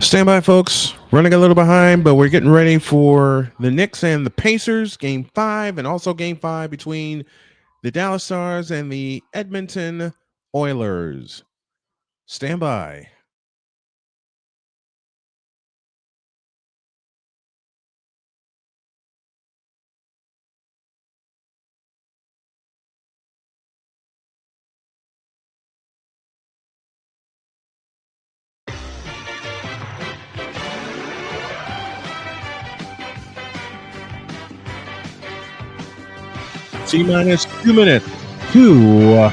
Stand by, folks. Running a little behind, but we're getting ready for the Knicks and the Pacers, game 5, and also game 5 between the Dallas Stars and the Edmonton Oilers. Stand by. T-minus 2 minutes. 2.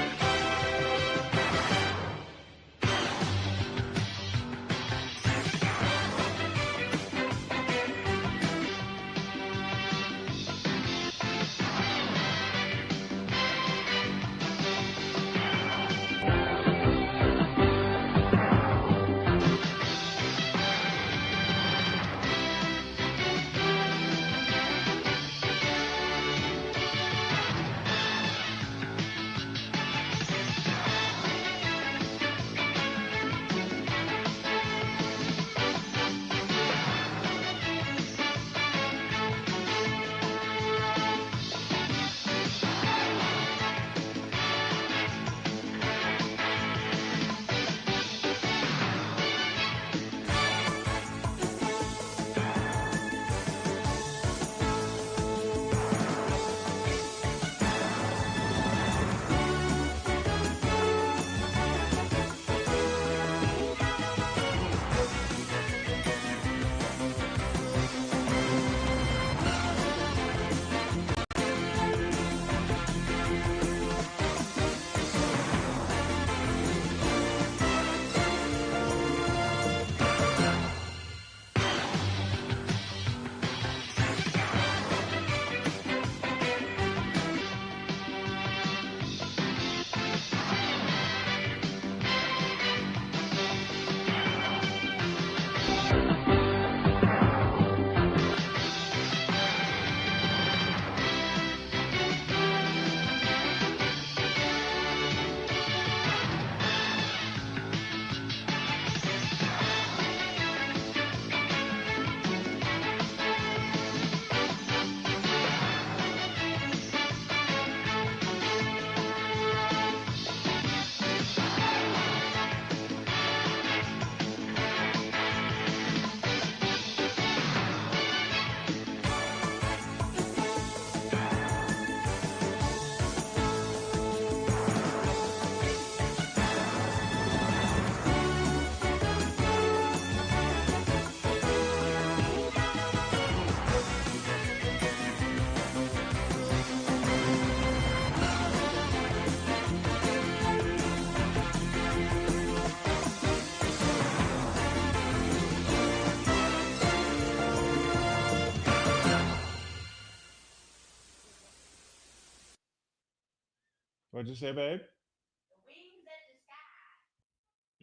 What'd you say, babe?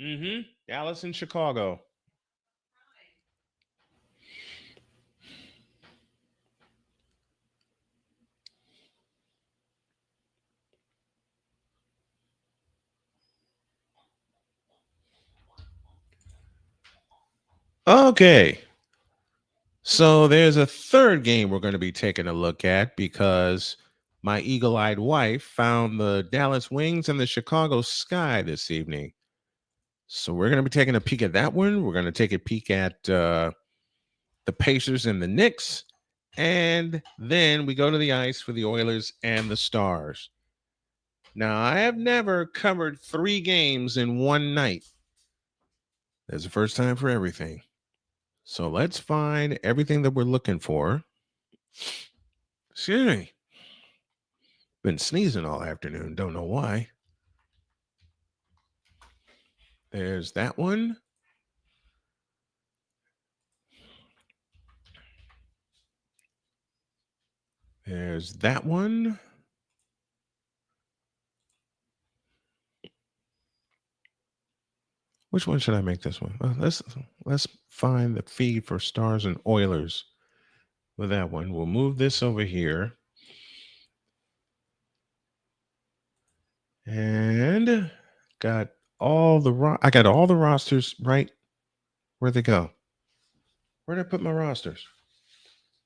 Mm-hmm. Dallas and Chicago. Okay. So there's a third game we're going to be taking a look at because my eagle-eyed wife found the Dallas Wings and the Chicago Sky this evening. So we're going to be taking a peek at that one. We're going to take a peek at the Pacers and the Knicks. And then we go to the ice for the Oilers and the Stars. Now, I have never covered 3 games in one night. There's a first time for everything. So let's find everything that we're looking for. Excuse me. Been sneezing all afternoon. Don't know why. There's that one. There's that one. Which one should I make this one? Let's find the feed for Stars and Oilers with that one. We'll move this over here. And got all the I got all the rosters right where they go. Where did I put my rosters?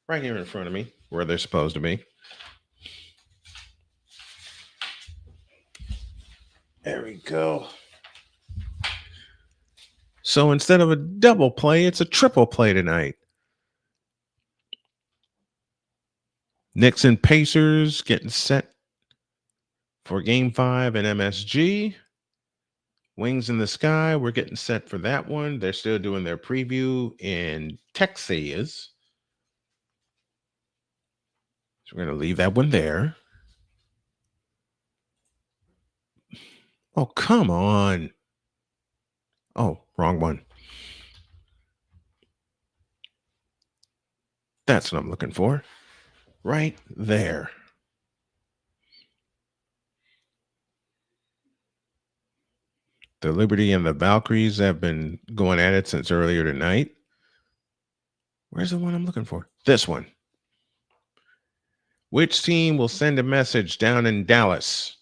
Right here in front of me, where they're supposed to be. There we go. So instead of a double play, it's a triple play tonight. Knicks and Pacers getting set for Game 5 in MSG. Wings in the Sky, we're getting set for that one. They're still doing their preview in Texas. So we're going to leave that one there. Oh, come on. Oh, wrong one. That's what I'm looking for. Right there. The Liberty and the Valkyries have been going at it since earlier tonight. Where's the one I'm looking for? This one. Which team will send a message down in Dallas?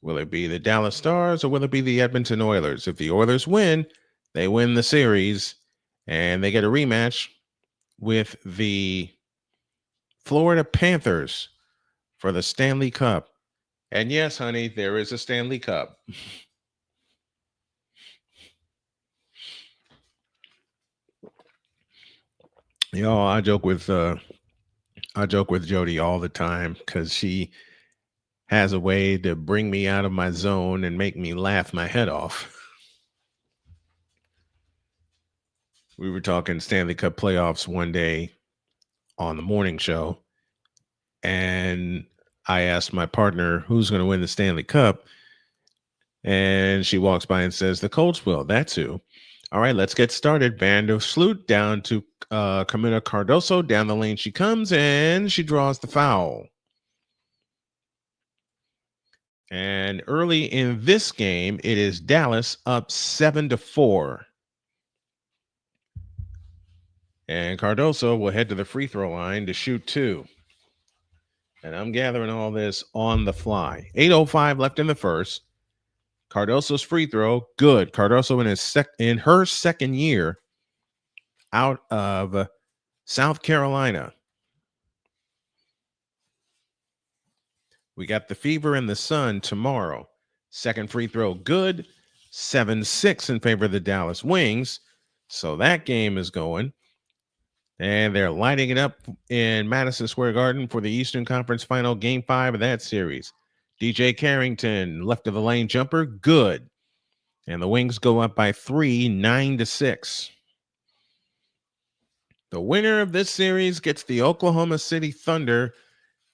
Will it be the Dallas Stars or will it be the Edmonton Oilers? If the Oilers win, they win the series and they get a rematch with the Florida Panthers for the Stanley Cup. And yes, honey, there is a Stanley Cup. I joke with Jody all the time because she has a way to bring me out of my zone and make me laugh my head off. We were talking Stanley Cup playoffs one day on the morning show, and I asked my partner who's going to win the Stanley Cup, and she walks by and says, the Colts will. That's who. All right, let's get started. Van der Sloot down to Camila Cardoso. Down the lane she comes, and she draws the foul. And early in this game, it is Dallas up 7-4. And Cardoso will head to the free throw line to shoot 2. And I'm gathering all this on the fly. 8:05 left in the first. Cardoso's free throw, good. Cardoso in her second year out of South Carolina. We got the Fever and the Sun tomorrow. Second free throw, good. 7-6 in favor of the Dallas Wings. So that game is going. And they're lighting it up in Madison Square Garden for the Eastern Conference Final, Game 5 of that series. DJ Carrington, left of the lane jumper, good. And the Wings go up by 3, 9-6. The winner of this series gets the Oklahoma City Thunder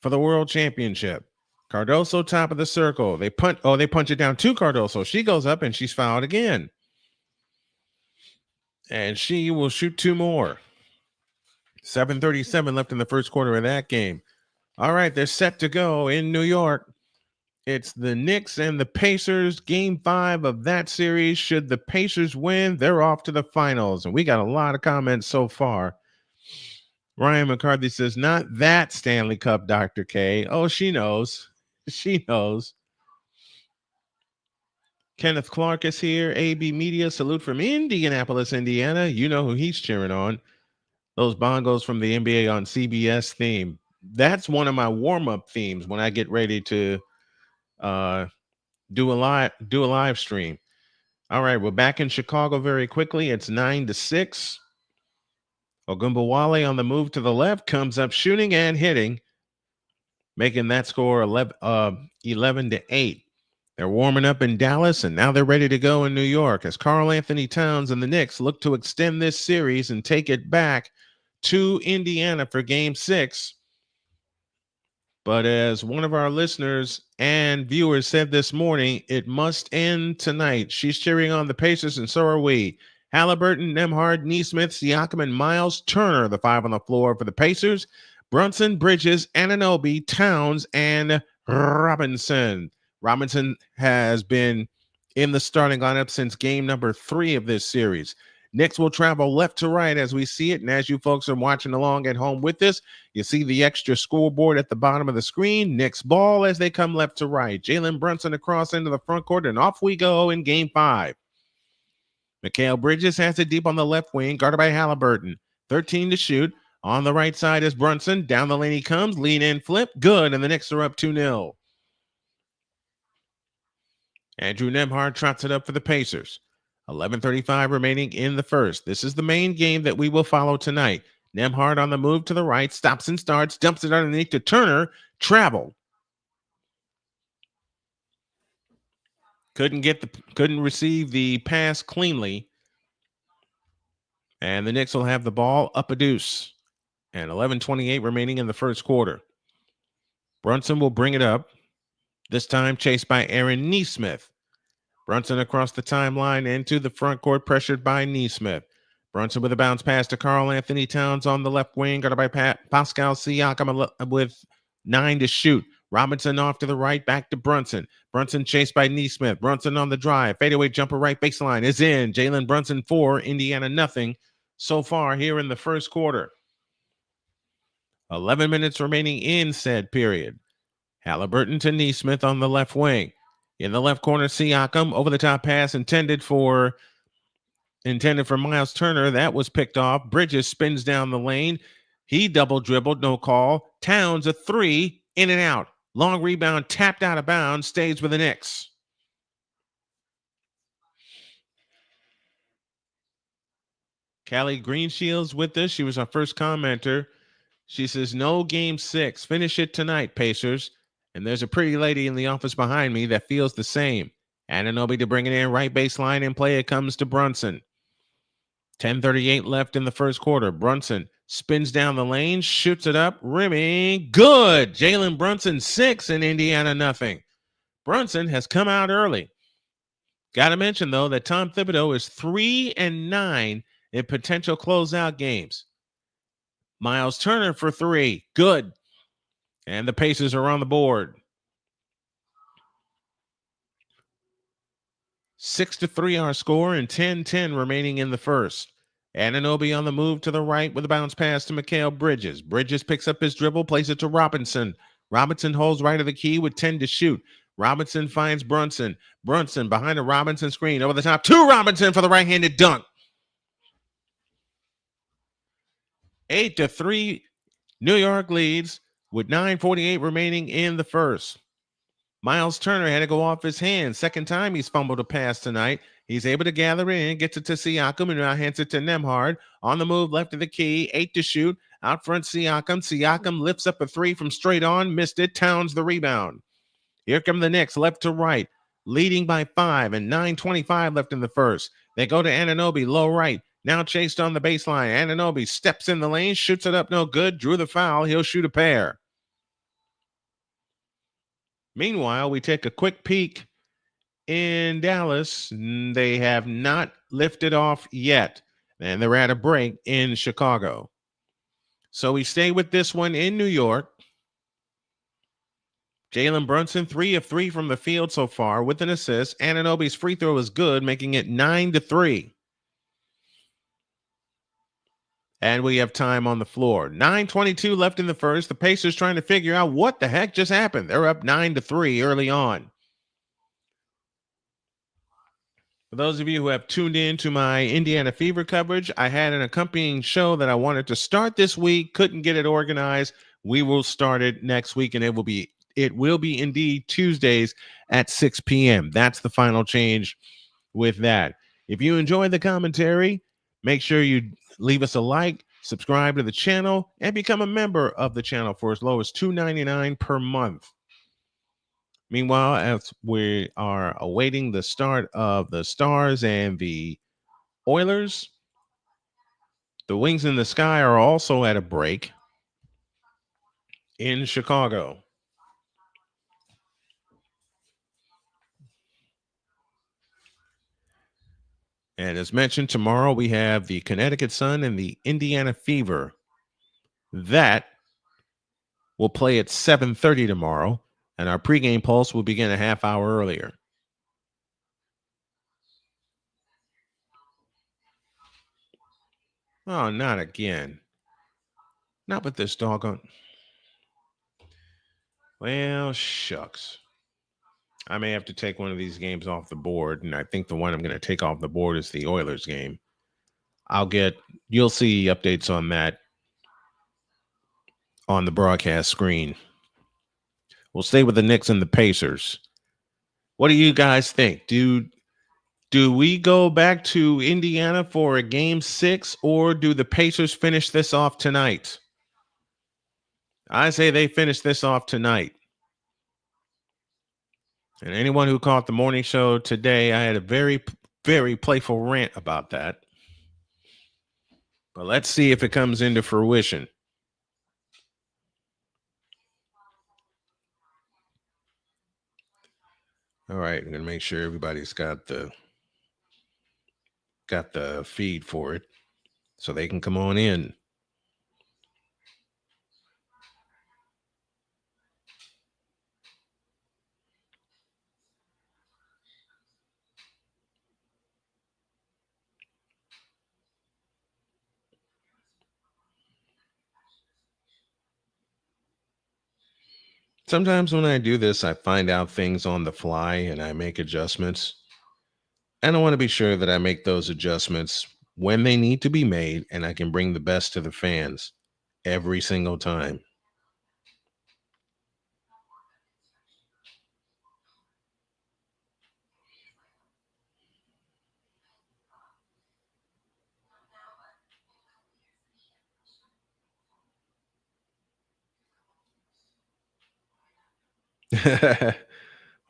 for the World Championship. Cardoso, top of the circle. They punch it down to Cardoso. She goes up and she's fouled again. And she will shoot 2 more. 7:37 left in the first quarter of that game. All right, they're set to go in New York. It's the Knicks and the Pacers, Game 5 of that series. Should the Pacers win, they're off to the finals. And we got a lot of comments so far. Ryan McCarthy says, not that Stanley Cup, Dr. K. Oh, she knows. She knows. Kenneth Clark is here. AB Media, salute from Indianapolis, Indiana. You know who he's cheering on. Those bongos from the NBA on CBS theme. That's one of my warm-up themes when I get ready to do a live stream. All right, we're back in Chicago very quickly. It's 9-6. Ogunbowale on the move to the left, comes up shooting and hitting, making that score 11-8. They're warming up in Dallas, and now they're ready to go in New York as Karl Anthony Towns and the Knicks look to extend this series and take it back to Indiana for Game 6. But as one of our listeners and viewers said this morning, it must end tonight. She's cheering on the Pacers, and so are we. Halliburton, Nembhard, Neesmith, Siakam, and Miles Turner, the 5 on the floor for the Pacers. Brunson, Bridges, Anunoby, Towns, and Robinson. Robinson has been in the starting lineup since game number 3 of this series. Knicks will travel left to right as we see it. And as you folks are watching along at home with this, you see the extra scoreboard at the bottom of the screen. Knicks ball as they come left to right. Jalen Brunson across into the front court, and off we go in Game 5. Mikal Bridges has it deep on the left wing, guarded by Halliburton. 13 to shoot. On the right side is Brunson. Down the lane he comes. Lean in, flip. Good. And the Knicks are up 2-0. Andrew Nembhard trots it up for the Pacers. 11:35 remaining in the first. This is the main game that we will follow tonight. Nembhard on the move to the right. Stops and starts. Dumps it underneath to Turner. Travel. Couldn't receive the pass cleanly. And the Knicks will have the ball up a deuce. And 11:28 remaining in the first quarter. Brunson will bring it up. This time chased by Aaron Nesmith. Brunson across the timeline into the front court, pressured by Nesmith. Brunson with a bounce pass to Karl Anthony Towns on the left wing, guarded by Pascal Siakam with 9 to shoot. Robinson off to the right, back to Brunson. Brunson chased by Nesmith. Brunson on the drive. Fadeaway jumper right baseline is in. Jalen Brunson 4, Indiana nothing so far here in the first quarter. 11 minutes remaining in said period. Halliburton to Nesmith on the left wing. In the left corner, Siakam, over the top pass intended for Miles Turner. That was picked off. Bridges spins down the lane. He double dribbled, no call. Towns a 3, in and out. Long rebound, tapped out of bounds, stays with the Knicks. Callie Greenshields with us. She was our first commenter. She says, no game 6. Finish it tonight, Pacers. And there's a pretty lady in the office behind me that feels the same. Anunoby to bring it in right baseline and play. It comes to Brunson. 10:38 left in the first quarter. Brunson spins down the lane, shoots it up, rimming. Good. Jalen Brunson 6 and Indiana nothing. Brunson has come out early. Got to mention, though, that Tom Thibodeau is 3-9 in potential closeout games. Miles Turner for 3. Good. And the Pacers are on the board. 6-3 our score and 10-10 remaining in the first. Anunoby on the move to the right with a bounce pass to Mikal Bridges. Bridges picks up his dribble, plays it to Robinson. Robinson holds right of the key with 10 to shoot. Robinson finds Brunson. Brunson behind a Robinson screen. Over the top to Robinson for the right-handed dunk. 8-3 New York leads with 9:48 remaining in the first. Miles Turner had to go off his hands. Second time he's fumbled a pass tonight. He's able to gather it in, gets it to Siakam, and now hands it to Nembhard. On the move, left of the key, 8 to shoot. Out front, Siakam. Siakam lifts up a 3 from straight on, missed it. Towns the rebound. Here come the Knicks, left to right, leading by 5, and 9:25 left in the first. They go to Anunoby, low right. Now chased on the baseline. Anunoby steps in the lane, shoots it up, no good. Drew the foul. He'll shoot a pair. Meanwhile, we take a quick peek in Dallas. They have not lifted off yet, and they're at a break in Chicago. So we stay with this one in New York. Jalen Brunson, 3 of 3 from the field so far with an assist. Anunoby's free throw is good, making it 9-3. And we have time on the floor. 9:22 left in the first. The Pacers trying to figure out what the heck just happened. They're up 9-3 early on. For those of you who have tuned in to my Indiana Fever coverage, I had an accompanying show that I wanted to start this week. Couldn't get it organized. We will start it next week, and it will be indeed Tuesdays at 6 p.m. That's the final change with that. If you enjoy the commentary, make sure you leave us a like, subscribe to the channel, and become a member of the channel for as low as $2.99 per month. Meanwhile, as we are awaiting the start of the Stars and the Oilers, the Wings in the Sky are also at a break in Chicago. And as mentioned, tomorrow we have the Connecticut Sun and the Indiana Fever. That will play at 7:30 tomorrow, and our pregame pulse will begin a half hour earlier. Oh, not again. Not with this doggone. Well, shucks. I may have to take one of these games off the board, and I think the one I'm going to take off the board is the Oilers game. You'll see updates on that on the broadcast screen. We'll stay with the Knicks and the Pacers. What do you guys think? Do we go back to Indiana for a game 6, or do the Pacers finish this off tonight? I say they finish this off tonight. And anyone who caught the morning show today, I had a very, very playful rant about that. But let's see if it comes into fruition. All right, I'm going to make sure everybody's got the feed for it so they can come on in. Sometimes when I do this, I find out things on the fly and I make adjustments. And I want to be sure that I make those adjustments when they need to be made and I can bring the best to the fans every single time.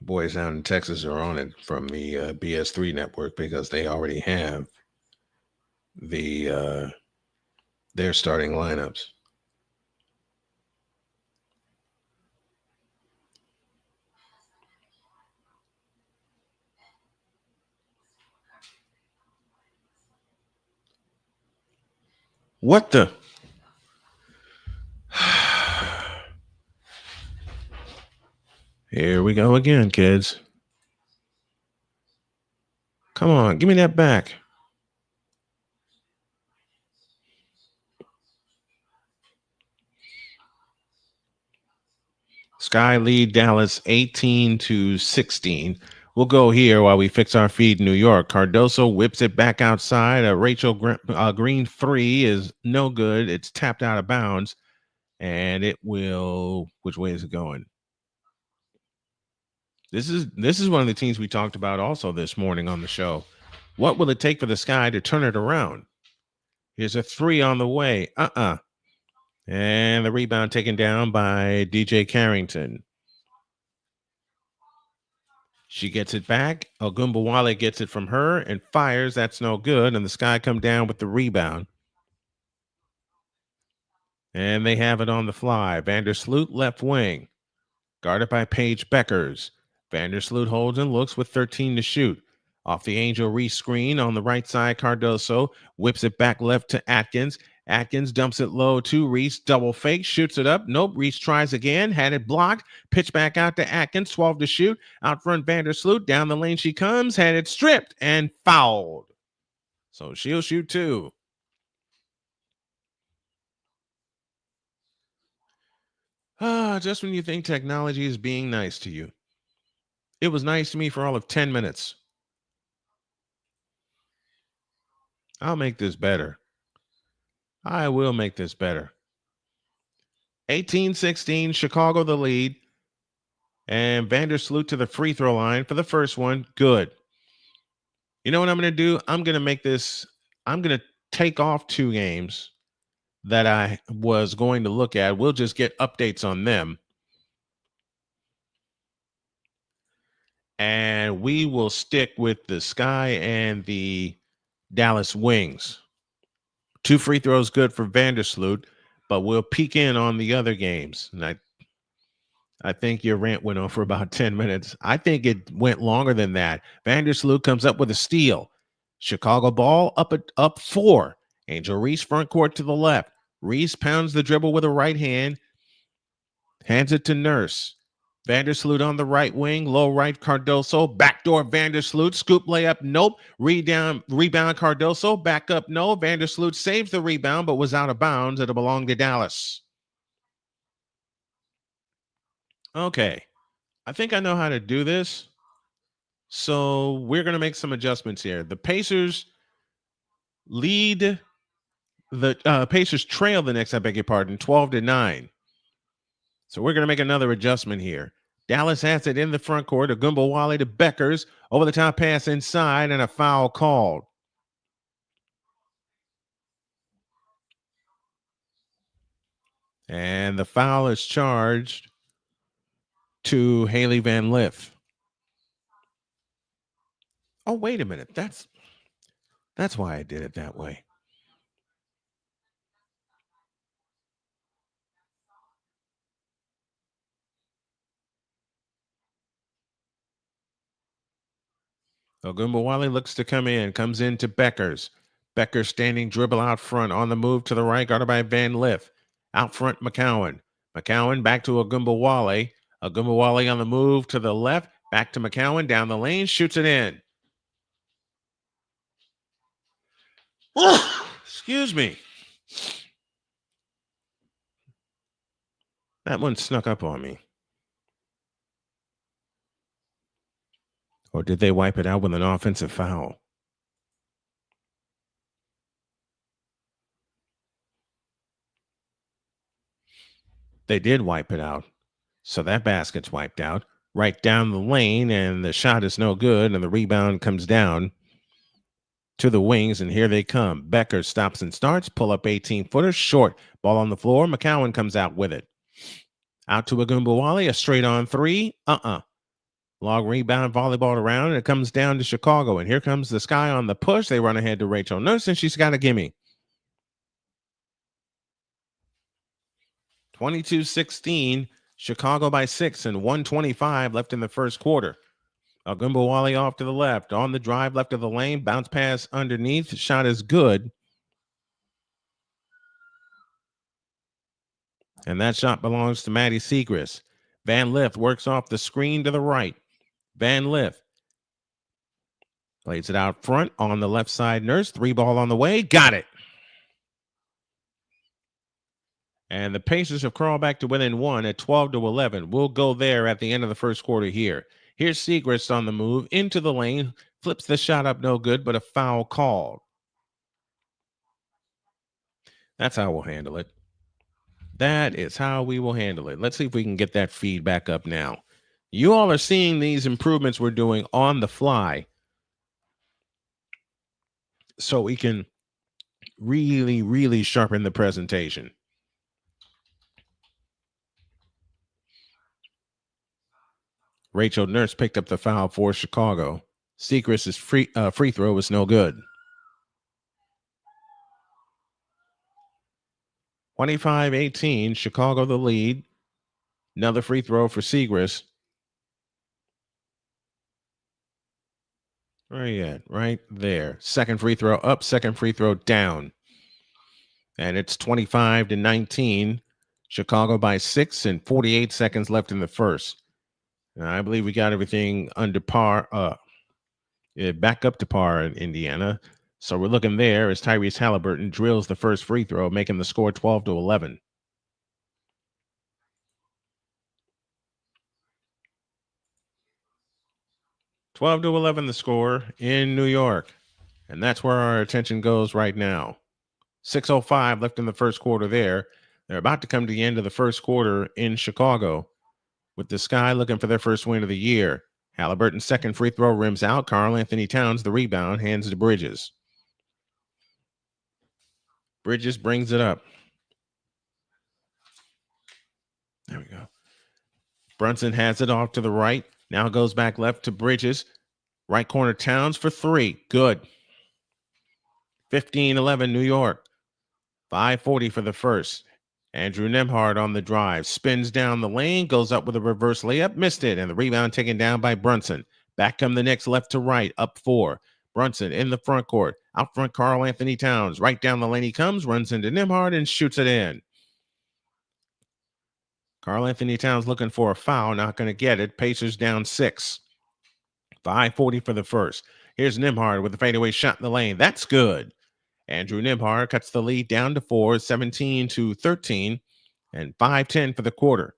Boys down in Texas are on it from the BS3 network because they already have their starting lineups. What the? Here we go again, kids. Come on, give me that back. Sky lead Dallas 18-16. We'll go here while we fix our feed in New York. Cardoso whips it back outside. Rachel Green 3 is no good. It's tapped out of bounds. And it will. Which way is it going? This is one of the teams we talked about also this morning on the show. What will it take for the Sky to turn it around? Here's a 3 on the way. And the rebound taken down by DJ Carrington. She gets it back. Ogunbowale gets it from her and fires. That's no good. And the Sky come down with the rebound. And they have it on the fly. Vandersloot left wing. Guarded by Paige Beckers. Vandersloot holds and looks with 13 to shoot. Off the Angel Reese screen on the right side, Cardoso whips it back left to Atkins. Atkins dumps it low to Reese. Double fake, shoots it up. Nope. Reese tries again. Had it blocked. Pitch back out to Atkins. 12 to shoot. Out front, Vandersloot. Down the lane she comes. Had it stripped and fouled. So she'll shoot 2. Just when you think technology is being nice to you. It was nice to me for all of 10 minutes. I'll make this better. I will make this better. 18-16, Chicago the lead. And Vandersloot to the free throw line for the first one. Good. You know what I'm going to do? I'm going to take off 2 games that I was going to look at. We'll just get updates on them. And we will stick with the Sky and the Dallas Wings. 2 free throws good for Vandersloot, but we'll peek in on the other games. And I think your rant went on for about 10 minutes. I think it went longer than that. Vandersloot comes up with a steal. Chicago ball up 4. Angel Reese front court to the left. Reese pounds the dribble with a right hand. Hands it to Nurse. Vandersloot on the right wing, low right Cardoso, backdoor Vandersloot, scoop layup, nope. Rebound Cardoso, back up, no. Vandersloot saves the rebound, but was out of bounds. It'll belong to Dallas. Okay, I think I know how to do this. So we're going to make some adjustments here. The Pacers lead the Pacers trail the Knicks, I beg your pardon, 12-9. So we're going to make another adjustment here. Dallas has it in the front court. Agumbawale to Beckers. Over the top pass inside and a foul called. And the foul is charged to Haley Van Lith. Oh, wait a minute. That's why I did it that way. Agumbawale looks to come in, comes into Beckers. Beckers standing dribble out front on the move to the right, guarded by Van Lith. Out front, McCowan. McCowan back to Agumbawale. Agumbawale on the move to the left, back to McCowan, down the lane, shoots it in. Excuse me. That one snuck up on me. Or did they wipe it out with an offensive foul? They did wipe it out. So that basket's wiped out. Right down the lane, and the shot is no good, and the rebound comes down to the wings, and here they come. Becker stops and starts, pull up 18-footer, short. Ball on the floor. McCowan comes out with it. Out to Agumbawale, a straight-on three. Long rebound, volleyball around, and it comes down to Chicago. And here comes the Sky on the push. They run ahead to Rachel Nurse, and she's got a gimme. 22-16, Chicago by 6, and 1:25 left in the first quarter. Agumbawale off to the left, on the drive left of the lane, bounce pass underneath, shot is good. And that shot belongs to Maddie Siegrist. Van Lith works off the screen to the right. Van Lith plays it out front on the left side. Nurse, 3-ball on the way, got it. And the Pacers have crawled back to within 1 at 12-11. We'll go there at the end of the first quarter here. Here's Siegrist on the move into the lane, flips the shot up, no good, but a foul called. That's how we'll handle it. That is how we will handle it. Let's see if we can get that feedback up now. You all are seeing these improvements we're doing on the fly, so we can really, really sharpen the presentation. Rachel Nurse picked up the foul for Chicago. Siegrist's free throw was no good. 25-18, Chicago the lead. Another free throw for Siegrist. Where are you at? Right there. Second free throw up, second free throw down. And it's 25-19. Chicago by 6 and 48 seconds left in the first. Now, I believe we got everything under par, back up to par in Indiana. So we're looking there as Tyrese Halliburton drills the first free throw, making the score 12-11. The score in New York. And that's where our attention goes right now. 6:05 left in the first quarter there. They're about to come to the end of the first quarter in Chicago, with the Sky looking for their first win of the year. Halliburton's second free throw rims out. Karl Anthony Towns, the rebound, hands to Bridges. Bridges brings it up. There we go. Brunson has it off to the right. Now goes back left to Bridges. Right corner Towns for 3. Good. 15-11 New York. 5:40 for the first. Andrew Nembhard on the drive. Spins down the lane. Goes up with a reverse layup. Missed it. And the rebound taken down by Brunson. Back come the Knicks left to right. Up 4. Brunson in the front court. Out front, Karl Anthony Towns. Right down the lane he comes. Runs into Nembhard and shoots it in. Karl Anthony Towns looking for a foul. Not going to get it. Pacers down 6. 5:40 for the first. Here's Nembhard with the fadeaway shot in the lane. That's good. Andrew Nembhard cuts the lead down to 4, 17-13, and 5:10 for the quarter.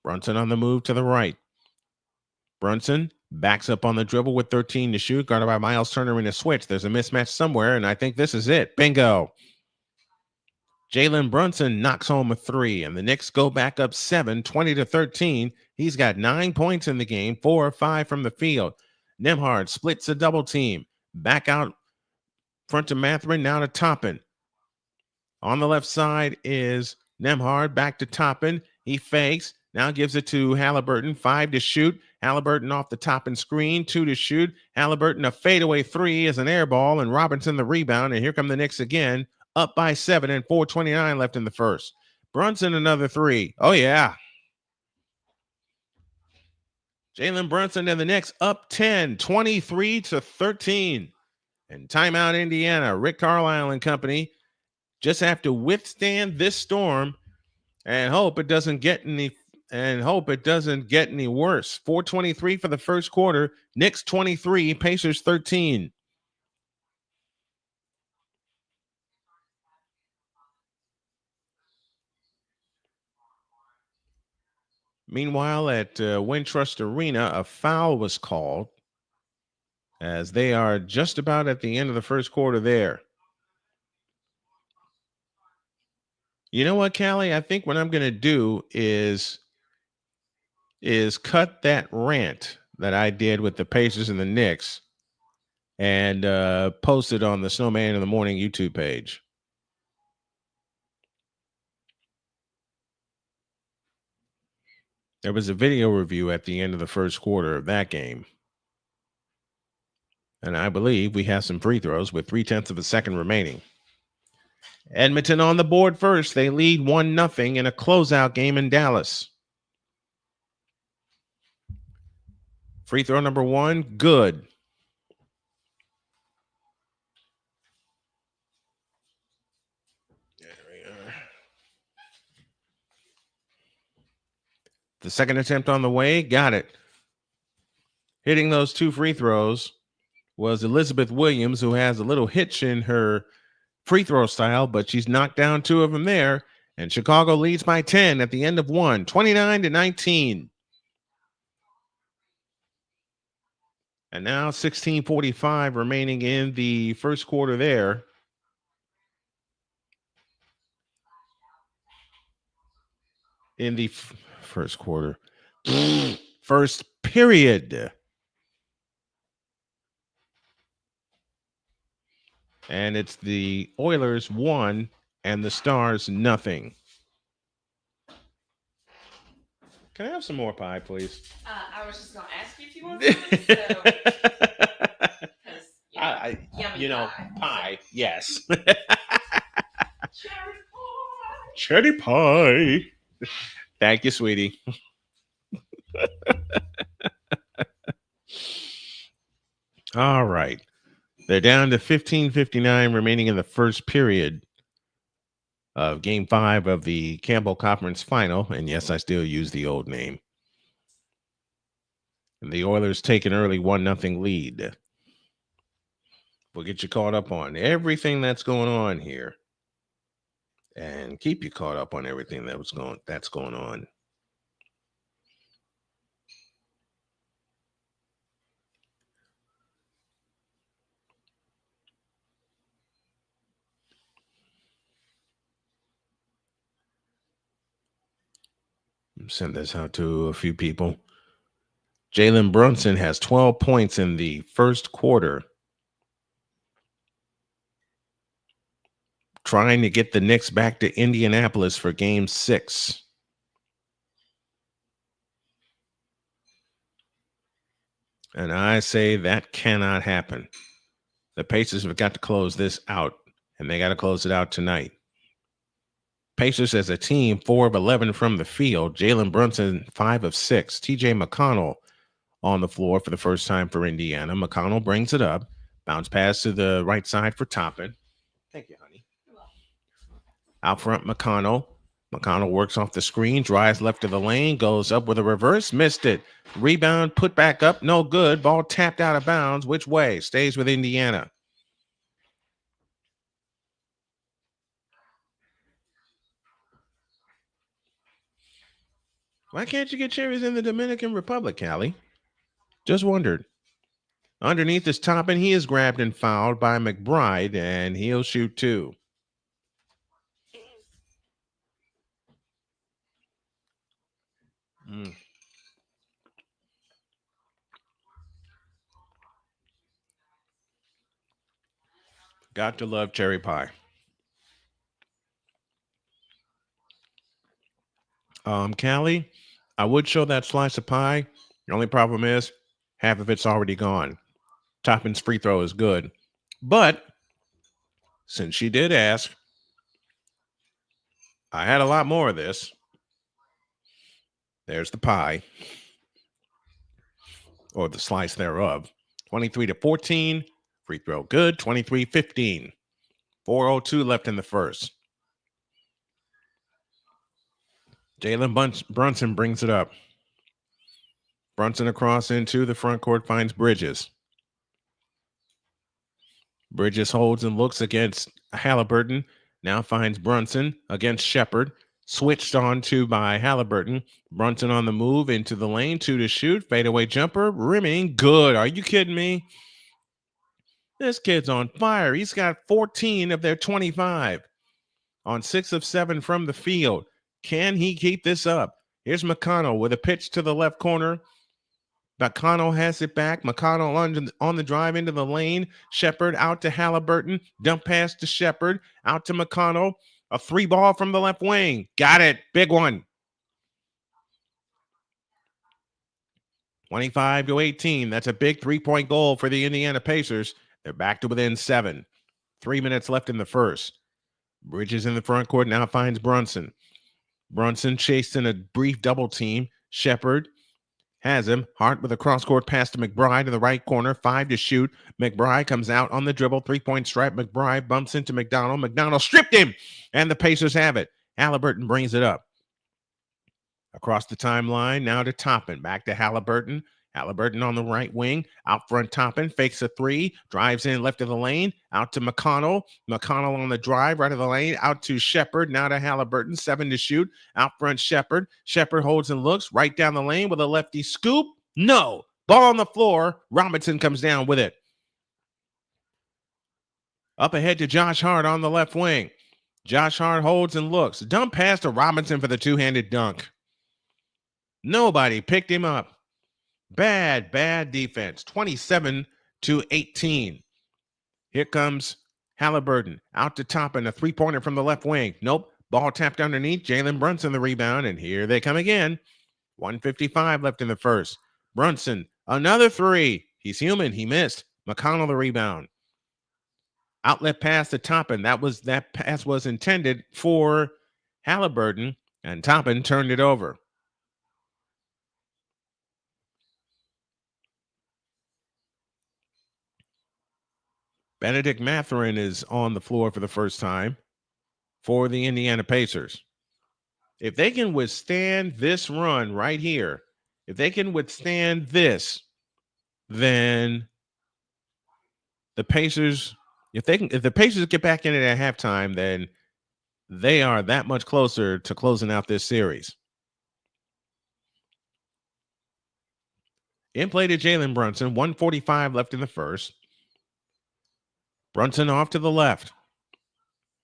Brunson on the move to the right. Brunson Backs up on the dribble with 13 to shoot. Guarded by Miles Turner in a switch. There's a mismatch somewhere, and I think this is it. Bingo. Jalen Brunson knocks home a three, and the Knicks go back up 7, 20-13. He's got 9 points in the game, 4 or 5 from the field. Nembhard splits a double team. Back out front to Mathurin, now to Toppin. On the left side is Nembhard, back to Toppin. He fakes, now gives it to Halliburton, 5 to shoot. Halliburton off the Toppin screen, 2 to shoot. Halliburton, a fadeaway 3 is an air ball, and Robinson the rebound, and here come the Knicks again, up by 7 and 4:29 left in the first. Brunson, another 3. Oh, yeah. Jalen Brunson and the Knicks up 10, 23-13. And timeout Indiana. Rick Carlisle and company just have to withstand this storm and hope it doesn't get any worse. 4:23 for the first quarter. Knicks 23, Pacers 13. Meanwhile, at Wintrust Arena, a foul was called as they are just about at the end of the first quarter there. You know what, Callie? I think what I'm going to do is cut that rant that I did with the Pacers and the Knicks and post it on the Snowman in the Morning YouTube page. There was a video review at the end of the first quarter of that game. And I believe we have some free throws with 0.3 of a second remaining. Edmonton on the board first. They lead 1-0 in a closeout game in Dallas. Free throw number 1, good. There we are. The second attempt on the way, got it. Hitting those 2 free throws was Elizabeth Williams, who has a little hitch in her free throw style, but she's knocked down 2 of them there. And Chicago leads by 10 at the end of 1, 29-19. And now 16:45 remaining in the first quarter there. In the first quarter. First period. And it's the Oilers 1 and the Stars nothing. Can I have some more pie, please? I was just going to ask you if you want some. Pie, yes. Cherry pie. Thank you, sweetie. All right. They're down to 15:59 remaining in the first period of Game 5 of the Campbell Conference Final. And yes, I still use the old name. And the Oilers take an early 1-0 lead. We'll get you caught up on everything that's going on here. And keep you caught up on everything that's going on. Send this out to a few people. Jalen Brunson has 12 points in the first quarter, trying to get the Knicks back to Indianapolis for Game 6. And I say that cannot happen. The Pacers have got to close this out, and they got to close it out tonight. Pacers as a team, 4 of 11 from the field. Jalen Brunson, 5 of 6. TJ McConnell on the floor for the first time for Indiana. McConnell brings it up. Bounce pass to the right side for Toppin. Thank you, honey. Out front, McConnell. McConnell works off the screen, drives left of the lane, goes up with a reverse, missed it. Rebound, put back up, no good. Ball tapped out of bounds. Which way? Stays with Indiana. Why can't you get cherries in the Dominican Republic, Callie? Just wondered. Underneath is Toppin. He is grabbed and fouled by McBride, and he'll shoot two. Got to love cherry pie. Callie, I would show that slice of pie. The only problem is half of it's already gone. Toppin's free throw is good. But since she did ask, I had a lot more of this. There's the pie, or the slice thereof. 23-14. Free throw good. 23-15. 4:02 left in the first. Jalen Brunson brings it up. Brunson across into the front court finds Bridges. Bridges holds and looks against Halliburton. Now finds Brunson against Shepard. Switched on to by Halliburton. Brunson on the move into the lane. 2 to shoot. Fadeaway jumper. Rimming. Good. Are you kidding me? This kid's on fire. He's got 14 of their 25 on 6 of 7 from the field. Can he keep this up? Here's McConnell with a pitch to the left corner. McConnell has it back. McConnell on the drive into the lane. Shepard out to Halliburton. Dump pass to Shepard. Out to McConnell. A 3-ball from the left wing. Got it. Big one. 25-18. That's a big 3-point goal for the Indiana Pacers. They're back to within 7. 3 minutes left in the first. Bridges in the front court now finds Brunson. Brunson chased in a brief double team. Shepard has him. Hart with a cross-court pass to McBride in the right corner. 5 to shoot. McBride comes out on the dribble. 3-point stripe. McBride bumps into McDonald. McDonald stripped him, and the Pacers have it. Halliburton brings it up. Across the timeline, now to Toppin. Back to Halliburton. Halliburton on the right wing. Out front, Toppin fakes a 3. Drives in left of the lane. Out to McConnell. McConnell on the drive, right of the lane. Out to Shepard. Now to Halliburton. 7 to shoot. Out front, Shepard. Shepard holds and looks. Right down the lane with a lefty scoop. No. Ball on the floor. Robinson comes down with it. Up ahead to Josh Hart on the left wing. Josh Hart holds and looks. Dump pass to Robinson for the two-handed dunk. Nobody picked him up. Bad defense. 27-18. Here comes Halliburton. Out to Toppin. A 3-pointer from the left wing. Nope. Ball tapped underneath. Jalen Brunson the rebound. And here they come again. 1:55 left in the first. Brunson. Another 3. He's human. He missed. McConnell the rebound. Outlet pass to Toppin. That pass was intended for Halliburton. And Toppin turned it over. Benedict Mathurin is on the floor for the first time for the Indiana Pacers. If they can withstand this run right here, if they can withstand this, then the Pacers, if the Pacers get back in it at halftime, then they are that much closer to closing out this series. In play to Jalen Brunson, 1:45 left in the first. Brunson off to the left.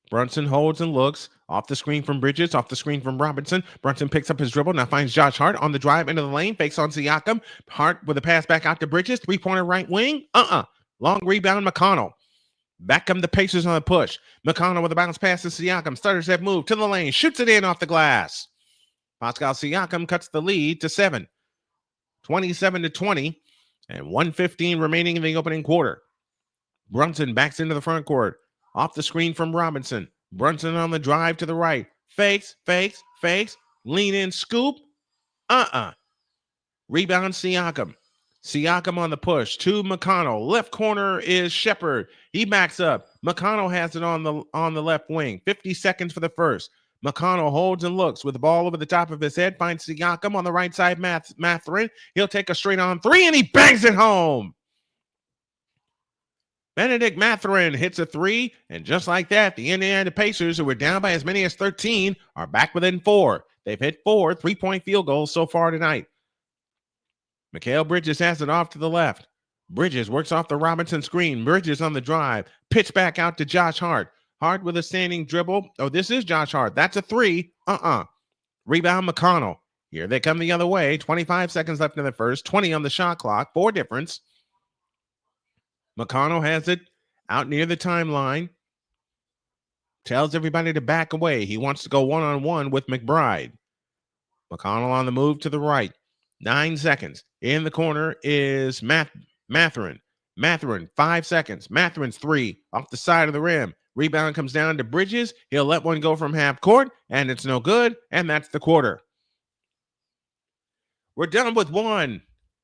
Brunson holds and looks. Off the screen from Bridges. Off the screen from Robinson. Brunson picks up his dribble. Now finds Josh Hart on the drive into the lane. Fakes on Siakam. Hart with a pass back out to Bridges. 3-pointer right wing. Long rebound, McConnell. Back come the Pacers on the push. McConnell with a bounce pass to Siakam. Starters have moved to the lane. Shoots it in off the glass. Pascal Siakam cuts the lead to 7. 27-20. And 1:15 remaining in the opening quarter. Brunson backs into the front court. Off the screen from Robinson. Brunson on the drive to the right. Fakes. Lean in, scoop. Rebound, Siakam. Siakam on the push to McConnell. Left corner is Shepard. He backs up. McConnell has it on the left wing. 50 seconds for the first. McConnell holds and looks with the ball over the top of his head. Finds Siakam on the right side. Mathurin. He'll take a straight on 3, and he bangs it home. Benedict Mathurin hits a 3, and just like that, the Indiana Pacers, who were down by as many as 13, are back within 4. They've hit 4 3-point field goals so far tonight. Mikal Bridges has it off to the left. Bridges works off the Robinson screen. Bridges on the drive. Pitch back out to Josh Hart. Hart with a standing dribble. Oh, this is Josh Hart. That's a three. Rebound McConnell. Here they come the other way. 25 seconds left in the first. 20 on the shot clock. 4 difference. McConnell has it out near the timeline. Tells everybody to back away. He wants to go one-on-one with McBride. McConnell on the move to the right. 9 seconds. In the corner is Mathurin. Mathurin, 5 seconds. Matherin's 3 off the side of the rim. Rebound comes down to Bridges. He'll let one go from half court, and it's no good, and that's the quarter. We're done with 1.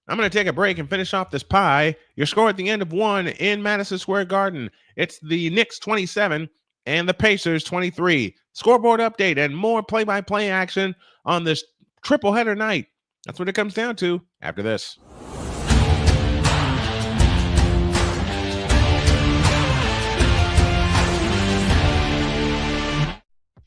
I'm going to take a break and finish off this pie. Your score at the end of 1 in Madison Square Garden. It's the Knicks 27 and the Pacers 23. Scoreboard update and more play-by-play action on this triple header night. That's what it comes down to after this.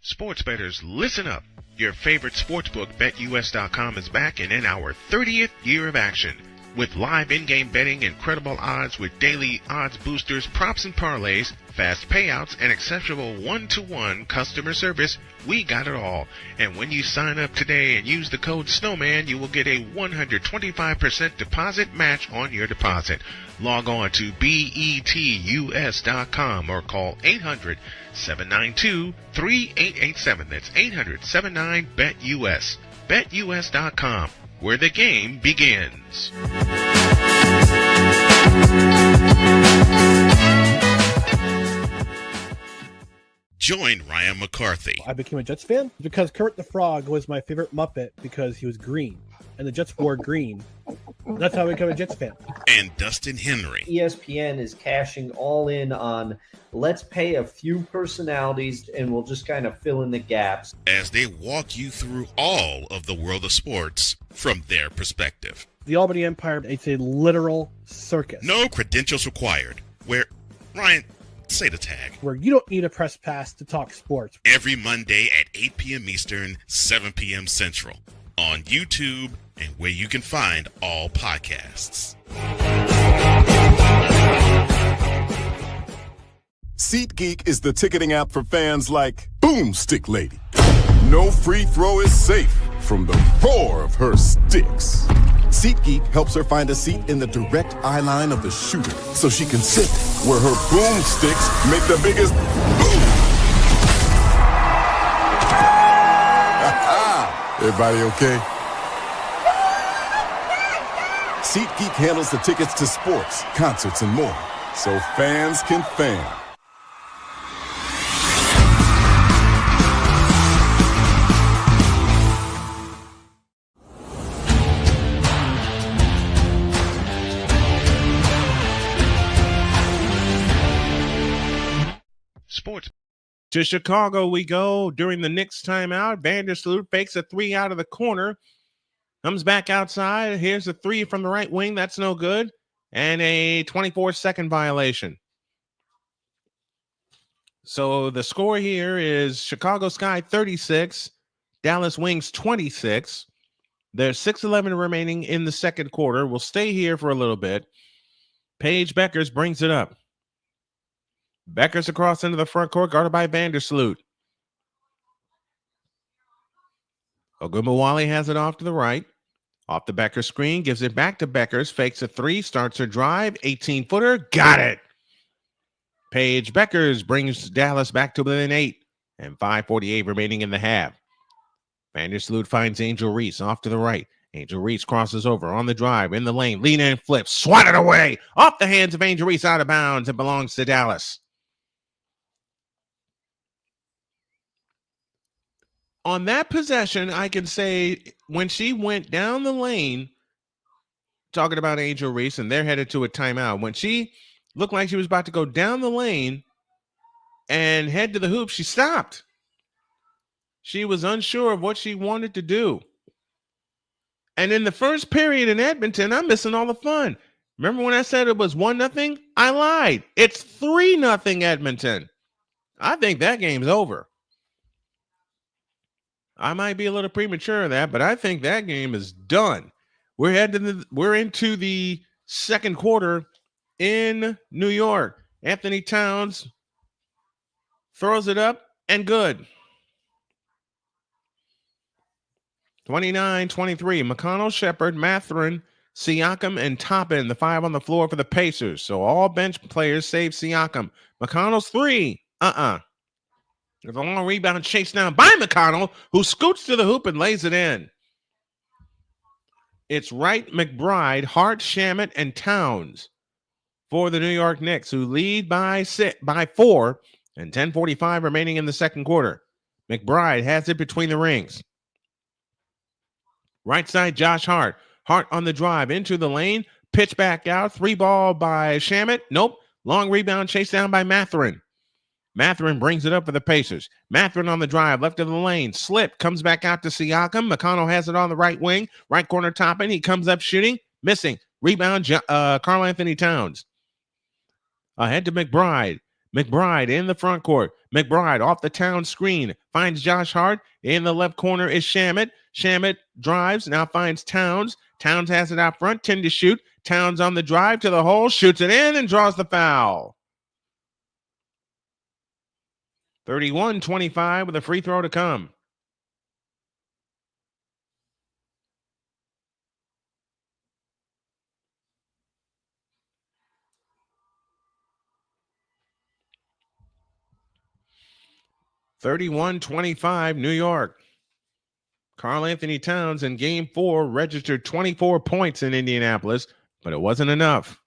Sports bettors, listen up. Your favorite sportsbook, BetUS.com, is back and in our 30th year of action. With live in-game betting, incredible odds with daily odds boosters, props and parlays, fast payouts, and exceptional one-to-one customer service, we got it all. And when you sign up today and use the code Snowman, you will get a 125% deposit match on your deposit. Log on to betus.com or call 800-792-3887. That's 800-79-BET-US. BetUS.com, where the game begins. Join Ryan McCarthy. I became a Jets fan because Kermit the Frog was my favorite Muppet because he was green, and the Jets wore green. That's how I became a Jets fan. And Dustin Henry. ESPN is cashing all in on let's pay a few personalities and we'll just kind of fill in the gaps. As they walk you through all of the world of sports from their perspective. The Albany Empire, it's a literal circus. No credentials required. Where, Ryan, say the tag. Where you don't need a press pass to talk sports. Every Monday at 8 p.m. Eastern, 7 p.m. Central. On YouTube and where you can find all podcasts. SeatGeek is the ticketing app for fans like Boomstick Lady. No free throw is safe from the roar of her sticks. SeatGeek helps her find a seat in the direct eye line of the shooter so she can sit where her boomsticks make the biggest boom. Everybody okay? SeatGeek handles the tickets to sports, concerts, and more, so fans can fan. Sports. To Chicago we go during the Knicks timeout. Vandersloot fakes a 3 out of the corner. Comes back outside. Here's a 3 from the right wing. That's no good. And a 24-second violation. So the score here is Chicago Sky 36, Dallas Wings 26. There's 6:11 remaining in the second quarter. We'll stay here for a little bit. Paige Beckers brings it up. Beckers across into the front court, guarded by Vandersloot. Ogunbowale has it off to the right. Off the Beckers screen, gives it back to Beckers, fakes a 3, starts her drive, 18-footer, got it. Paige Beckers brings Dallas back to within 8, and 5:48 remaining in the half. Vandersloot finds Angel Reese off to the right. Angel Reese crosses over on the drive, in the lane, lean in, flip, swatted away, off the hands of Angel Reese, out of bounds, and belongs to Dallas. On that possession, I can say when she went down the lane, talking about Angel Reese, and they're headed to a timeout. When she looked like she was about to go down the lane and head to the hoop, she stopped. She was unsure of what she wanted to do. And in the first period in Edmonton, I'm missing all the fun. Remember when I said it was 1-0? I lied. It's 3-0 Edmonton. I think that game's over. I might be a little premature in that, but I think that game is done. We're into the second quarter in New York. Anthony Towns throws it up and good. 29-23. McConnell, Shepard, Mathurin, Siakam, and Toppin, the five on the floor for the Pacers. So all bench players save Siakam. McConnell's three. There's a long rebound chased down by McConnell, who scoots to the hoop and lays it in. It's Wright, McBride, Hart, Shamet, and Towns for the New York Knicks, who lead by 4 and 10:45 remaining in the second quarter. McBride has it between the rings. Right side, Josh Hart. Hart on the drive into the lane. Pitch back out. 3-ball by Shamet. Nope. Long rebound chased down by Mathurin. Mathurin brings it up for the Pacers. Mathurin on the drive, left of the lane. Slip, comes back out to Siakam. McConnell has it on the right wing. Right corner Toppin. He comes up shooting. Missing. Rebound, Karl Anthony Towns. Ahead to McBride. McBride in the front court. McBride off the Towns screen. Finds Josh Hart. In the left corner is Shamet. Shamet drives. Now finds Towns. Towns has it out front. 10 to shoot. Towns on the drive to the hole. Shoots it in and draws the foul. 31-25 with a free throw to come. New York. Karl Anthony Towns in game 4 registered 24 points in Indianapolis, but it wasn't enough.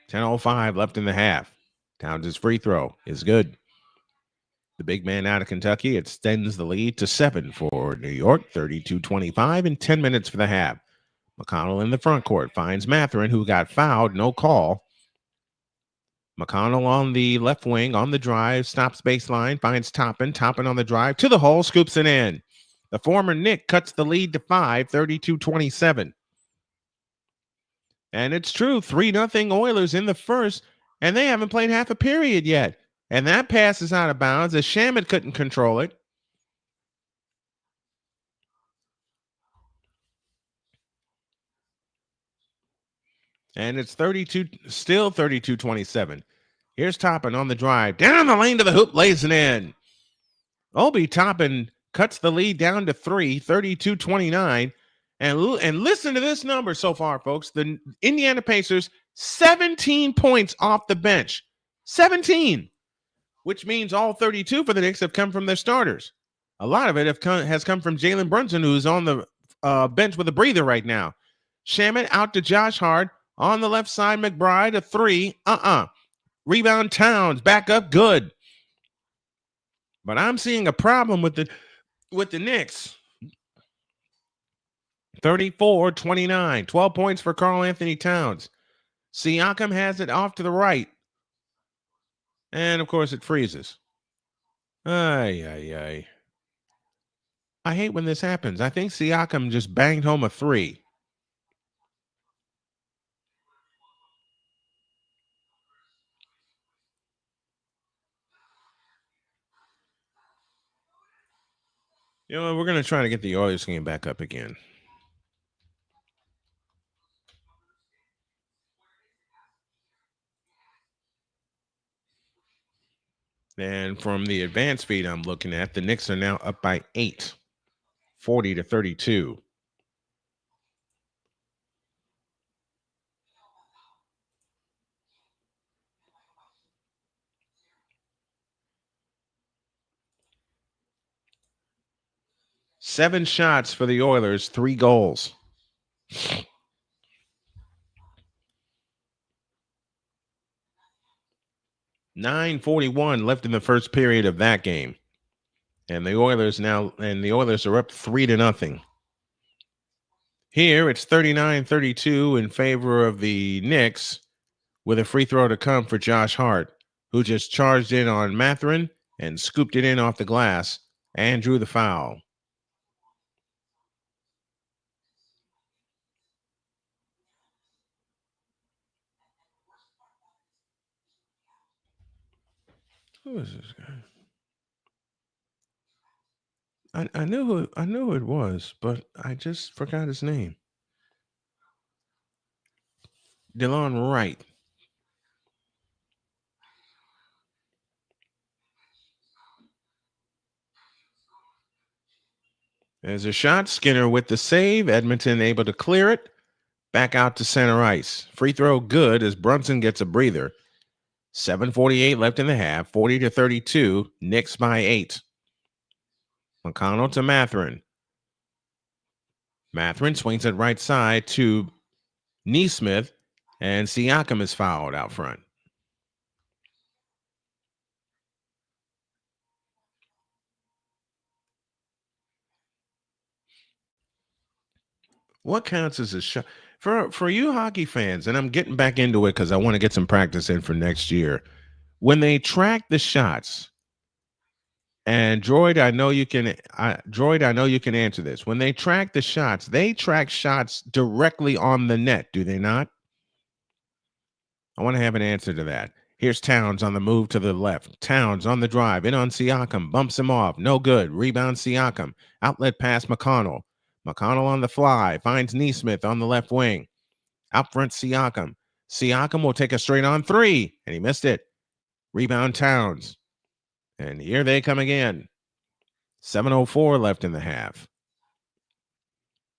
$10:05 left in the half. Towns' free throw is good. The big man out of Kentucky extends the lead to 7 for New York, 32-25, and 10 minutes for the half. McConnell in the front court finds Mathurin, who got fouled, no call. McConnell on the left wing, on the drive, stops baseline, finds Toppin. Toppin on the drive, to the hole, scoops it in. The former Knick cuts the lead to 5, 32-27. And it's true, 3-0 Oilers in the first, and they haven't played half a period yet. And that pass is out of bounds as Shamet couldn't control it. And it's still 32-27. Here's Toppin on the drive. Down the lane to the hoop, lays it in. Obi Toppin cuts the lead down to 3, 32-29. And listen to this number so far, folks. The Indiana Pacers, 17 points off the bench. 17, which means all 32 for the Knicks have come from their starters. A lot of it has come from Jalen Brunson, who's on the bench with a breather right now. Shamet out to Josh Hart. On the left side, McBride, a 3. Rebound Towns, back up, good. But I'm seeing a problem with the Knicks. 34-29, 12 points for Karl Anthony Towns. Siakam has it off to the right. And, of course, it freezes. I hate when this happens. I think Siakam just banged home a 3. You know, we're going to try to get the Oilers game back up again. And from the advanced feed I'm looking at, the Knicks are now up by 8, 40-32. Seven shots for the Oilers, 3 goals. $9:41 left in the first period of that game. And the Oilers are up 3-0. Here it's 39-32 in favor of the Knicks with a free throw to come for Josh Hart, who just charged in on Mathurin and scooped it in off the glass and drew the foul. Who is this guy? I knew who it was, but I just forgot his name. DeLon Wright. There's a shot. Skinner with the save. Edmonton able to clear it. Back out to center ice. Free throw good as Brunson gets a breather. 7:48 left in the half. 40-32. Knicks by 8. McConnell to Mathurin. Mathurin swings it right side to Neesmith, and Siakam is fouled out front. What counts as a shot? For you hockey fans, and I'm getting back into it because I want to get some practice in for next year. When they track the shots, and Droid, I know you can answer this. When they track the shots, they track shots directly on the net, do they not? I want to have an answer to that. Here's Towns on the move to the left. Towns on the drive. In on Siakam. Bumps him off. No good. Rebound Siakam. Outlet pass McConnell. McConnell on the fly. Finds Neesmith on the left wing. Out front Siakam. Siakam will take a straight on three. And he missed it. Rebound Towns. And here they come again. 7:04 left in the half.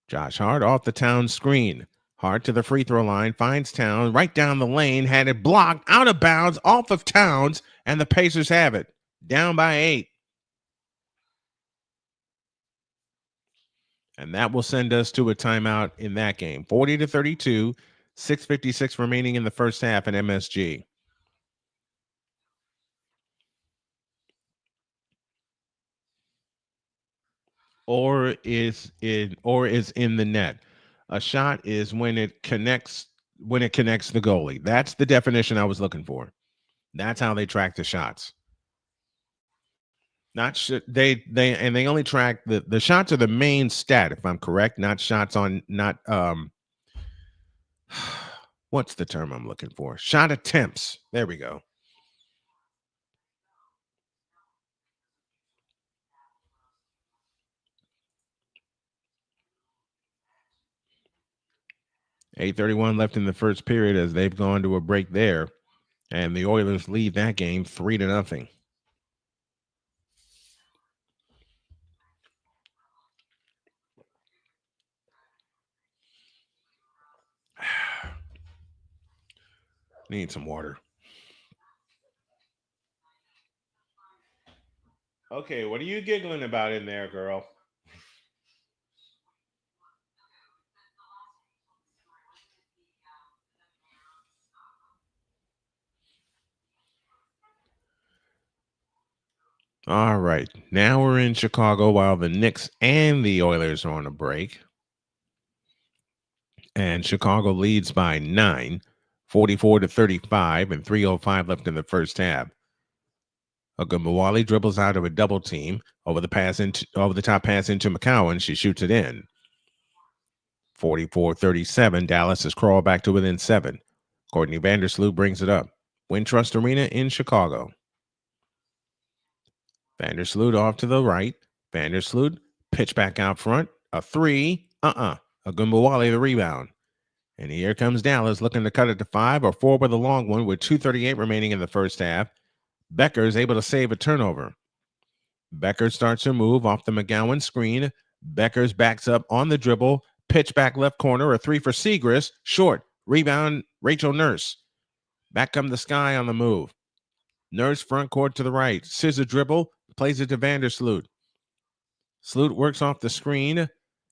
Josh Hart off the Towns screen. Hart to the free throw line, finds Towns right down the lane, had it blocked, out of bounds, off of Towns, and the Pacers have it. Down by 8. And that will send us to a timeout in that game. 40-32, 6:56 remaining in the first half at MSG. Or is in the net. A shot is when it connects the goalie. That's the definition I was looking for. That's how they track the shots. They only track the shots are the main stat, if I'm correct, not shots on what's the term I'm looking for? Shot attempts. There we go. .831 left in the first period as they've gone to a break there. And the Oilers lead that game 3-0. Need some water. Okay, what are you giggling about in there, girl? All right. Now we're in Chicago while the Knicks and the Oilers are on a break. And Chicago leads by 9, 44-35, and 3:05 left in the first half. Ogunbowale dribbles out of a double team over the top pass into McCowan. She shoots it in. 44-37. Dallas has crawled back to within 7. Courtney Vandersloot brings it up. Wintrust Arena in Chicago. Vandersloot off to the right. Vandersloot pitch back out front. A 3. Ogunbowale the rebound. And here comes Dallas looking to cut it to 5 or 4 with a long one with 2:38 remaining in the first half. Becker is able to save a turnover. Becker starts to move off the McGowan screen. Becker's backs up on the dribble. Pitch back left corner. A 3 for Segrist. Short. Rebound Rachel Nurse. Back come the Sky on the move. Nurse front court to the right. Scissor dribble. Plays it to Vandersloot. Sloot works off the screen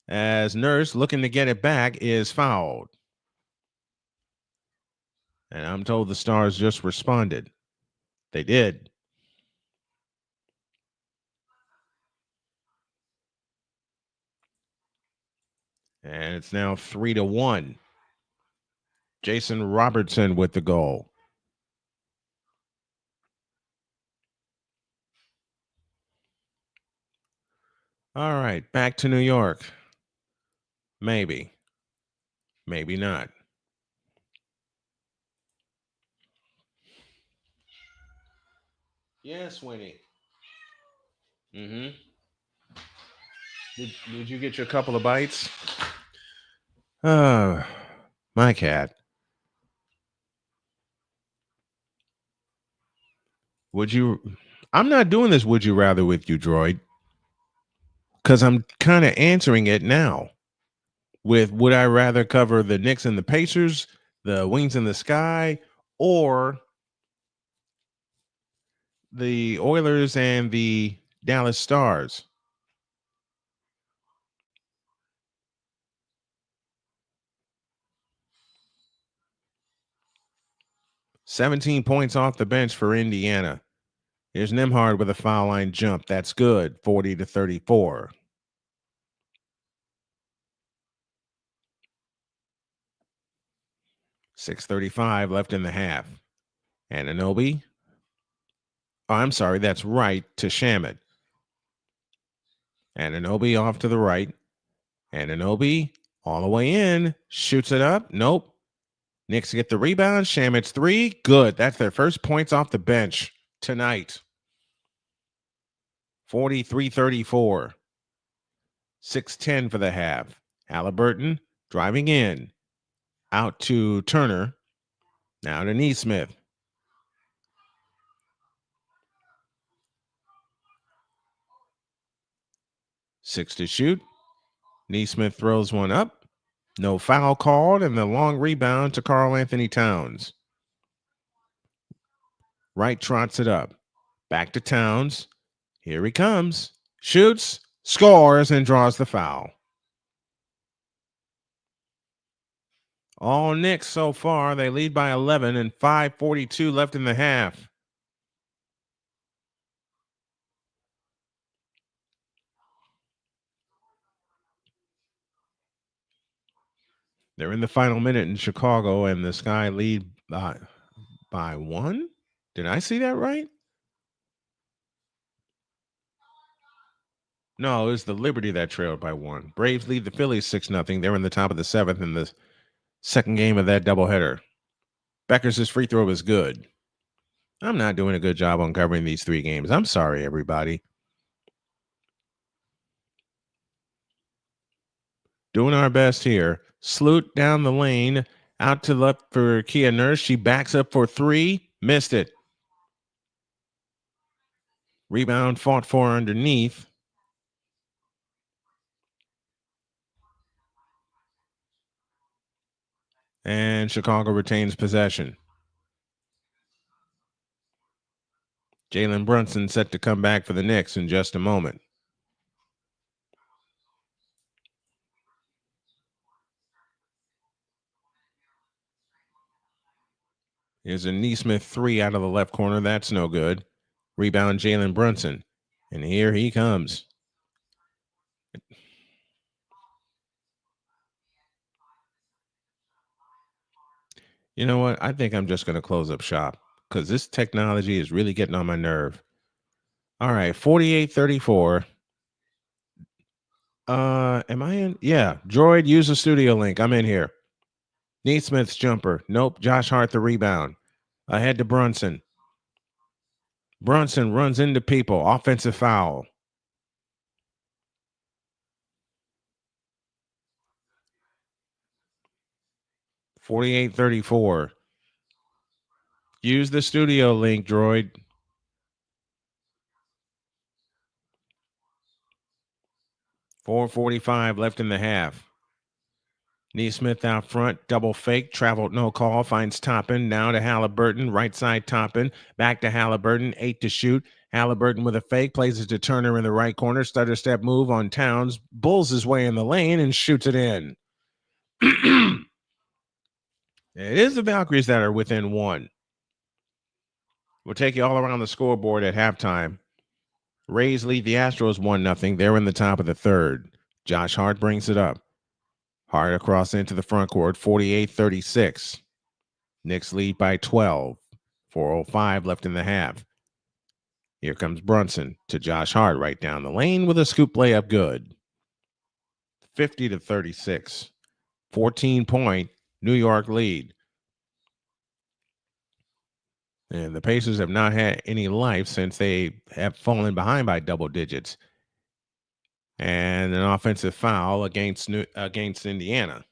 as Nurse, looking to get it back, is fouled. And I'm told the Stars just responded. They did. And it's now 3-1. Jason Robertson with the goal. All right, back to New York. Maybe. Maybe not. Yes, Winnie. Mm-hmm. Did you get your couple of bites? My cat. Would you? I'm not doing this. Would you rather with you, droid? Because I'm kind of answering it now. With would I rather cover the Knicks and the Pacers, the Wings in the Sky, or the Oilers and the Dallas Stars? $17 points off the bench for Indiana. Here's Nimhard with a foul line jump. That's good. 40-34. $6:35 left in the half. Anunoby. Oh, I'm sorry. That's right to Shamet. Anunoby off to the right. Anunoby all the way in. Shoots it up. Nope. Knicks get the rebound. Shamet's three. Good. That's their first points off the bench tonight. 43-34. 6:10 for the half. Halliburton driving in. Out to Turner. Now to Neesmith. Six to shoot. Neesmith throws one up. No foul called, and the long rebound to Karl Anthony Towns. Wright trots it up. Back to Towns. Here he comes. Shoots, scores, and draws the foul. All Knicks so far. They lead by 11 and 5:42 left in the half. They're in the final minute in Chicago, and the Sky lead by one. Did I see that right? No, it was the Liberty that trailed by one. Braves lead the Phillies 6-0. They're in the top of the seventh in the second game of that doubleheader. Becker's free throw is good. I'm not doing a good job on covering these three games. I'm sorry, everybody. Doing our best here. Sloot down the lane. Out to left for Kia Nurse. She backs up for three. Missed it. Rebound fought for underneath. And Chicago retains possession. Jalen Brunson set to come back for the Knicks in just a moment. Here's a Neesmith three out of the left corner. That's no good. Rebound Jalen Brunson. And here he comes. You know what? I think I'm just going to close up shop because this technology is really getting on my nerve. All right, 48-34. Am I in? Yeah, Droid, use the studio link. I'm in here. Neesmith's jumper. Nope. Josh Hart the rebound. Ahead to Brunson. Brunson runs into people. Offensive foul. $48-34. Use the studio link, Droid. $4:45 left in the half. Neesmith out front, double fake, traveled no call, finds Toppin, now to Halliburton, right side Toppin, back to Halliburton, 8 to shoot. Halliburton with a fake, plays it to Turner in the right corner, stutter step move on Towns, bulls his way in the lane and shoots it in. It is the Valkyries that are within one. We'll take you all around the scoreboard at halftime. Rays lead the Astros 1-0. They're in the top of the third. Josh Hart brings it up. Hart across into the front court, 48-36. Knicks lead by 12. 4:05 left in the half. Here comes Brunson to Josh Hart right down the lane with a scoop layup good. 50-36. 14-point New York lead. And the Pacers have not had any life since they have fallen behind by double digits. And an offensive foul against Indiana.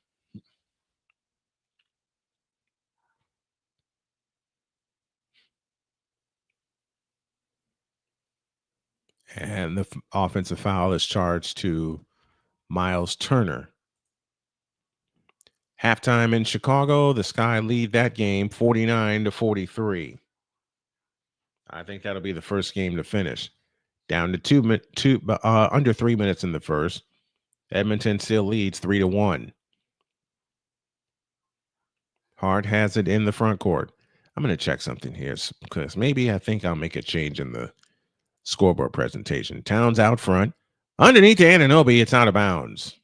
And the offensive foul is charged to Miles Turner. Halftime in Chicago, the Sky lead that game 49-43. I think that'll be the first game to finish. Down to under 3 minutes in the first. Edmonton still leads 3-1. Hart has it in the front court. I'm going to check something here because maybe I think I'll make a change in the scoreboard presentation. Towns out front. Underneath to Anunoby, it's out of bounds.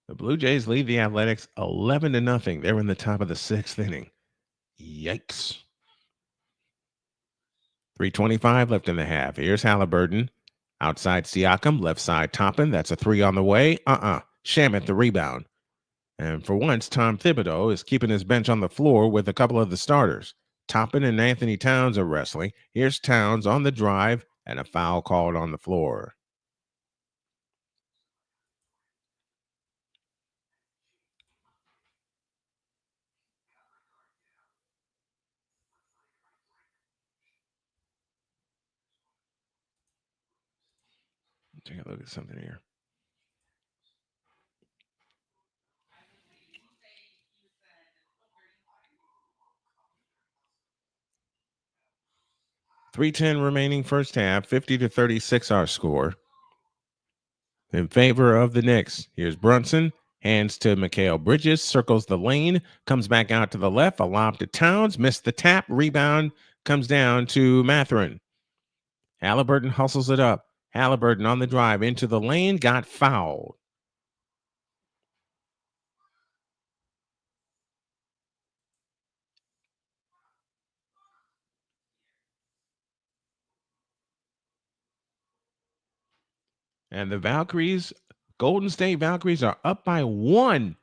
The Blue Jays lead the Athletics 11-0. They're in the top of the 6th inning. Yikes. 3:25 left in the half. Here's Halliburton. Outside Siakam, left side Toppin. That's a 3 on the way. Shamet the rebound. And for once, Tom Thibodeau is keeping his bench on the floor with a couple of the starters. Toppin and Anthony Towns are wrestling. Here's Towns on the drive and a foul called on the floor. Take a look at something here. .310 remaining first half, 50-36 our score. In favor of the Knicks. Here's Brunson. Hands to Mikal Bridges. Circles the lane. Comes back out to the left. A lob to Towns. Missed the tap. Rebound comes down to Mathurin. Halliburton hustles it up. Halliburton on the drive into the lane. Got fouled. And the Valkyries, Golden State Valkyries, are up by 1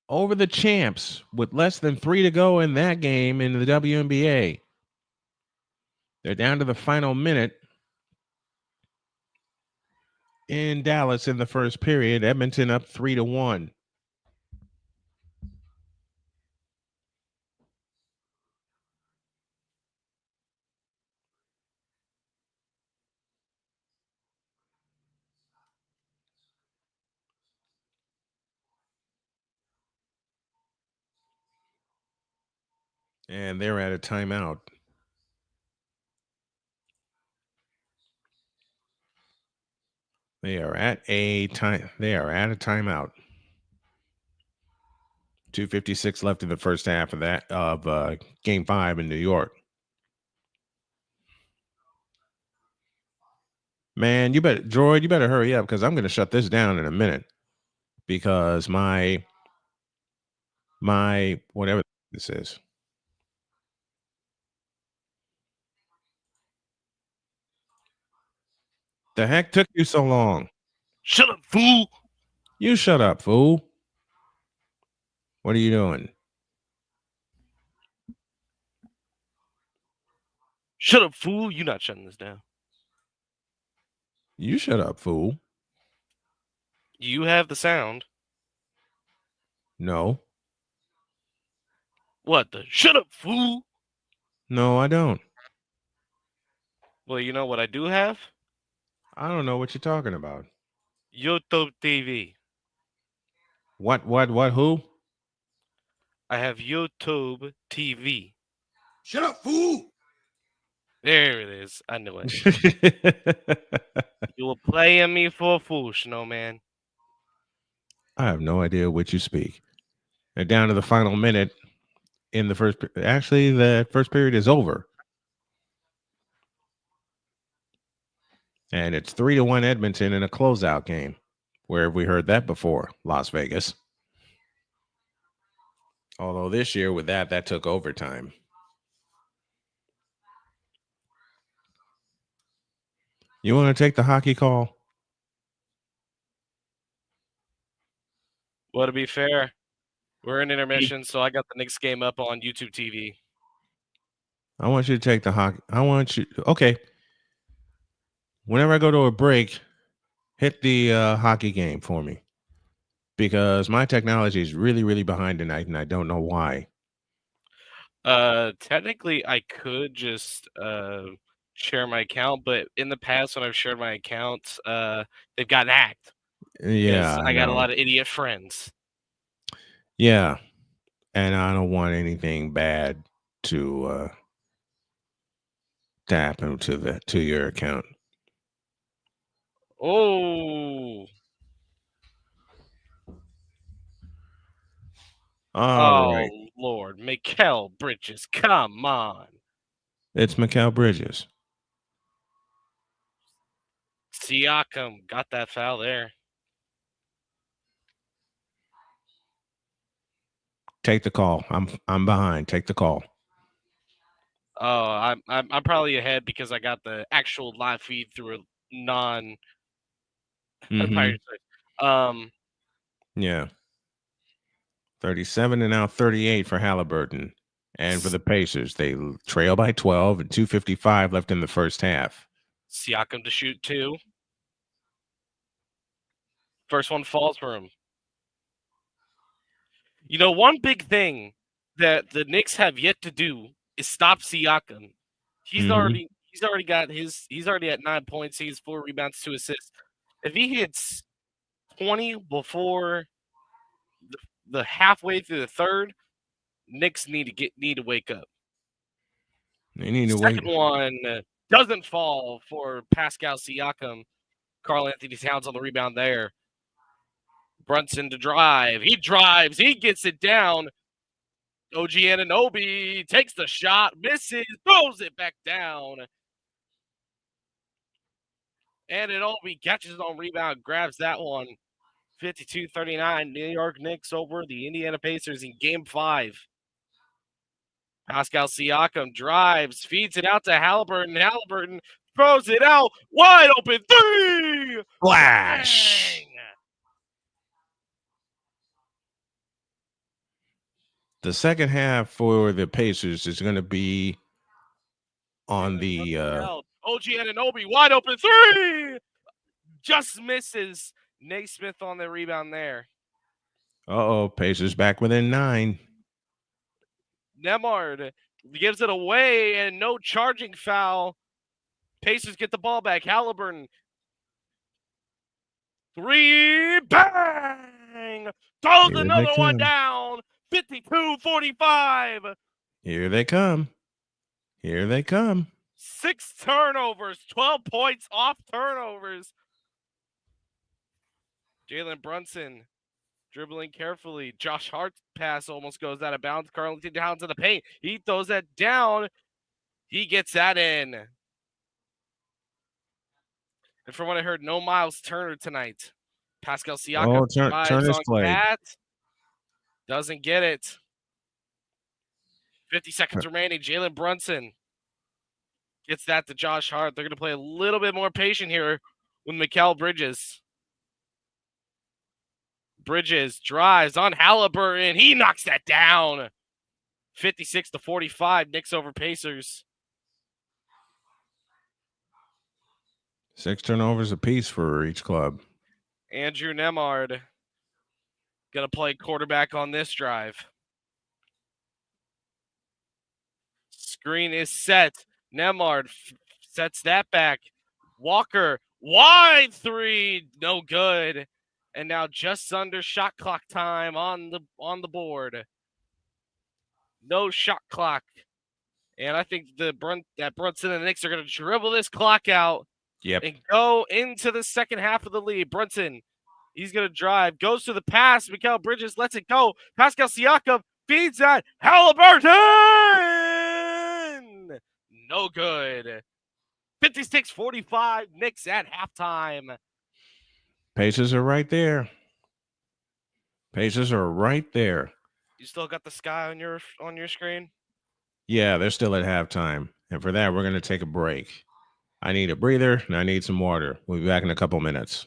over the champs with less than 3 to go in that game in the WNBA. They're down to the final minute in Dallas in the first period. Edmonton up 3-1. And they're at a timeout. They are at a timeout. 2:56 left in the first half of Game 5 in New York. Man, you better hurry up because I'm going to shut this down in a minute because my whatever this is. The heck took you so long? Shut up, fool! You shut up, fool. What are you doing? Shut up, fool! You're not shutting this down. You shut up, fool. You have the sound. No. What the? Shut up, fool! No, I don't. Well, you know what I do have? I don't know what you're talking about. YouTube TV. What, who? I have YouTube TV. Shut up, fool! There it is. I knew it. You were playing me for a fool, Snowman. I have no idea what you speak. They're down to the final minute in the first. Actually, the first period is over. And it's 3-1 Edmonton in a closeout game. Where have we heard that before? Las Vegas. Although this year with that took overtime. You want to take the hockey call? Well, to be fair, we're in intermission, so I got the Knicks game up on YouTube TV. I want you to take the hockey. Okay. Whenever I go to a break, hit the hockey game for me. Because my technology is really, really behind tonight, and I don't know why. Technically, I could just share my account, but in the past, when I've shared my account, they've gotten hacked. Yeah, I got a know. lot of idiot friends. Yeah, and I don't want anything bad to happen to your account. Oh. All right. Lord, Mikal Bridges, come on. It's Mikal Bridges. Siakam got that foul there. Take the call. I'm behind. Take the call. Oh, I'm probably ahead because I got the actual live feed through a non. Yeah. 37 and now 38 for Halliburton. And for the Pacers, they trail by 12 and 2:55 left in the first half. Siakam to shoot 2. First one falls for him. You know, one big thing that the Knicks have yet to do is stop Siakam. He's already at 9 points. He's 4 rebounds, 2 assists. If he hits 20 before the halfway through the third, Knicks need to wake up. They need to Second one doesn't fall for Pascal Siakam. Karl Anthony Towns on the rebound there. Brunson to drive. He drives. He gets it down. OG Anunoby takes the shot, misses, throws it back down. Anunoby catches his own rebound, grabs that one. 52-39, New York Knicks over the Indiana Pacers in Game 5. Pascal Siakam drives, feeds it out to Halliburton. Halliburton throws it out, wide open 3! Flash! Bang! The second half for the Pacers is going to be on the OG Anunoby, wide open 3! Just misses. Naismith on the rebound there. Pacers back within 9. Nemard gives it away and no charging foul. Pacers get the ball back. Halliburton. 3, bang! Throws another one down. 52-45. Here they come. 6 turnovers, 12 points off turnovers. Jalen Brunson dribbling carefully. Josh Hart's pass almost goes out of bounds. Karl Anthony Towns in the paint. He throws that down. He gets that in. And from what I heard, no Miles Turner tonight. Pascal Siakam Turner's on played. Cat. Doesn't get it. 50 seconds remaining. Jalen Brunson gets that to Josh Hart. They're going to play a little bit more patient here with Mikal Bridges. Bridges drives on Halliburton. He knocks that down. 56-45. Knicks over Pacers. 6 turnovers apiece for each club. Andrew Nemard going to play quarterback on this drive. Screen is set. Nemard sets that back. Walker, wide 3, no good. And now just under shot clock time on the board. No shot clock. And I think that Brunson and the Knicks are going to dribble this clock out. Yep. And go into the second half of the lead. Brunson, he's going to drive. Goes to the pass. Mikal Bridges lets it go. Pascal Siakam feeds that. Halliburton! No good. 56-45. Knicks at halftime. Pacers are right there. You still got the sky on your screen? Yeah, they're still at halftime. And for that, we're going to take a break. I need a breather and I need some water. We'll be back in a couple minutes.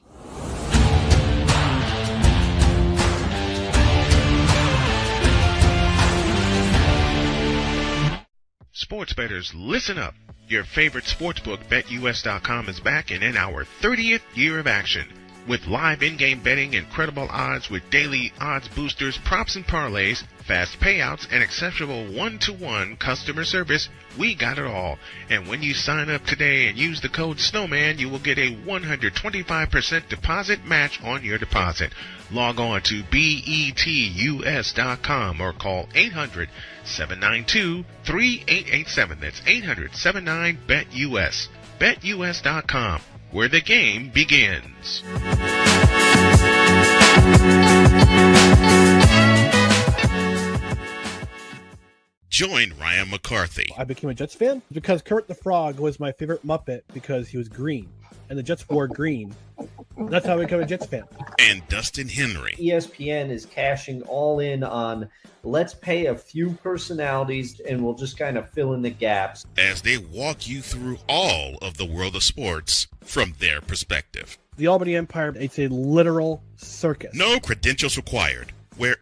Sports bettors, listen up. Your favorite sportsbook, BetUS.com, is back and in our 30th year of action. With live in-game betting, incredible odds with daily odds boosters, props and parlays, fast payouts, and exceptional one-to-one customer service, we got it all. And when you sign up today and use the code Snowman, you will get a 125% deposit match on your deposit. Log on to betus.com or call 800-792-3887. That's 800-79-BET-US. BetUS.com, where the game begins. Join Ryan McCarthy. I became a Jets fan because Kermit the Frog was my favorite Muppet because he was green, and the Jets wore green. That's how I became a Jets fan. And Dustin Henry. ESPN is cashing all in on let's pay a few personalities and we'll just kind of fill in the gaps. As they walk you through all of the world of sports from their perspective. The Albany Empire, it's a literal circus. No credentials required. Where,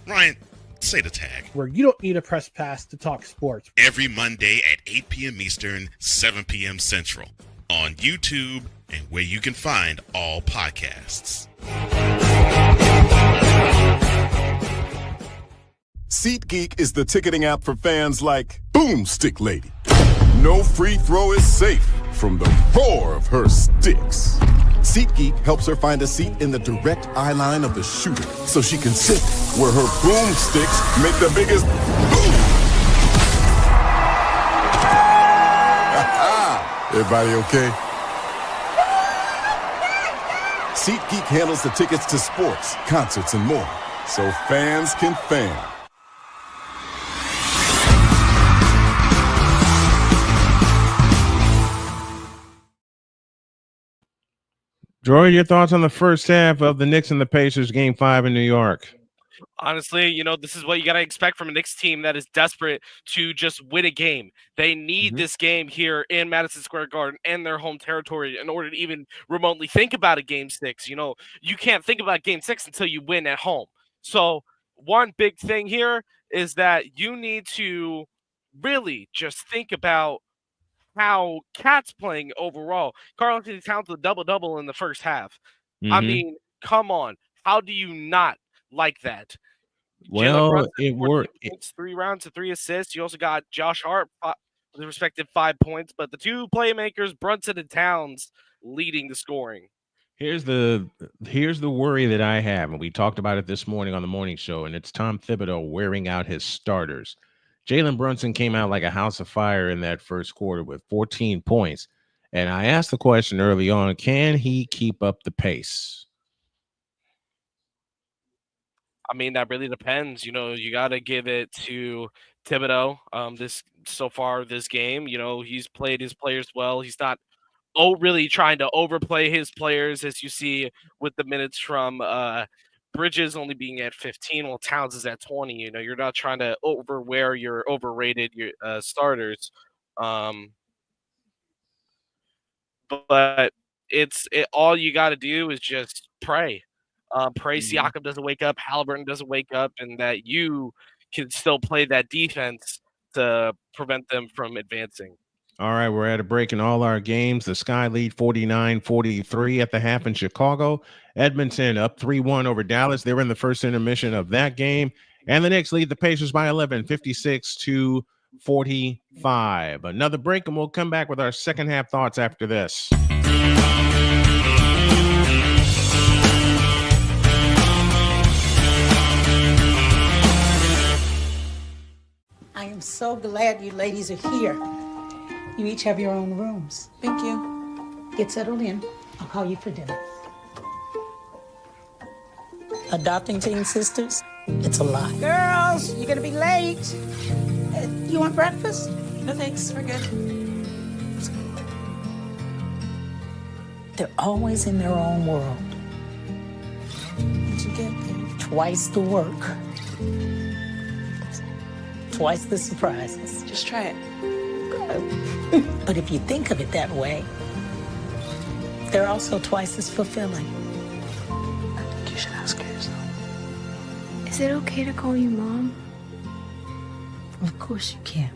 Ryan, say the tag. Where you don't need a press pass to talk sports. Every Monday at 8 p.m. Eastern, 7 p.m. Central. On YouTube and where you can find all podcasts. SeatGeek is the ticketing app for fans like Boomstick Lady. No free throw is safe from the roar of her sticks. SeatGeek helps her find a seat in the direct eye line of the shooter so she can sit where her boomsticks make the biggest boom. Everybody okay? SeatGeek handles the tickets to sports, concerts, and more, so fans can fan. Droid, your thoughts on the first half of the Knicks and the Pacers Game 5 in New York? Honestly, this is what you got to expect from a Knicks team that is desperate to just win a game. They need this game here in Madison Square Garden and their home territory in order to even remotely think about a Game 6. You can't think about Game 6 until you win at home. So one big thing here is that you need to really just think about how Cat's playing overall. Karl-Anthony Towns with a double-double in the first half. I mean, come on. How do you not like that? Well, it worked. 3 rounds to 3 assists. You also got Josh Hart with the respective 5 points, but the two playmakers, Brunson and Towns, leading the scoring. Here's the worry that I have, and we talked about it this morning on the morning show, and it's Tom Thibodeau wearing out his starters. Jalen Brunson came out like a house of fire in that first quarter with 14 points, and I asked the question early on, can he keep up the pace? I mean, that really depends. You got to give it to Thibodeau. This game, he's played his players well. He's not really trying to overplay his players, as you see with the minutes from Bridges only being at 15, while Towns is at 20. You're not trying to overwear your overrated starters. But all you got to do is just pray. Pray Siakam doesn't wake up, Halliburton doesn't wake up, and that you can still play that defense to prevent them from advancing. All right, we're at a break in all our games. The Sky lead 49-43 at the half in Chicago. Edmonton up 3-1 over Dallas. They were in the first intermission of that game. And the Knicks lead the Pacers by 11, 56-45. Another break, and we'll come back with our second half thoughts after this. I am so glad you ladies are here. You each have your own rooms. Thank you. Get settled in. I'll call you for dinner. Adopting teen sisters, it's a lot. Girls, you're gonna be late. You want breakfast? No thanks, we're good. They're always in their own world. What'd you get, babe? Twice the work. Twice the surprises. Just try it. But if you think of it that way, they're also twice as fulfilling. I think you should ask her yourself. Is it okay to call you Mom? Of course you can.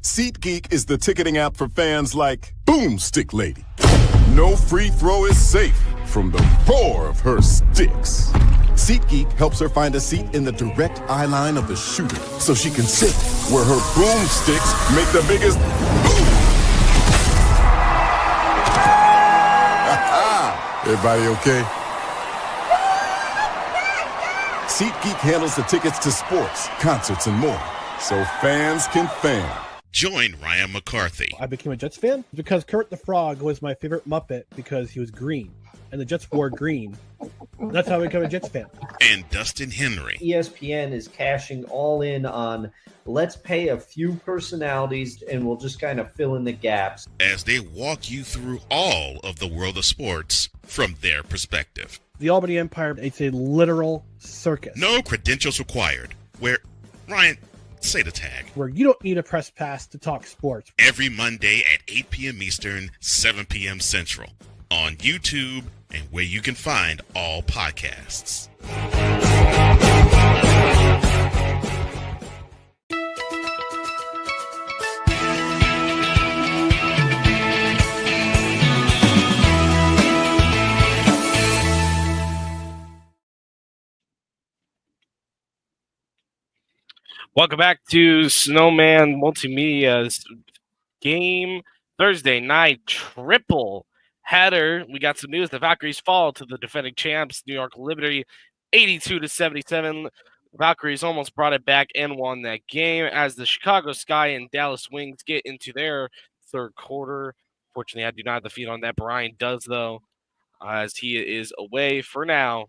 SeatGeek is the ticketing app for fans like Boomstick Lady. No free throw is safe from the roar of her sticks. SeatGeek helps her find a seat in the direct eye line of the shooter so she can sit where her boomsticks make the biggest boom. Everybody okay? SeatGeek handles the tickets to sports, concerts, and more, so fans can fan. Join Ryan McCarthy. I became a Jets fan because Kurt the Frog was my favorite Muppet because he was green, and the Jets wore green. That's how I became a Jets fan. And Dustin Henry. ESPN is cashing all in on let's pay a few personalities and we'll just kind of fill in the gaps. As they walk you through all of the world of sports from their perspective. The Albany Empire, it's a literal circus. No credentials required. Where, Ryan, say the tag. Where you don't need a press pass to talk sports. Every Monday at 8 p.m. Eastern, 7 p.m. Central. On YouTube and where you can find all podcasts. Welcome back to Snowman Multimedia's game Thursday night triple header. We got some news. The Valkyries fall to the defending champs, New York Liberty, 82-77. Valkyries almost brought it back and won that game as the Chicago Sky and Dallas Wings get into their third quarter. Fortunately, I do not have the feed on that. Brian does, though, as he is away for now.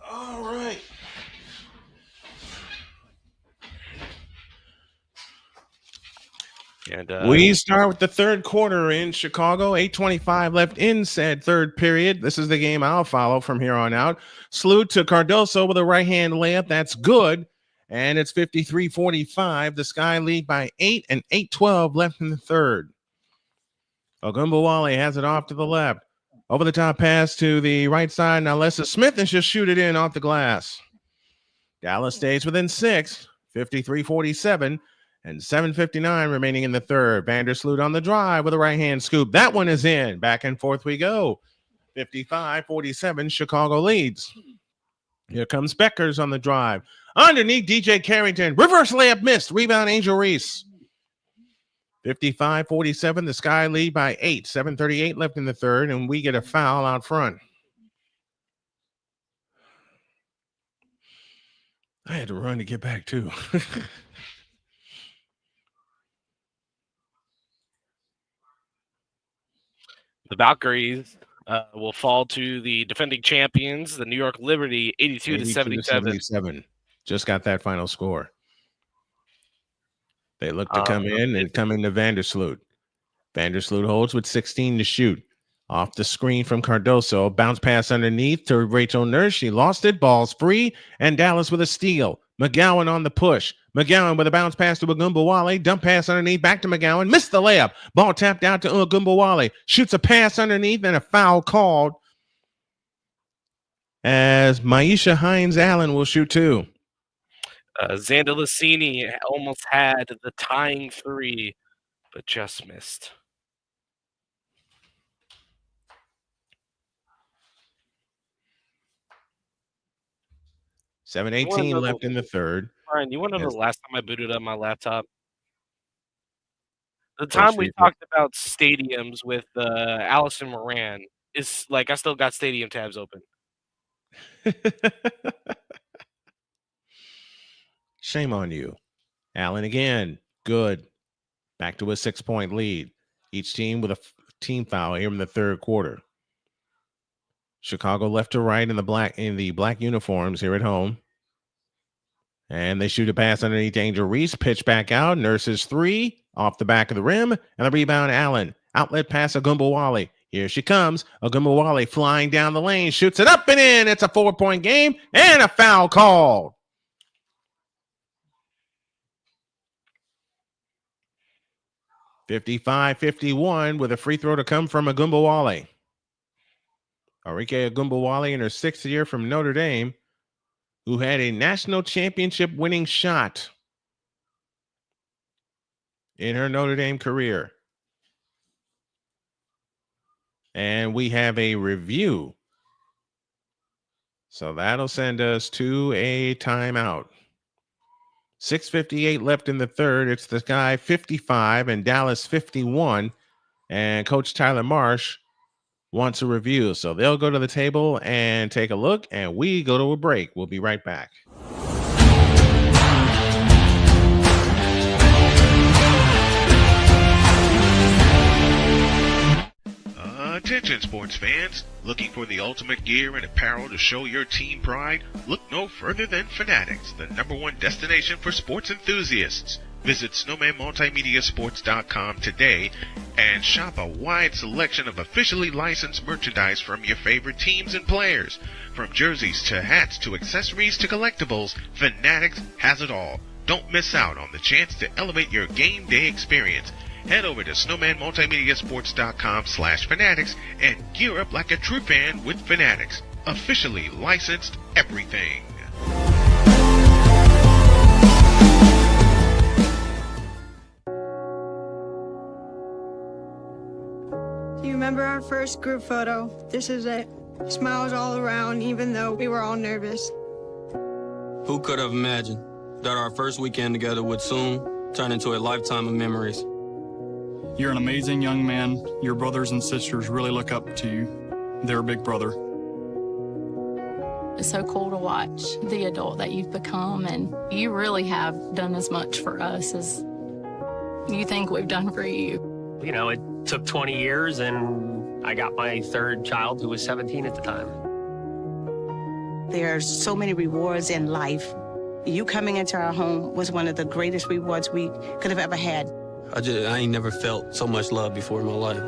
All right. And we start with the third quarter in Chicago. 8:25 left in said third period. This is the game I'll follow from here on out. Salute to Cardoso with a right-hand layup. That's good. And it's 53-45. The Sky lead by 8 and 8:12 left in the third. Ogunbowale has it off to the left. Over the top pass to the right side. Now Lessa Smith and just shoot it in off the glass. Dallas stays within 6, 53-47, and 7:59 remaining in the third. Vandersloot on the drive with a right-hand scoop. That one is in. Back and forth we go. 55-47, Chicago leads. Here comes Beckers on the drive. Underneath DJ Carrington. Reverse layup missed. Rebound Angel Reese. 55-47, the Sky lead by 8. 7:38 left in the third, and we get a foul out front. I had to run to get back, too. the Valkyries will fall to the defending champions, the New York Liberty, 82-77. Just got that final score. They look to come in and come into Vandersloot. Vandersloot holds with 16 to shoot. Off the screen from Cardoso. Bounce pass underneath to Rachel Nurse. She lost it. Ball's free. And Dallas with a steal. McGowan on the push. McGowan with a bounce pass to Ogunbowale. Dump pass underneath. Back to McGowan. Missed the layup. Ball tapped out to Ogunbowale. Shoots a pass underneath and a foul called as Maisha Hines-Allen will shoot two. Zandalicini almost had the tying three, but just missed. $7:18 left in the third. Brian, you want to know the last time I booted up my laptop? The time we talked about stadiums with Allison Moran is like I still got stadium tabs open. Shame on you. Allen again. Good. Back to a 6-point lead. Each team with a team foul here in the third quarter. Chicago left to right in the black uniforms here at home. And they shoot a pass underneath Danger Reese. Pitch back out. Nurses 3 off the back of the rim. And the rebound, Allen. Outlet pass, Agumbawale. Here she comes. Agumbawale flying down the lane. Shoots it up and in. It's a 4-point game and a foul called. (55-51) with a free throw to come from Agumbawale. Arike Agumbawale in her 6th year from Notre Dame, who had a national championship winning shot in her Notre Dame career. And we have a review. So that'll send us to a timeout. 6:58 left in the third. It's the Sky 55 and Dallas 51. And Coach Tyler Marsh wants a review. So they'll go to the table and take a look, and we go to a break. We'll be right back. Attention sports fans, looking for the ultimate gear and apparel to show your team pride? Look no further than Fanatics, the #1 destination for sports enthusiasts. Visit snowmanmultimediasports.com today and shop a wide selection of officially licensed merchandise from your favorite teams and players. From jerseys to hats to accessories to collectibles, Fanatics has it all. Don't miss out on the chance to elevate your game day experience. Head over to snowmanmultimediasports.com/fanatics and gear up like a true fan with Fanatics. Officially licensed everything. Do you remember our first group photo? This is it. Smiles all around, even though we were all nervous. Who could have imagined that our first weekend together would soon turn into a lifetime of memories? You're an amazing young man. Your brothers and sisters really look up to you. They're a big brother. It's so cool to watch the adult that you've become, and you really have done as much for us as you think we've done for you. You know, it took 20 years, and I got my third child who was 17 at the time. There are so many rewards in life. You coming into our home was one of the greatest rewards we could have ever had. I ain't never felt so much love before in my life.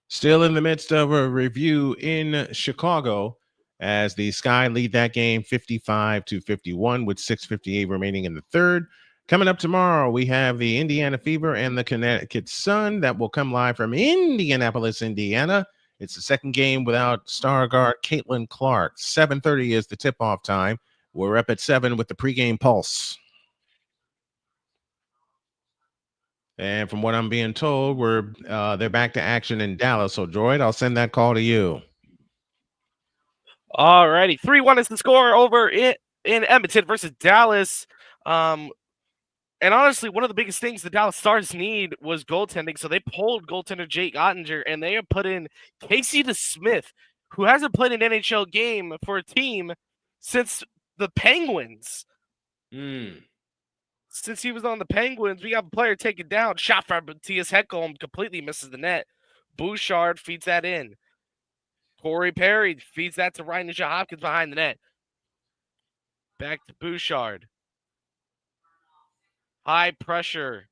Still in the midst of a review in Chicago, as the Sky lead that game 55-51 with 6:58 remaining in the third. Coming up tomorrow, we have the Indiana Fever and the Connecticut Sun that will come live from Indianapolis, Indiana. It's the second game without star guard Caitlin Clark. 7:30 is the tip-off time. We're up at 7 with the pregame pulse. And from what I'm being told, they're back to action in Dallas. So, Droid, I'll send that call to you. Alrighty, 3-1 is the score over in Edmonton versus Dallas. And honestly, one of the biggest things the Dallas Stars need was goaltending. So they pulled goaltender Jake Ottinger, and they have put in Casey DeSmith, who hasn't played an NHL game for a team since the Penguins. Since he was on the Penguins, we got a player taken down. Shot from Matthias Hekholm, completely misses the net. Bouchard feeds that in. Corey Perry feeds that to Ryan Hopkins behind the net. Back to Bouchard. High pressure.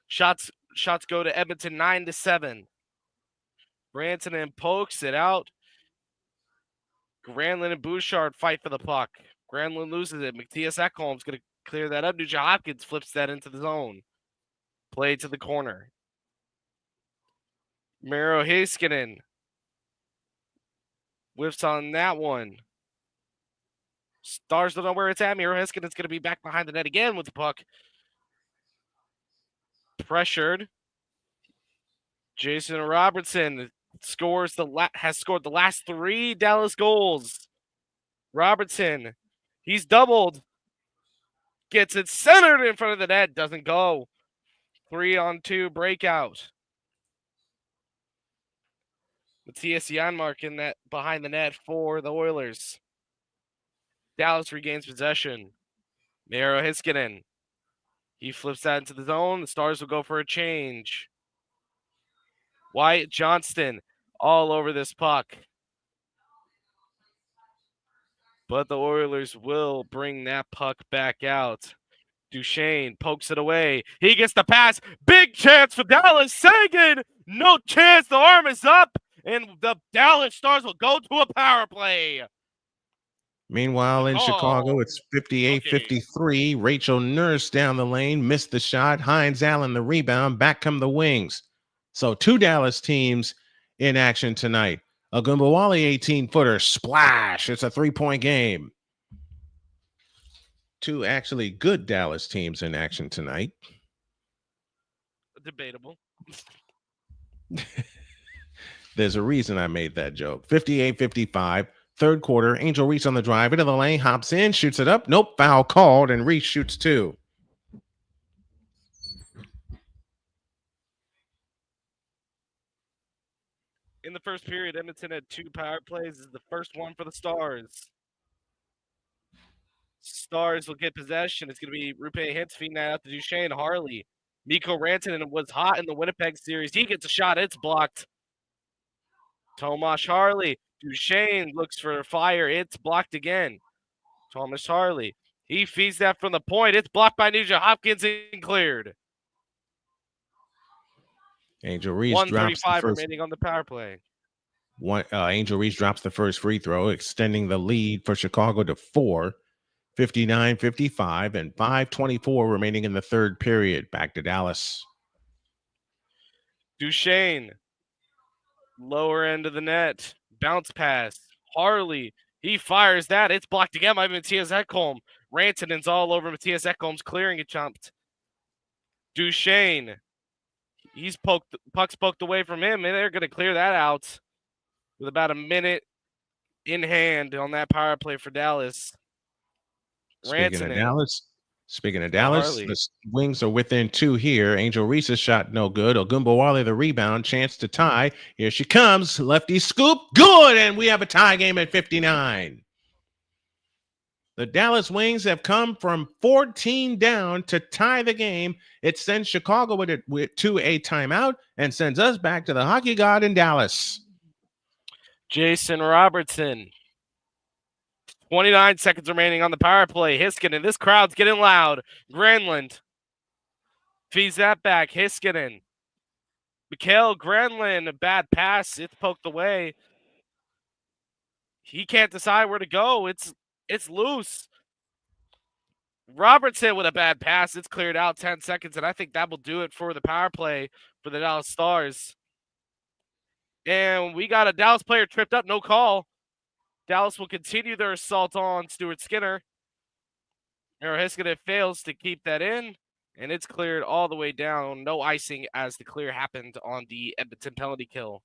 Shots go to Edmonton 9-7. Branson pokes it out. Granlund and Bouchard fight for the puck. Granlund loses it. Matthias Ekholm's going to clear that up. Nugent Hopkins flips that into the zone. Play to the corner. Miro Heiskanen whiffs on that one. Stars don't know where it's at. Miro Heiskanen's going to be back behind the net again with the puck. Pressured. Jason Robertson has scored the last 3 Dallas goals. Robertson, he's doubled. Gets it centered in front of the net. Doesn't go. 3-on-2 breakout. Matthias Janmark in that behind the net for the Oilers. Dallas regains possession. Miro Heiskanen. He flips that into the zone. The Stars will go for a change. Wyatt Johnston all over this puck. But the Oilers will bring that puck back out. Duchesne pokes it away. He gets the pass. Big chance for Dallas. Sagan, no chance. The arm is up. And the Dallas Stars will go to a power play. Meanwhile, in Chicago, it's 58-53. Rachel Nurse down the lane, missed the shot. Hines Allen the rebound. Back come the Wings. So 2 Dallas teams in action tonight. A Gumbawali 18-footer splash. It's a 3-point game. 2 actually good Dallas teams in action tonight. Debatable. There's a reason I made that joke. 58-55. Third quarter, Angel Reese on the drive into the lane, hops in, shoots it up. Nope, foul called, and Reese shoots 2. In the first period, Edmonton had 2 power plays. This is the first one for the Stars. Stars will get possession. It's going to be Rupe Hintz feeding that out to Duchesne. Harley. Mikko Rantanen was hot in the Winnipeg series. He gets a shot. It's blocked. Tomas Harley. Duchesne looks for fire. It's blocked again. Thomas Harley. He feeds that from the point. It's blocked by Nugent Hopkins and cleared. Angel Reese drops the 1:35 first. remaining on the power play. Angel Reese drops the first free throw, extending the lead for Chicago to 4. 59-55 and 5:24 remaining in the third period. Back to Dallas. Duchesne. Lower end of the net. Bounce pass. Harley. He fires that. It's blocked again by Matthias Ekholm. Rantanen's all over Matthias Ekholm's clearing it jumped. Duchesne. Puck's poked away from him, and they're going to clear that out with about a minute in hand on that power play for Dallas. Speaking of Dallas, the Wings are within 2 here. Angel Reese's shot no good. Ogumbawale the rebound, chance to tie. Here she comes. Lefty scoop, good, and we have a tie game at 59. The Dallas Wings have come from 14 down to tie the game. It sends Chicago to a timeout and sends us back to the hockey god in Dallas. Jason Robertson. 29 seconds remaining on the power play. Heiskanen. This crowd's getting loud. Granlund feeds that back. Heiskanen. Mikael Granlund. A bad pass. It's poked away. He can't decide where to go. It's loose. Robertson with a bad pass. It's cleared out 10 seconds, and I think that will do it for the power play for the Dallas Stars. And we got a Dallas player tripped up. No call. Dallas will continue their assault on Stuart Skinner. Miro Heiskanen fails to keep that in, and it's cleared all the way down. No icing as the clear happened on the Edmonton penalty kill.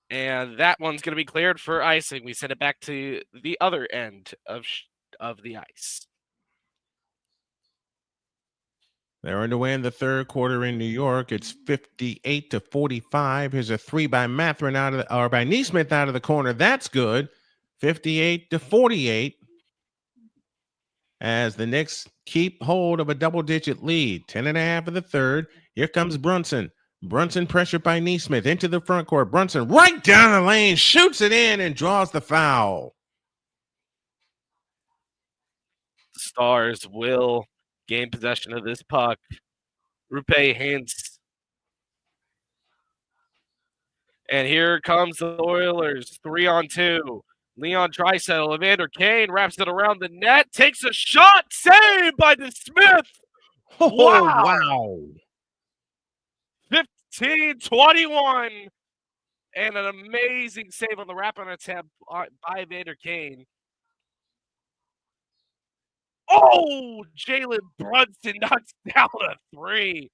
And that one's going to be cleared for icing. We send it back to the other end of the ice. They're underway in the third quarter in New York. It's 58-45. Here's a 3 by Matherin by Neesmith out of the corner. That's good. 58-48. As the Knicks keep hold of a double-digit lead. 10.5 of the third. Here comes Brunson. Brunson pressured by Neesmith into the front court. Brunson right down the lane, shoots it in and draws the foul. The Stars will gain possession of this puck. Rupe Hintz. And here comes the Oilers. 3-on-2. Leon Draisaitl. Evander Kane wraps it around the net. Takes a shot. Saved by DeSmith. Wow. 15-21. And an amazing save on the wrap-on attempt by Evander Kane. Oh, Jalen Brunson knocks down a 3.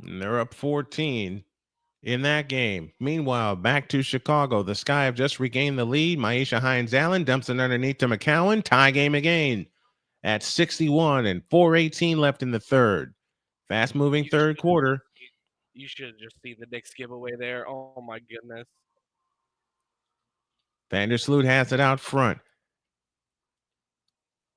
And they're up 14 in that game. Meanwhile, back to Chicago. The Sky have just regained the lead. Maisha Hines-Allen dumps it underneath to McCowan. Tie game again at 61 and 4:18 left in the third. Fast-moving third quarter. You should have just seen the Knicks giveaway there. Oh, my goodness. Vandersloot has it out front.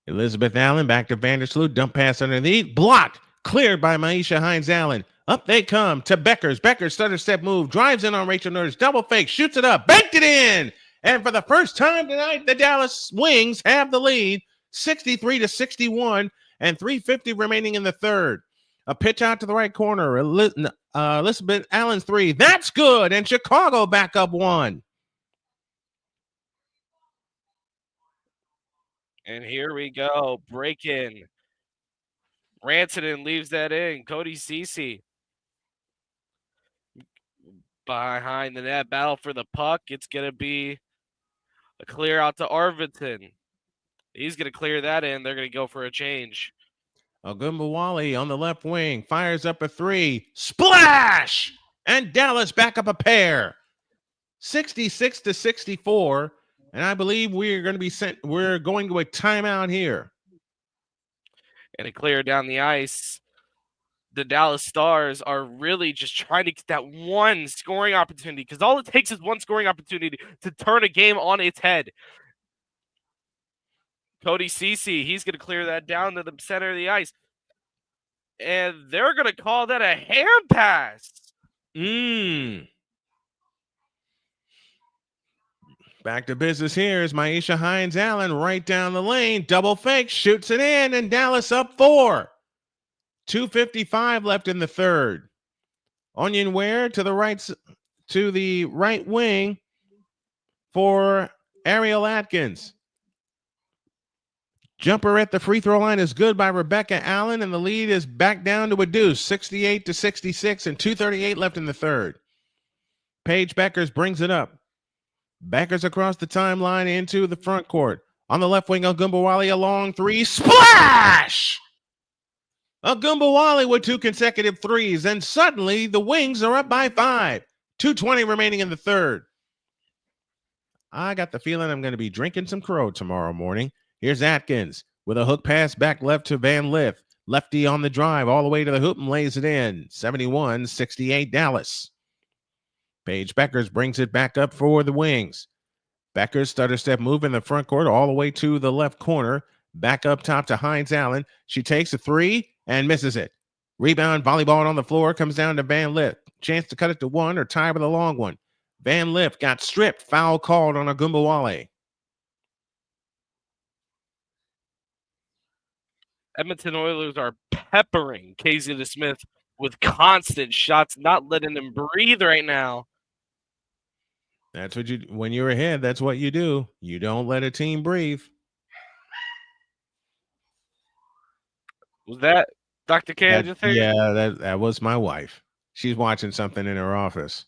Elizabeth Allen back to Vandersloot. Dump pass underneath. Blocked. Cleared by Maisha Hines-Allen. Up they come to Beckers. Beckers stutter step move. Drives in on Rachel Nurse. Double fake. Shoots it up. Banked it in. And for the first time tonight, the Dallas Wings have the lead. 63-61 and 3:50 remaining in the third. A pitch out to the right corner. Elizabeth Allen's three. That's good. And Chicago back up one. And here we go. Break in. Rantanen leaves that in. Cody Ceci. Behind the net. Battle for the puck. It's going to be a clear out to Arvidsson. He's going to clear that in. They're going to go for a change. Ogunbowale on the left wing. Fires up a three. Splash! And Dallas back up a pair. 66-64. And I believe we're going to a timeout here. And to clear down the ice, the Dallas Stars are really just trying to get that one scoring opportunity, because all it takes is one scoring opportunity to turn a game on its head. Cody Ceci, he's going to clear that down to the center of the ice. And they're going to call that a hand pass. Back to business here is Maisha Hines-Allen right down the lane. Double fake, shoots it in, and Dallas up 4. 2:55 left in the third. Onion Ware to the right wing for Ariel Atkins. Jumper at the free throw line is good by Rebecca Allen, and the lead is back down to a deuce, 68-66, and 2:38 left in the third. Paige Beckers brings it up. Beckers across the timeline into the front court. On the left wing, Ogunbowale, a long three. Splash! Ogunbowale with 2 consecutive threes, and suddenly the Wings are up by 5. 2:20 remaining in the third. I got the feeling I'm going to be drinking some Crow tomorrow morning. Here's Atkins with a hook pass back left to Van Lith. Lefty on the drive all the way to the hoop and lays it in. 71-68 Dallas. Paige Beckers brings it back up for the Wings. Beckers stutter step move in the front court all the way to the left corner. Back up top to Hines-Allen. She takes a three and misses it. Rebound, volleyball on the floor, comes down to Van Lith. Chance to cut it to one or tie with a long one. Van Lith got stripped. Foul called on Ogunbowale. Edmonton Oilers are peppering Casey DeSmith with constant shots, not letting him breathe right now. That's what when you're ahead, that's what you do. You don't let a team breathe. Was that Dr. K? Yeah, that was my wife. She's watching something in her office.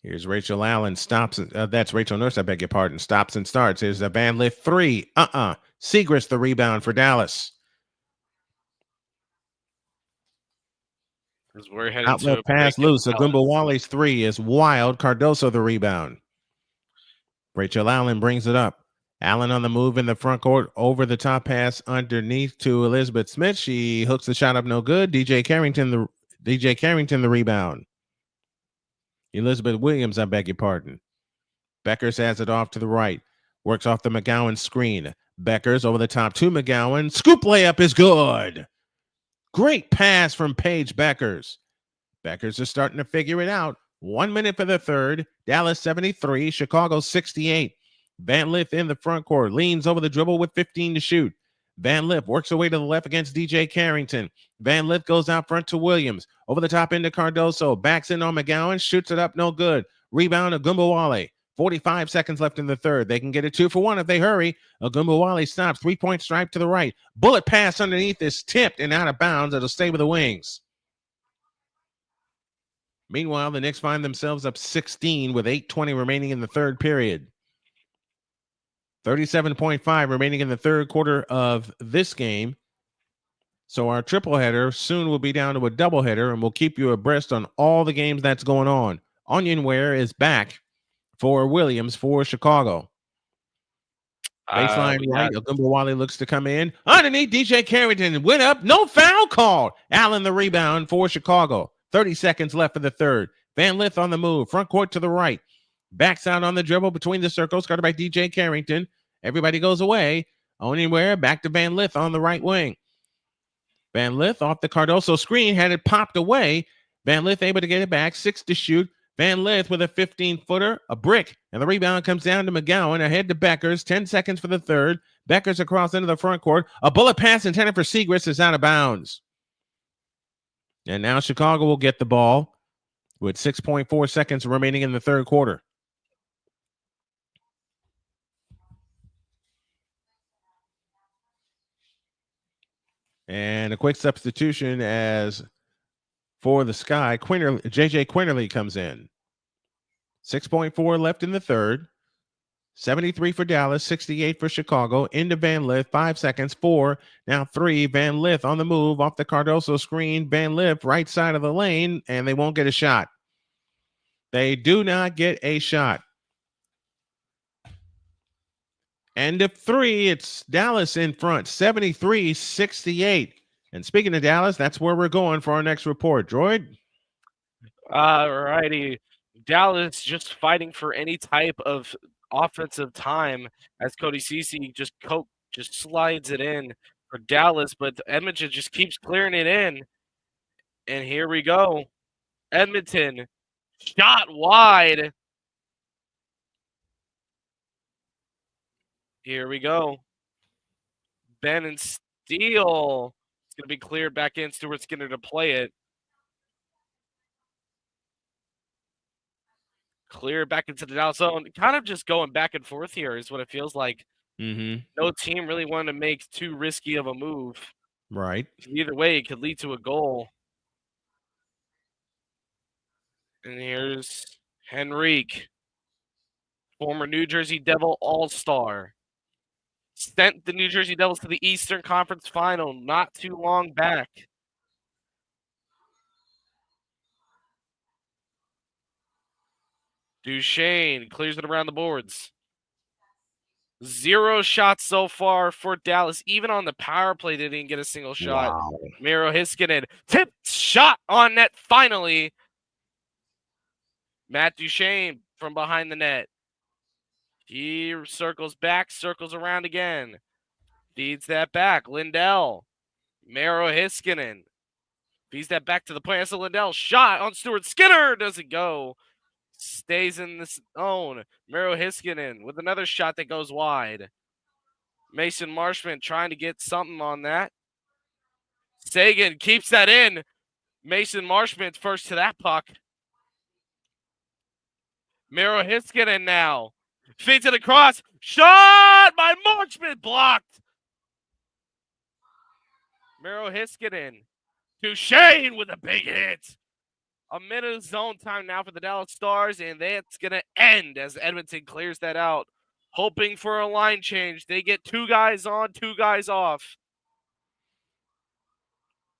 Here's Rachel Allen. Stops. That's Rachel Nurse, I beg your pardon. Stops and starts. Here's the Van Lith three. Segrist the rebound for Dallas. As we're heading Outlet pass loose. Ogunbowale's three is wild. Cardoso the rebound. Rachel Allen brings it up. Allen on the move in the front court. Over the top pass underneath to Elizabeth Smith. She hooks the shot up no good. DJ Carrington the rebound. Elizabeth Williams, I beg your pardon. Beckers has it off to the right. Works off the McGowan screen. Beckers over the top to McGowan. Scoop layup is good. Great pass from Paige Beckers. Beckers is starting to figure it out. 1 minute for the third. Dallas 73, Chicago 68. Van Lith in the front court. Leans over the dribble with 15 to shoot. Van Lith works away to the left against DJ Carrington. Van Lith goes out front to Williams. Over the top into Cardoso. Backs in on McGowan. Shoots it up. No good. Rebound Ogunbowale. 45 seconds left in the third. They can get it 2 for 1 if they hurry. Ogunbowale stops. 3-point stripe to the right. Bullet pass underneath is tipped and out of bounds. It'll stay with the Wings. Meanwhile, the Knicks find themselves up 16 with 8:20 remaining in the third period. 37.5 remaining in the third quarter of this game. So our triple header soon will be down to a double header, and we'll keep you abreast on all the games that's going on. Onionware is back for Williams for Chicago. Baseline right, Ogunbowale looks to come in. Underneath, DJ Carrington went up. No foul called. Allen the rebound for Chicago. 30 seconds left for the third. Van Lith on the move. Front court to the right. Backs out on the dribble between the circles. Guarded by DJ Carrington. Everybody goes away. Onionware back to Van Lith on the right wing. Van Lith off the Cardoso screen. Had it popped away. Van Lith able to get it back. 6 to shoot. Van Lith with a 15-footer, a brick, and the rebound comes down to McGowan, ahead to Beckers, 10 seconds for the third. Beckers across into the front court. A bullet pass intended for Segrist is out of bounds. And now Chicago will get the ball with 6.4 seconds remaining in the third quarter. And a quick substitution as for the Sky, JJ Quinterly comes in. 6.4 left in the third. 73 for Dallas, 68 for Chicago. Into Van Lith, 5 seconds, 4, now 3. Van Lith on the move off the Cardoso screen. Van Lith right side of the lane, and they won't get a shot. They do not get a shot. End of 3, it's Dallas in front, 73-68. And speaking of Dallas, that's where we're going for our next report. Droid? All righty. Dallas just fighting for any type of offensive time as Cody Cece just slides it in for Dallas, but Edmonton just keeps clearing it in. And here we go. Edmonton shot wide. Here we go. Ben and Steele. It's going to be cleared back in. Stuart Skinner to play it. Clear back into the Dallas zone. Kind of just going back and forth here is what it feels like. Mm-hmm. No team really wanted to make too risky of a move. Right. Either way, it could lead to a goal. And here's Henrique, former New Jersey Devil All-Star. Sent the New Jersey Devils to the Eastern Conference Final not too long back. Duchesne clears it around the boards. 0 shots so far for Dallas. Even on the power play, they didn't get a single shot. Wow. Miro Heiskanen tipped shot on net finally. Matt Duchesne from behind the net. He circles back, circles around again. Feeds that back. Lindell. Miro Heiskanen. Feeds that back to the point. That's a Lindell shot on Stuart Skinner. Doesn't go. Stays in the zone. Miro Heiskanen with another shot that goes wide. Mason Marshman trying to get something on that. Sagan keeps that in. Mason Marshman first to that puck. Miro Heiskanen now. Feeds it across. Shot by Marshman. Blocked. Miro Heiskanen. Duchesne with a big hit. A minute of zone time now for the Dallas Stars, and that's going to end as Edmonton clears that out. Hoping for a line change. They get 2 guys on, 2 guys off.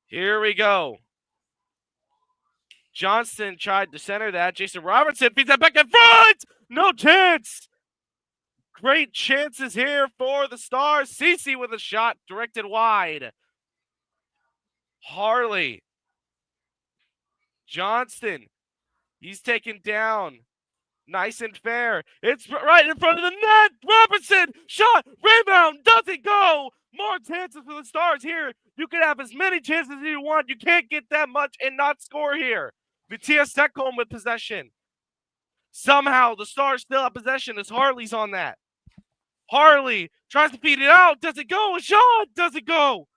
Here we go. Johnston tried to center that. Jason Robertson feeds that back in front. No chance. Great chances here for the Stars. Cece with a shot directed wide. Harley. Johnston. He's taken down. Nice and fair. It's right in front of the net. Robertson. Shot. Rebound. Doesn't go. More chances for the Stars here. You can have as many chances as you want. You can't get that much and not score here. Matthias Ekholm with possession. Somehow the Stars still have possession as Harley's on that. Harley tries to feed it out. Does it go? A shot. Does it go?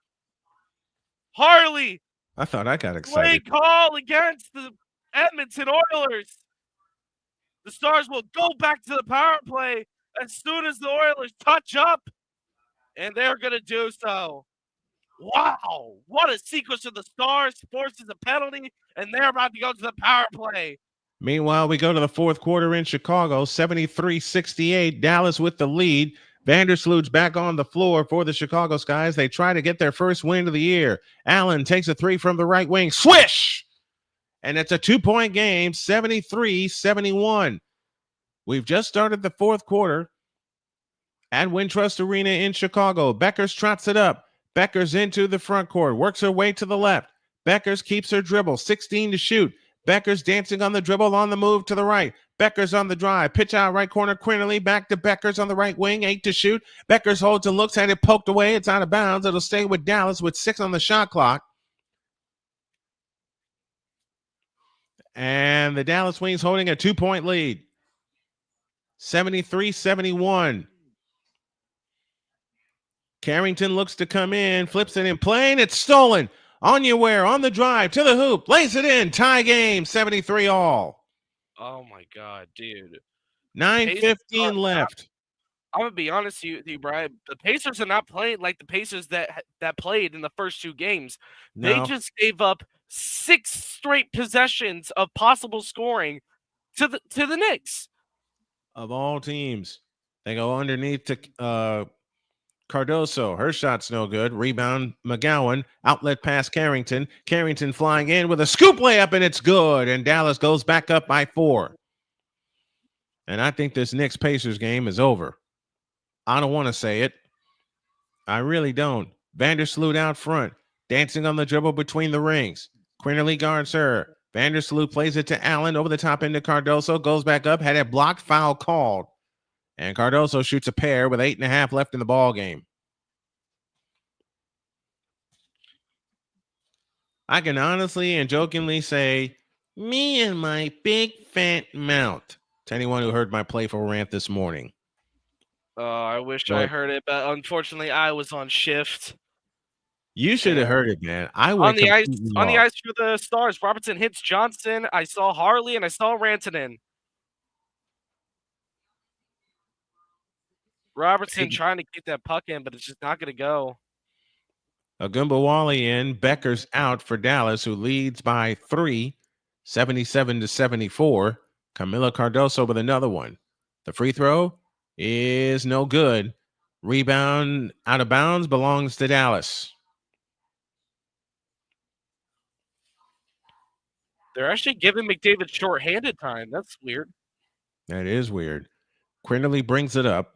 Harley. I thought I got excited. Great call against the Edmonton Oilers. The Stars will go back to the power play as soon as the Oilers touch up, and they're going to do so. Wow, what a sequence of the Stars. Forces a penalty, and they're about to go to the power play. Meanwhile, we go to the fourth quarter in Chicago, 73-68. Dallas with the lead. Vandersloot's back on the floor for the Chicago Skies. They try to get their first win of the year. Allen takes a three from the right wing. Swish! And it's a 2-point game, 73-71. We've just started the fourth quarter at Wintrust Arena in Chicago. Beckers trots it up. Beckers into the front court, works her way to the left. Beckers keeps her dribble, 16 to shoot. Beckers dancing on the dribble, on the move to the right. Beckers on the drive, pitch out right corner, Quinterly back to Beckers on the right wing, 8 to shoot. Beckers holds and looks at it, poked away. It's out of bounds. It'll stay with Dallas with 6 on the shot clock. And the Dallas Wings holding a 2-point lead. 73-71. Carrington looks to come in, flips it in play, and it's stolen. Onyewer on the drive to the hoop, lays it in. Tie game, 73 all. Oh my God, dude. 9:15 left. I'm gonna be honest with you, Brian. The Pacers are not playing like the Pacers that played in the first 2 games. No. They just gave up 6 straight possessions of possible scoring to the Knicks. Of all teams, they go underneath to Cardoso. Her shot's no good. Rebound, McGowan. Outlet pass, Carrington. Carrington flying in with a scoop layup, and it's good. And Dallas goes back up by 4. And I think this Knicks Pacers game is over. I don't want to say it. I really don't. Vandersloot out front, dancing on the dribble between the rings. Quinterly guards her. Vandersloot plays it to Allen, over the top into Cardoso, goes back up, had a blocked, foul called. And Cardoso shoots a pair with 8.5 left in the ball game. I can honestly and jokingly say, me and my big fat mouth, to anyone who heard my playful rant this morning. I wish I heard it, but unfortunately I was on shift. You should have heard it, man. I on the ice for the Stars. Robertson hits Johnson. I saw Harley and I saw Rantanen. Robertson trying to get that puck in, but it's just not going to go. Agumbawali in, Beckers out for Dallas, who leads by 3, 77-74. Camila Cardoso with another one. The free throw is no good. Rebound out of bounds, belongs to Dallas. They're actually giving McDavid shorthanded time. That's weird. That is weird. Quinterly brings it up.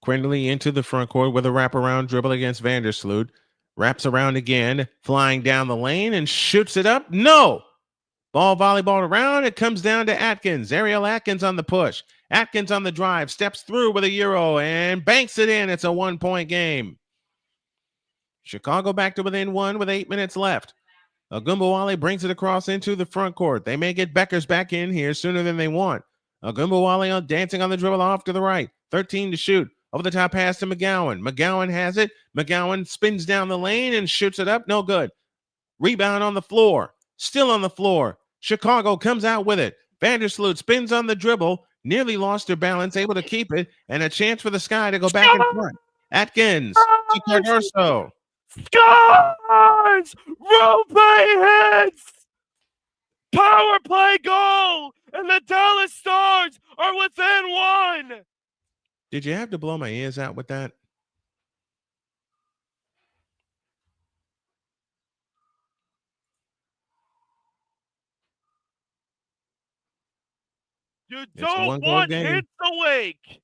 Quinterly into the front court with a wraparound dribble against Vandersloot. Wraps around again, flying down the lane and shoots it up. No! Ball volleyball around. It comes down to Atkins. Ariel Atkins on the push. Atkins on the drive. Steps through with a Euro and banks it in. It's a 1-point game. Chicago back to within 1 with 8 minutes left. Agumbawali brings it across into the front court. They may get Beckers back in here sooner than they want. Agumbawali dancing on the dribble off to the right. 13 to shoot. Over the top pass to McGowan. McGowan has it. McGowan spins down the lane and shoots it up. No good. Rebound on the floor. Still on the floor. Chicago comes out with it. Vandersloot spins on the dribble. Nearly lost her balance. Able to keep it. And a chance for the Sky to go back in front. Atkins to Cardoso. Scores! Rope hits! Power play goal! And the Dallas Stars are within 1! Did you have to blow my ears out with that? You don't want hits awake!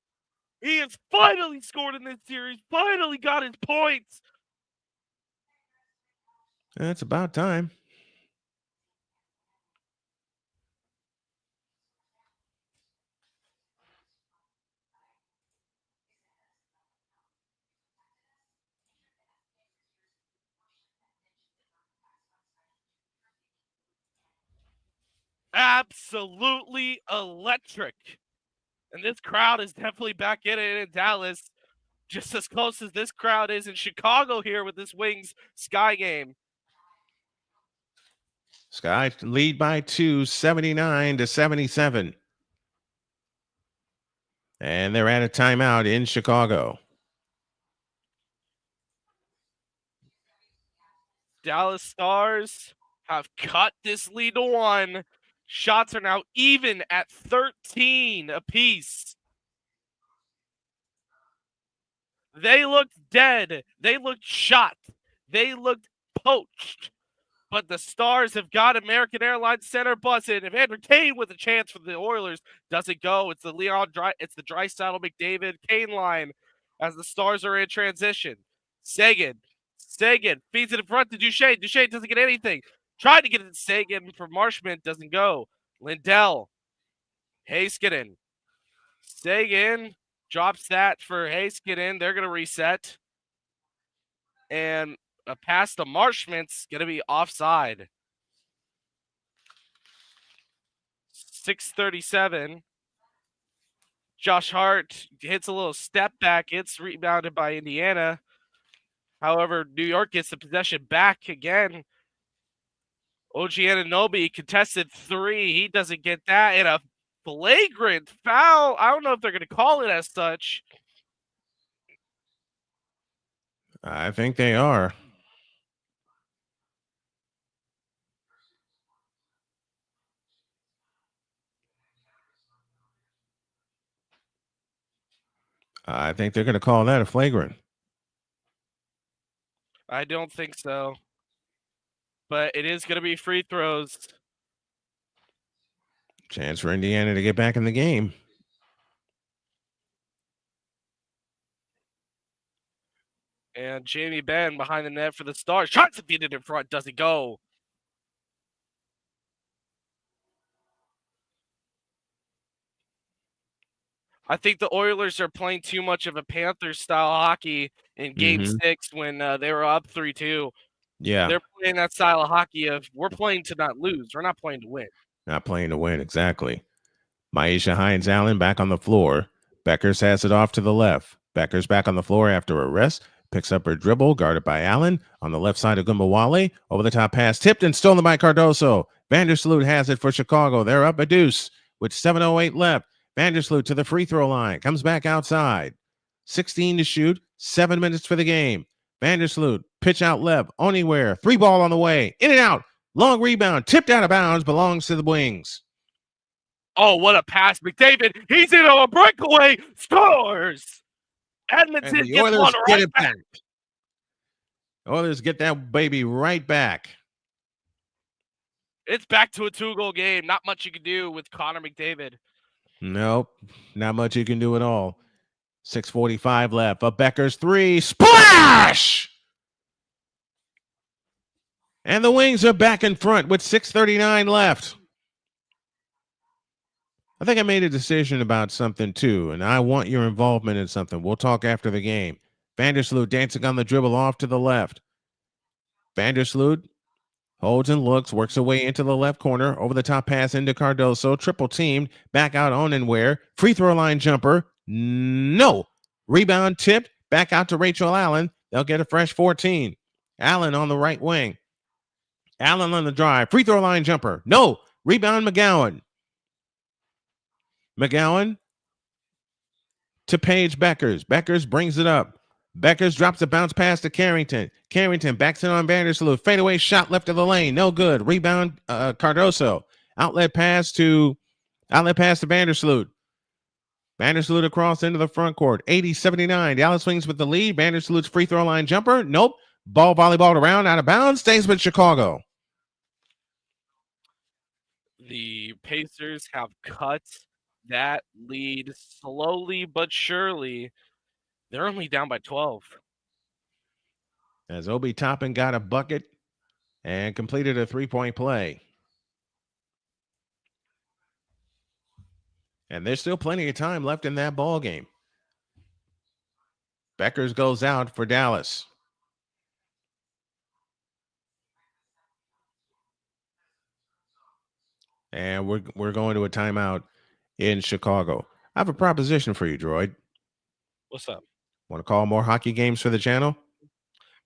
He has finally scored in this series, finally got his points! It's about time. Absolutely electric. And this crowd is definitely back in it in Dallas, just as close as this crowd is in Chicago here with this Wings Sky game. Sky lead by 2, 79-77. And they're at a timeout in Chicago. Dallas Stars have cut this lead to 1. Shots are now even at 13 apiece. They looked dead. They looked shot. They looked poached. But the Stars have got American Airlines center buzzing. Evander Kane with a chance for the Oilers doesn't go. It's the Draisaitl McDavid Kane line as the Stars are in transition. Seguin feeds it in front to Duchesne. Duchesne doesn't get anything. Tried to get it to Seguin for Marshman, doesn't go. Lindell, Heiskanen, Seguin drops that for Heiskanen. They're going to reset. And a pass to Marshman's going to be offside. 6:37. Josh Hart hits a little step back. It's rebounded by Indiana. However, New York gets the possession back again. OG Anunoby contested 3. He doesn't get that. And a flagrant foul. I don't know if they're going to call it as such. I think they are. I think they're going to call that a flagrant. I don't think so. But it is going to be free throws. Chance for Indiana to get back in the game. And Jamie Benn behind the net for the Stars. Tries to feed it in front. Doesn't go. I think the Oilers are playing too much of a Panthers style hockey in Game 6 when they were up 3-2. Yeah. They're playing that style of hockey of we're playing to not lose. We're not playing to win. Not playing to win, exactly. Maisha Hines-Allen back on the floor. Beckers has it off to the left. Beckers back on the floor after a rest. Picks up her dribble, guarded by Allen. On the left side of Gumbawale. Over the top pass, tipped and stolen by Cardoso. Vandersloot has it for Chicago. They're up a deuce with 7:08 left. Vandersloot to the free throw line. Comes back outside. 16 to shoot. 7 minutes for the game. Vandersloot, pitch out left. Anywhere. 3 ball on the way. In and out. Long rebound. Tipped out of bounds. Belongs to the Wings. Oh, what a pass. McDavid. He's in on a breakaway. Scores. Edmonton And the gets Oilers one get right it back. Oilers get that baby right back. It's back to a 2-goal game. Not much you can do with Connor McDavid. Nope. Not much you can do at all. 6:45 left. A Becker's 3. Splash! And the Wings are back in front with 6:39 left. I think I made a decision about something too, and I want your involvement in something. We'll talk after the game. Vandersloot dancing on the dribble off to the left. Vandersloot holds and looks, works her way into the left corner, over the top pass into Cardoso, triple teamed, back out on and where. Free throw line jumper. No. Rebound tipped, back out to Rachel Allen. They'll get a fresh 14. Allen on the right wing. Allen on the drive. Free throw line jumper. No. Rebound McGowan. McGowan to Paige Beckers. Beckers brings it up. Beckers drops a bounce pass to Carrington. Carrington backs it on Vandersloot. Fadeaway shot left of the lane. No good. Rebound Cardoso. Outlet pass to Vandersloot. Vandersloot across into the front court. 80-79. Dallas Wings with the lead. Vandersloot's free throw line jumper. Nope. Ball volleyballed around out of bounds. Stays with Chicago. The Pacers have cut that lead slowly but surely. They're only down by 12. As Obi Toppin got a bucket and completed a 3-point play. And there's still plenty of time left in that ball game. Beckers goes out for Dallas. And we're going to a timeout in Chicago. I have a proposition for you, Droid. What's up? Want to call more hockey games for the channel?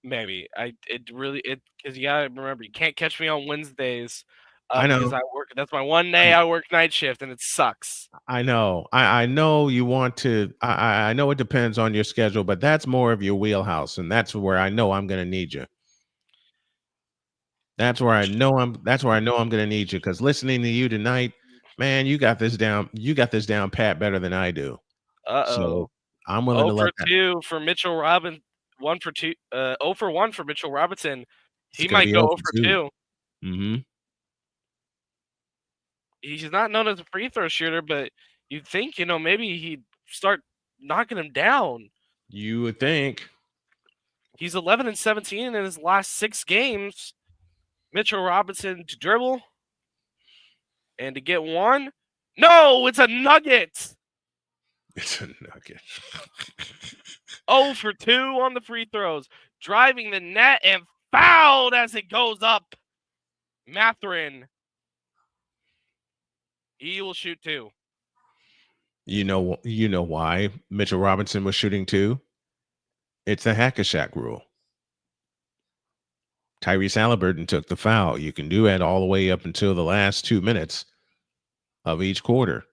Maybe. Because you gotta remember, you can't catch me on Wednesdays. I know. Because I work. That's my one day I work night shift, and it sucks. I know. I know you want to. I know it depends on your schedule, but that's more of your wheelhouse, and that's where I know I'm going to need you. That's where I know I'm going to need you, because listening to you tonight, man, you got this down. You got this down pat better than I do. Uh-oh. So I'm willing 0 to for let that. 2 for Mitchell Robinson. 1 for 2. 0 for 1 for Mitchell Robinson. It's He gonna might be go 0 0 for for 2. 2. Mm-hmm. He's not known as a free throw shooter, but you'd think, maybe he'd start knocking him down. You would think. He's 11 and 17 in his last 6 games. Mitchell Robinson to dribble and to get one. No, it's a nugget. It's a nugget. 0 for 2 on the free throws. Driving the net and fouled as it goes up. Matherin. He will shoot 2. You know why Mitchell Robinson was shooting 2? It's the Hack-a-Shack rule. Tyrese Halliburton took the foul. You can do that all the way up until the last 2 minutes of each quarter.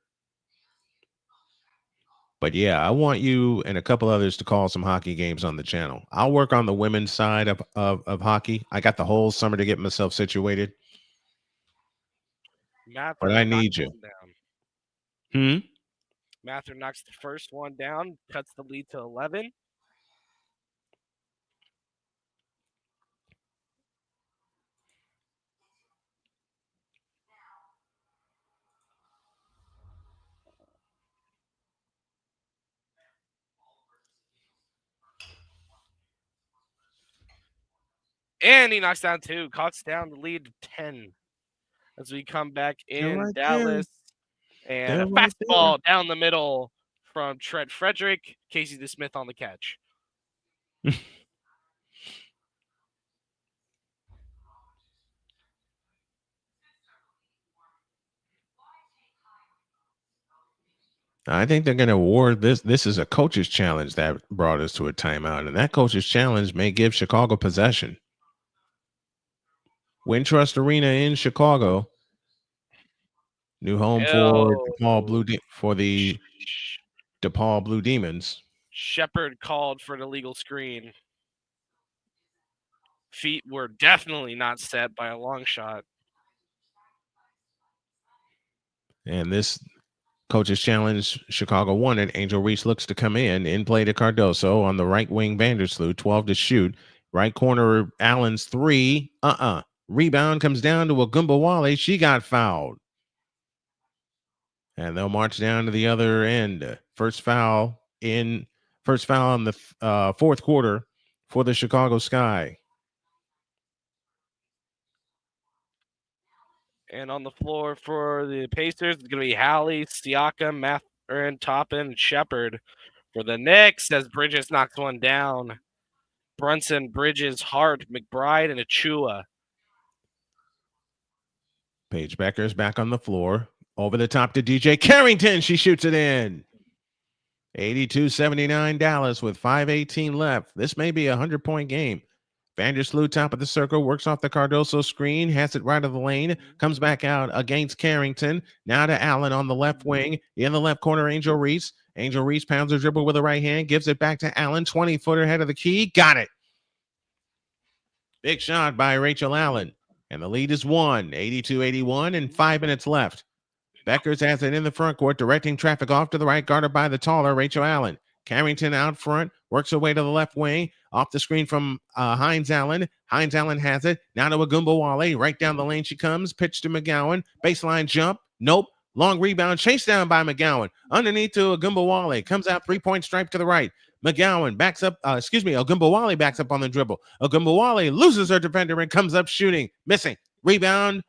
But yeah, I want you and a couple others to call some hockey games on the channel. I'll work on the women's side of hockey. I got the whole summer to get myself situated. But I need you. Mather knocks the first one down, cuts the lead to 11. And he knocks down 2, cuts down the lead to 10. As we come back in right Dallas. there. And a They're right fastball down the middle from Trent Frederick. Casey DeSmith on the catch. I think they're going to award this. This is a coach's challenge that brought us to a timeout. And that coach's challenge may give Chicago possession. Wintrust Arena in Chicago. New home for the DePaul Blue Demons. Shepard called for an illegal screen. Feet were definitely not set by a long shot. And this coach's challenge, Chicago won it. Angel Reese looks to come in play to Cardoso on the right wing. Vandersloot, 12 to shoot. Right corner, Allen's 3. Rebound comes down to Agumbawale. She got fouled. And they'll march down to the other end. First foul in the fourth quarter for the Chicago Sky. And on the floor for the Pacers, it's going to be Hallie, Siakam, Mathurin, Toppin, and Shepard. For the Knicks, as Bridges knocks one down. Brunson, Bridges, Hart, McBride, and Achua. Paige Becker's back on the floor. Over the top to DJ Carrington. She shoots it in. 82-79 Dallas with 5:18 left. This may be a 100-point game. Vandersloot, top of the circle, works off the Cardoso screen, has it right of the lane, comes back out against Carrington. Now to Allen on the left wing. In the left corner, Angel Reese. Angel Reese pounds her dribble with the right hand, gives it back to Allen. 20-footer head of the key. Got it. Big shot by Rachel Allen. And the lead is 82-81 and 5 minutes left. Beckers has it in the front court, directing traffic off to the right, guarded by the taller Rachel Allen. Carrington out front, works her way to the left wing, off the screen from Hines Allen. Hines Allen has it. Now to Agumbawale. Right down the lane she comes. Pitch to McGowan. Baseline jump. Nope. Long rebound. Chased down by McGowan. Underneath to Agumbawale. Comes out 3-point stripe to the right. McGowan backs up. Agumbawale backs up on the dribble. Agumbawale loses her defender and comes up shooting. Missing. Rebound.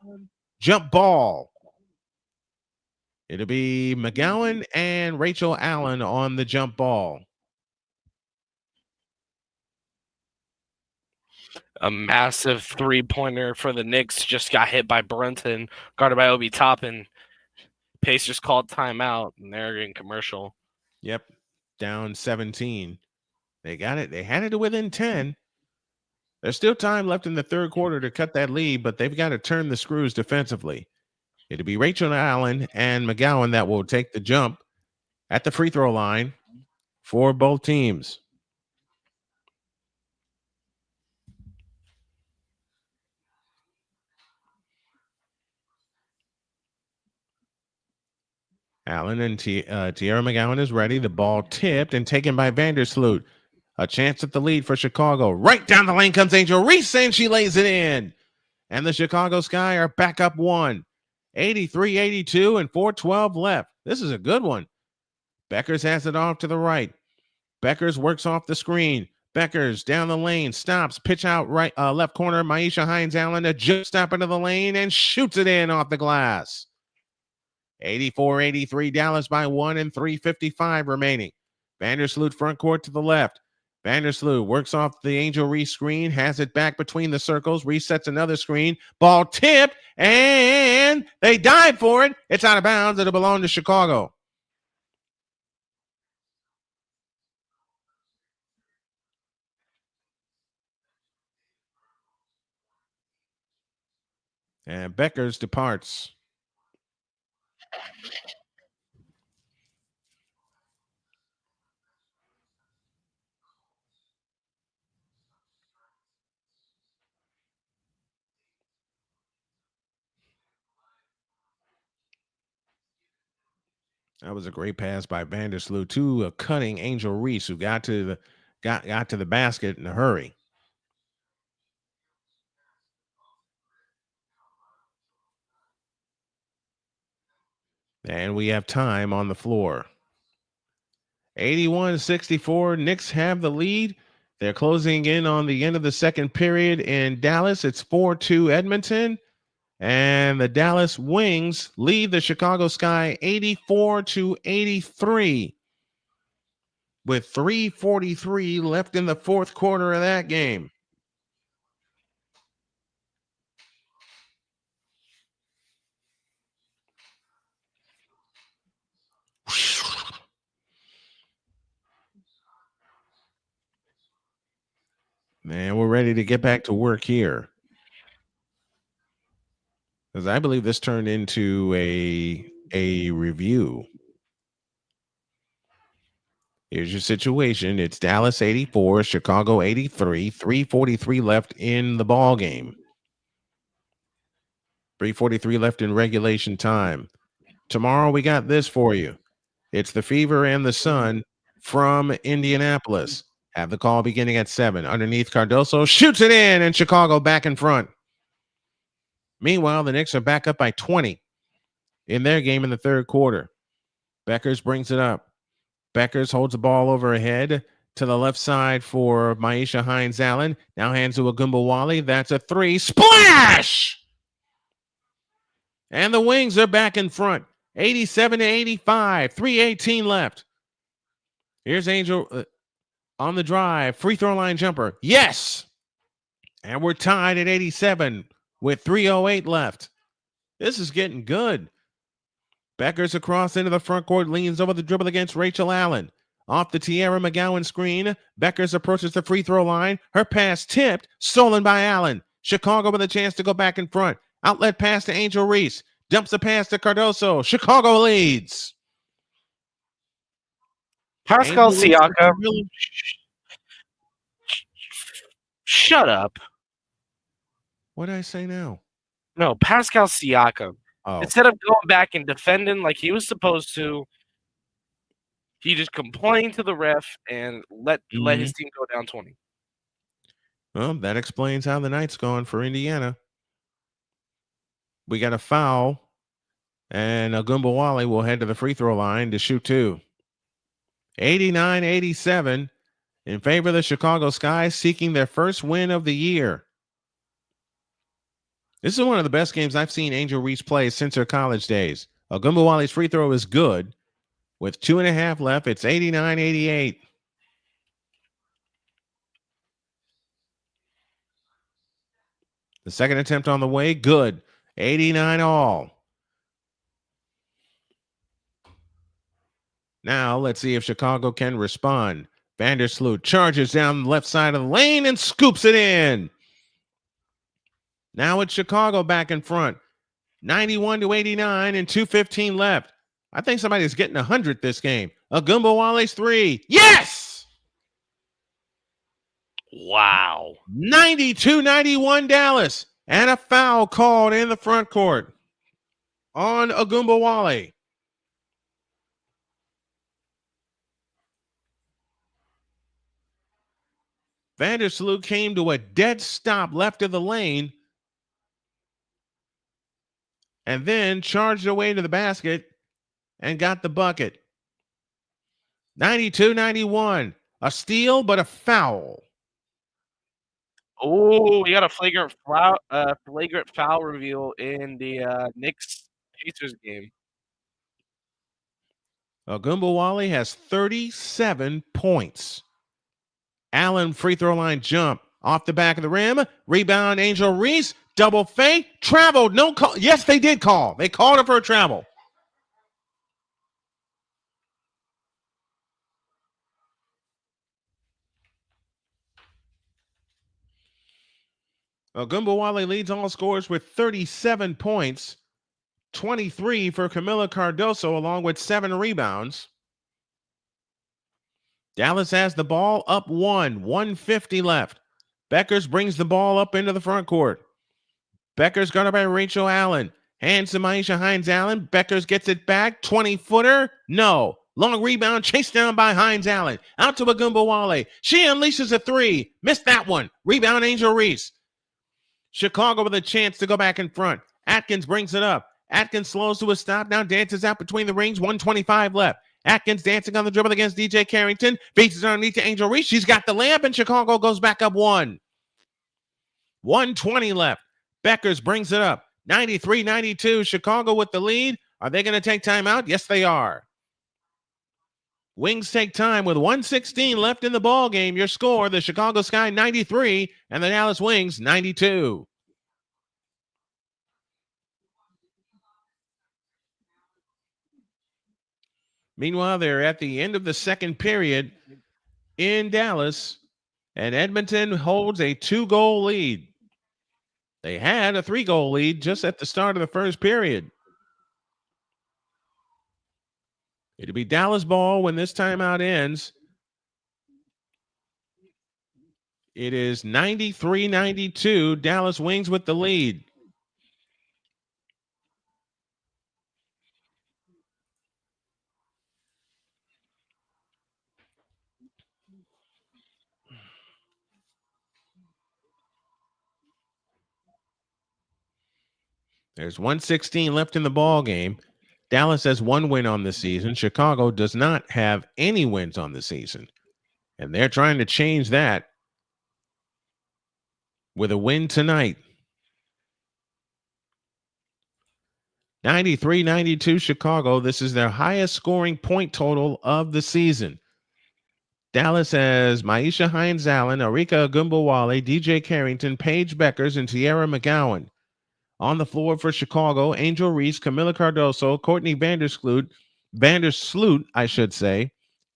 Jump ball. It'll be McGowan and Rachel Allen on the jump ball. A massive 3-pointer for the Knicks just got hit by Brunson, guarded by Obi Toppin. Pacers called timeout, and they're in commercial. Yep, down 17. They got it. They had it to within 10. There's still time left in the third quarter to cut that lead, but they've got to turn the screws defensively. It'll be Rachel Allen and McGowan that will take the jump at the free throw line for both teams. Allen and Tierra McGowan is ready. The ball tipped and taken by Vandersloot. A chance at the lead for Chicago. Right down the lane comes Angel Reese, and she lays it in. And the Chicago Sky are back up 1. 83-82 and 4:12 left. This is a good one. Beckers has it off to the right. Beckers works off the screen. Beckers down the lane, stops, pitch out right, left corner. Maisha Hines-Allen a jump stop into the lane and shoots it in off the glass. 84-83 Dallas by 1 and 3:55 remaining. Vandersloot front court to the left. Vandersloot works off the Angel Reese screen, has it back between the circles, resets another screen, ball tipped, and they dive for it. It's out of bounds. It'll belong to Chicago. And Beckers departs. That was a great pass by Vandersloot to a cutting Angel Reese, who got to the basket in a hurry. And we have time on the floor. 81-64. Knicks have the lead. They're closing in on the end of the second period in Dallas. It's 4-2 Edmonton. And the Dallas Wings lead the Chicago Sky 84-83 with 3:43 left in the fourth quarter of that game. Man, we're ready to get back to work here. Because I believe this turned into a review. Here's your situation. It's Dallas 84, Chicago 83, 3:43 left in the ball game. 3:43 left in regulation time. Tomorrow we got this for you. It's the Fever and the Sun from Indianapolis. Have the call beginning at 7. Underneath, Cardoso shoots it in, and Chicago back in front. Meanwhile, the Knicks are back up by 20 in their game in the third quarter. Beckers brings it up. Beckers holds the ball overhead to the left side for Maisha Hines-Allen. Now hands to Agumbawale. That's a 3. Splash! And the Wings are back in front. 87-85. 3:18 left. Here's Angel on the drive. Free throw line jumper. Yes! And we're tied at 87 with 3:08 left. This is getting good. Beckers across into the front court, leans over the dribble against Rachel Allen. Off the Tierra McGowan screen, Beckers approaches the free throw line. Her pass tipped, stolen by Allen. Chicago with a chance to go back in front. Outlet pass to Angel Reese. Dumps a pass to Cardoso. Chicago leads. Pascal Siakam. Shut up. What did I say now? No, Pascal Siakam. Oh. Instead of going back and defending like he was supposed to, he just complained to the ref and let his team go down 20. Well, that explains how the night's gone for Indiana. We got a foul, and Agumbawale will head to the free throw line to shoot 2. 89-87 in favor of the Chicago Sky, seeking their first win of the year. This is one of the best games I've seen Angel Reese play since her college days. Agumbawale's free throw is good. With 2.5 left, it's 89-88. The second attempt on the way, good. 89 all. Now let's see if Chicago can respond. Vandersloot charges down the left side of the lane and scoops it in. Now it's Chicago back in front. 91-89 and 2:15 left. I think somebody's getting 100 this game. Agumbawale's 3. Yes! Wow. 92-91 Dallas. And a foul called in the front court on Agumbawale. Vandersloot came to a dead stop left of the lane and then charged away to the basket and got the bucket. 92-91. A steal, but a foul. Oh, we got a flagrant foul reveal in the Knicks Pacers game. Ogunbowale has 37 points. Allen free throw line jump off the back of the rim. Rebound, Angel Reese. Double fake. Traveled. No call. Yes, they did call. They called her for a travel. Ogunbowale leads all scorers with 37 points. 23 for Camila Cardoso, along with 7 rebounds. Dallas has the ball up 150 left. Beckers brings the ball up into the front court. Beckers guarded by Rachel Allen. Hands to Maisha Hines-Allen. Beckers gets it back. 20-footer. No. Long rebound chased down by Hines-Allen. Out to Ogunbowale. She unleashes a 3. Missed that one. Rebound, Angel Reese. Chicago with a chance to go back in front. Atkins brings it up. Atkins slows to a stop. Now dances out between the rings. 125 left. Atkins dancing on the dribble against DJ Carrington. Beats it underneath to Angel Reese. She's got the layup, and Chicago goes back up 1. 120 left. Beckers brings it up. 93-92. Chicago with the lead. Are they going to take timeout? Yes, they are. Wings take time with 1:16 left in the ball game. Your score, the Chicago Sky 93 and the Dallas Wings 92. Meanwhile, they're at the end of the second period in Dallas, and Edmonton holds a 2-goal lead. They had a 3-goal lead just at the start of the first period. It'll be Dallas ball when this timeout ends. It is 93-92. Dallas Wings with the lead. There's 1:16 left in the ball game. Dallas has 1 win on the season. Chicago does not have any wins on the season. And they're trying to change that with a win tonight. 93-92 Chicago. This is their highest scoring point total of the season. Dallas has Maisha Hines-Allen, Arika Ogunbowale, DJ Carrington, Paige Beckers, and Tierra McGowan. On the floor for Chicago, Angel Reese, Camila Cardoso, Courtney Vandersloot, I should say,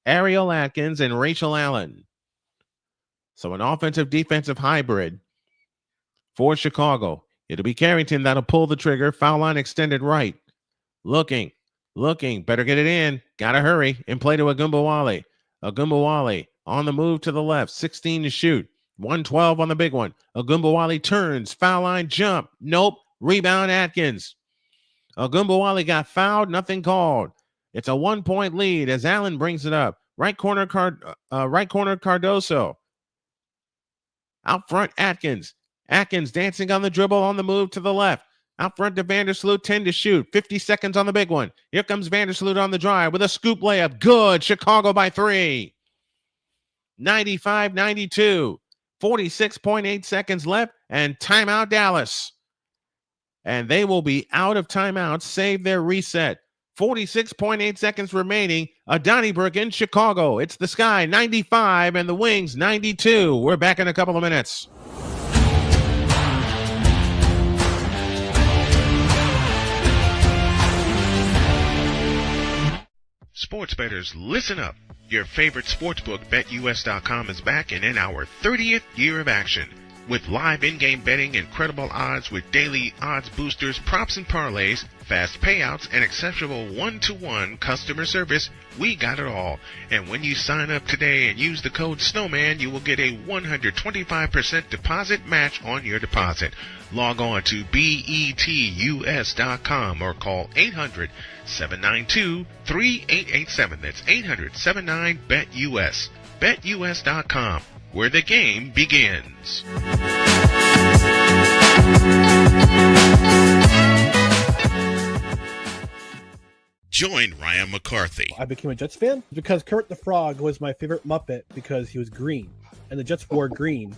Ariel Atkins, and Rachel Allen. So an offensive-defensive hybrid for Chicago. It'll be Carrington that'll pull the trigger. Foul line extended right. Looking. Better get it in. Gotta hurry. And play to Ogunbowale. Ogunbowale on the move to the left. 16 to shoot. 112 on the big one. Ogunbowale turns. Foul line jump. Nope. Rebound Atkins. Ogunbowale got fouled. Nothing called. It's a 1-point lead as Allen brings it up. Right corner Cardoso. Out front Atkins. Atkins dancing on the dribble on the move to the left. Out front to Vandersloot, 10 to shoot. 50 seconds on the big one. Here comes Vandersloot on the drive with a scoop layup. Good. Chicago by 3. 95-92. 46.8 seconds left and timeout Dallas. And they will be out of timeout. Save their reset. 46.8 seconds remaining. A Donnybrook in Chicago. It's the Sky 95 and the Wings 92. We're back in a couple of minutes. Sports bettors, listen up. Your favorite sportsbook, BetUS.com, is back and in our 30th year of action. With live in-game betting, incredible odds with daily odds boosters, props and parlays, fast payouts, and exceptional one-to-one customer service, we got it all. And when you sign up today and use the code Snowman, you will get a 125% deposit match on your deposit. Log on to BETUS.com or call 800-792-3887. That's 800-79-BET-US. BetUS.com, where the game begins. Join Ryan McCarthy. I became a Jets fan because Kermit the Frog was my favorite Muppet because he was green, and the Jets wore green.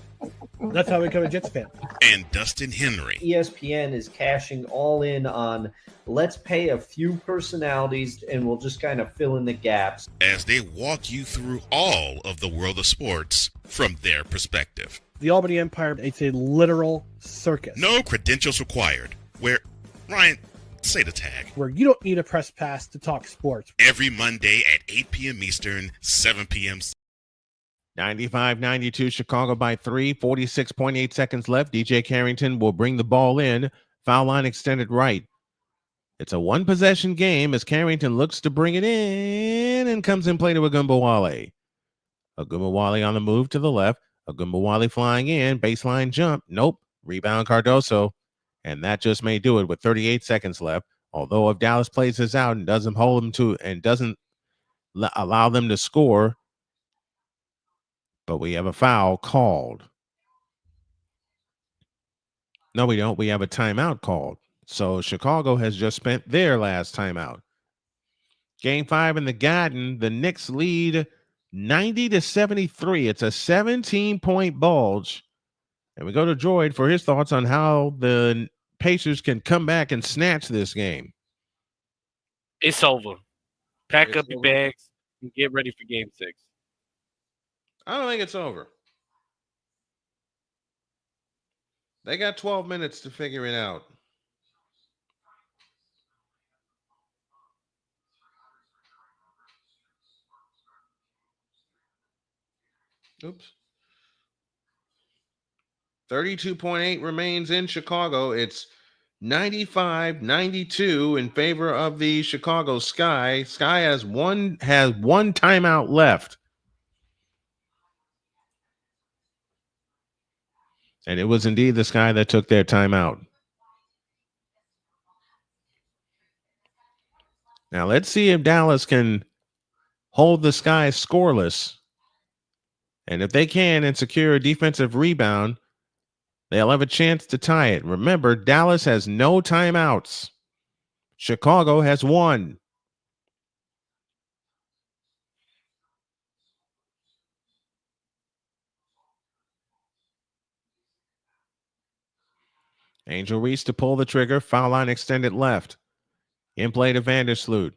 That's how I became a Jets fan. And Dustin Henry. ESPN is cashing all in on let's pay a few personalities and we'll just kind of fill in the gaps. As they walk you through all of the world of sports from their perspective. The Albany Empire, it's a literal circus. No credentials required. Where, Ryan, say the tag. Where you don't need a press pass to talk sports. Every Monday at 8 p.m. Eastern, 7 p.m. 95-92 Chicago by 3, 46.8 seconds left. DJ Carrington will bring the ball in. Foul line extended right. It's a one-possession game as Carrington looks to bring it in and comes in play to Agumbawale. Agumbawale on the move to the left. Agumbawale flying in. Baseline jump. Nope. Rebound Cardoso. And that just may do it with 38 seconds left. Although if Dallas plays this out and doesn't hold them to and doesn't allow them to score, but we have a foul called. No, we don't. We have a timeout called. So Chicago has just spent their last timeout. Game 5 in the Garden, the Knicks lead 90-73. It's a 17-point bulge. And we go to Droid for his thoughts on how the Pacers can come back and snatch this game. It's over. Pack up your bags and get ready for game 6. I don't think it's over. They got 12 minutes to figure it out. Oops. 32.8 remains in Chicago. It's 95-92 in favor of the Chicago Sky. Sky has one timeout left. And it was indeed the Sky that took their timeout. Now let's see if Dallas can hold the Sky scoreless. And if they can and secure a defensive rebound, they'll have a chance to tie it. Remember, Dallas has no timeouts. Chicago has one. Angel Reese to pull the trigger. Foul line extended left. In play to Vandersloot.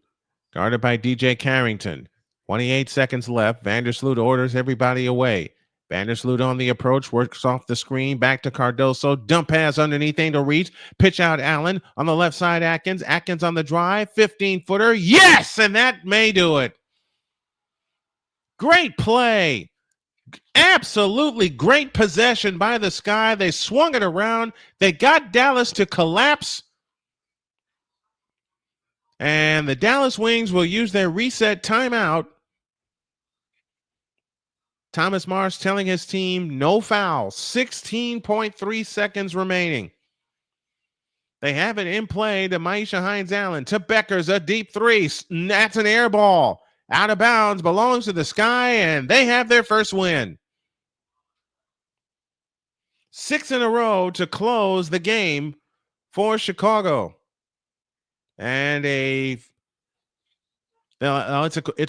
Guarded by DJ Carrington. 28 seconds left. Vandersloot orders everybody away. Vandersloot on the approach. Works off the screen. Back to Cardoso. Dump pass underneath Angel Reese. Pitch out Allen. On the left side, Atkins. Atkins on the drive. 15-footer. Yes! And that may do it. Great play. Absolutely great possession by the Sky. They swung it around. They got Dallas to collapse. And the Dallas Wings will use their reset timeout. Thomas Marsh telling his team no foul. 16.3 seconds remaining. They have it in play to Maisha Hines-Allen. To Becker's a deep three. That's an air ball. Out of bounds, belongs to the Sky, and they have their first win. 6 in a row to close the game for Chicago. And it's